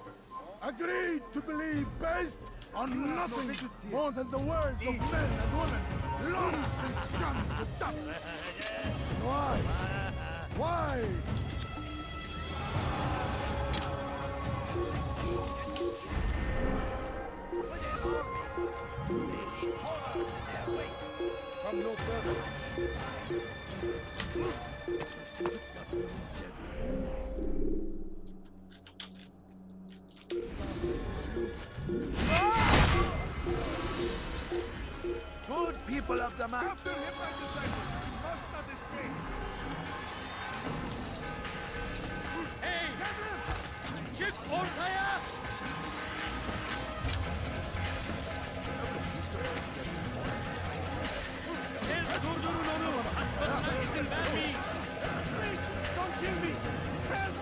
agreed to believe based on nothing more than the words of men and women, long since done to dust. Why? Why? Come no further. Good people of the map. After him, my disciples, you must not escape. Hey! Çık ortaya! Durdurun onu! Atmasına izin vermeyin! Don't kill me! Help!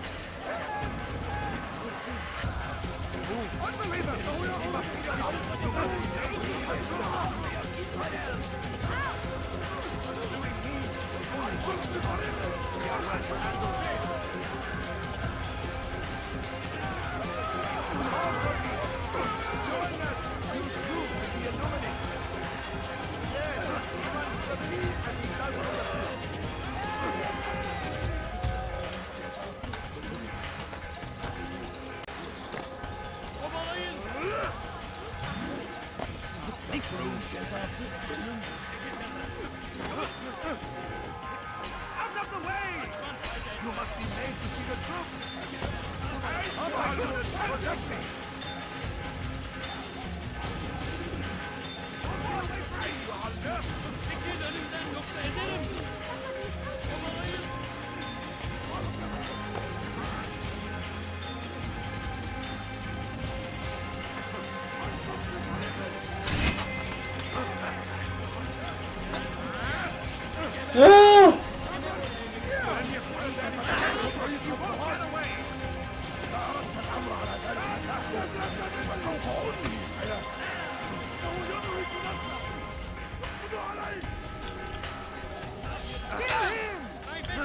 Out of the way! You must be made to see the truth. Protect me! Çekil önümden yoksa ederim! Kovalayın!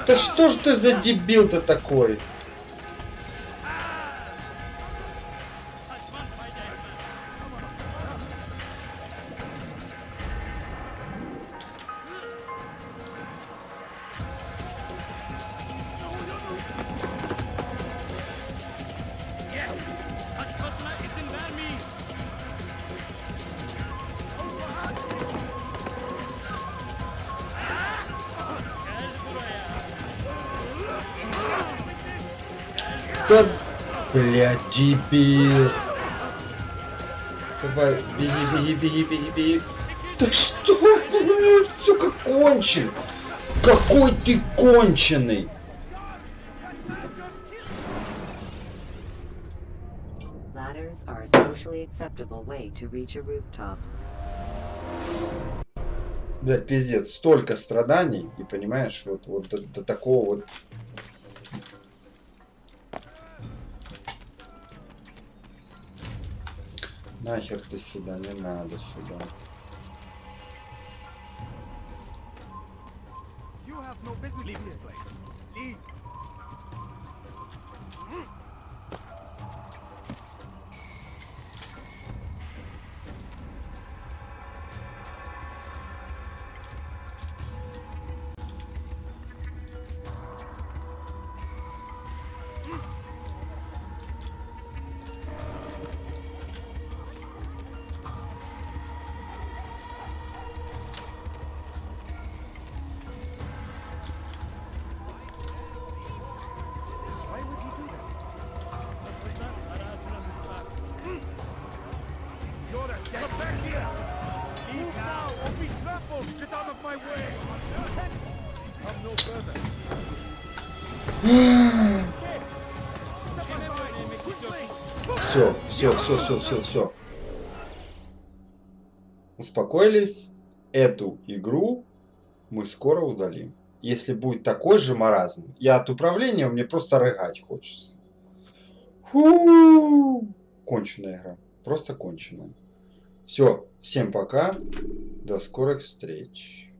Да что ж ты за дебил-то такой? Kaçmasına izin vermeyin! Да, блядь, дебил. Давай, беги, беги, беги, беги, беги. Да что, блядь, сука, кончил. Какой ты конченый! Ladders are a socially acceptable way to reach a rooftop. Блядь, пиздец, столько страданий, и понимаешь, вот до такого вот. Нахер ты сюда, не надо сюда. You have no business leaving this place. Leave. Все. Успокоились. Эту игру мы скоро удалим. Если будет такой же маразм, я от управления, мне просто рыгать хочется. Фу! Конченая игра. Просто конченая. Все. Всем пока. До скорых встреч.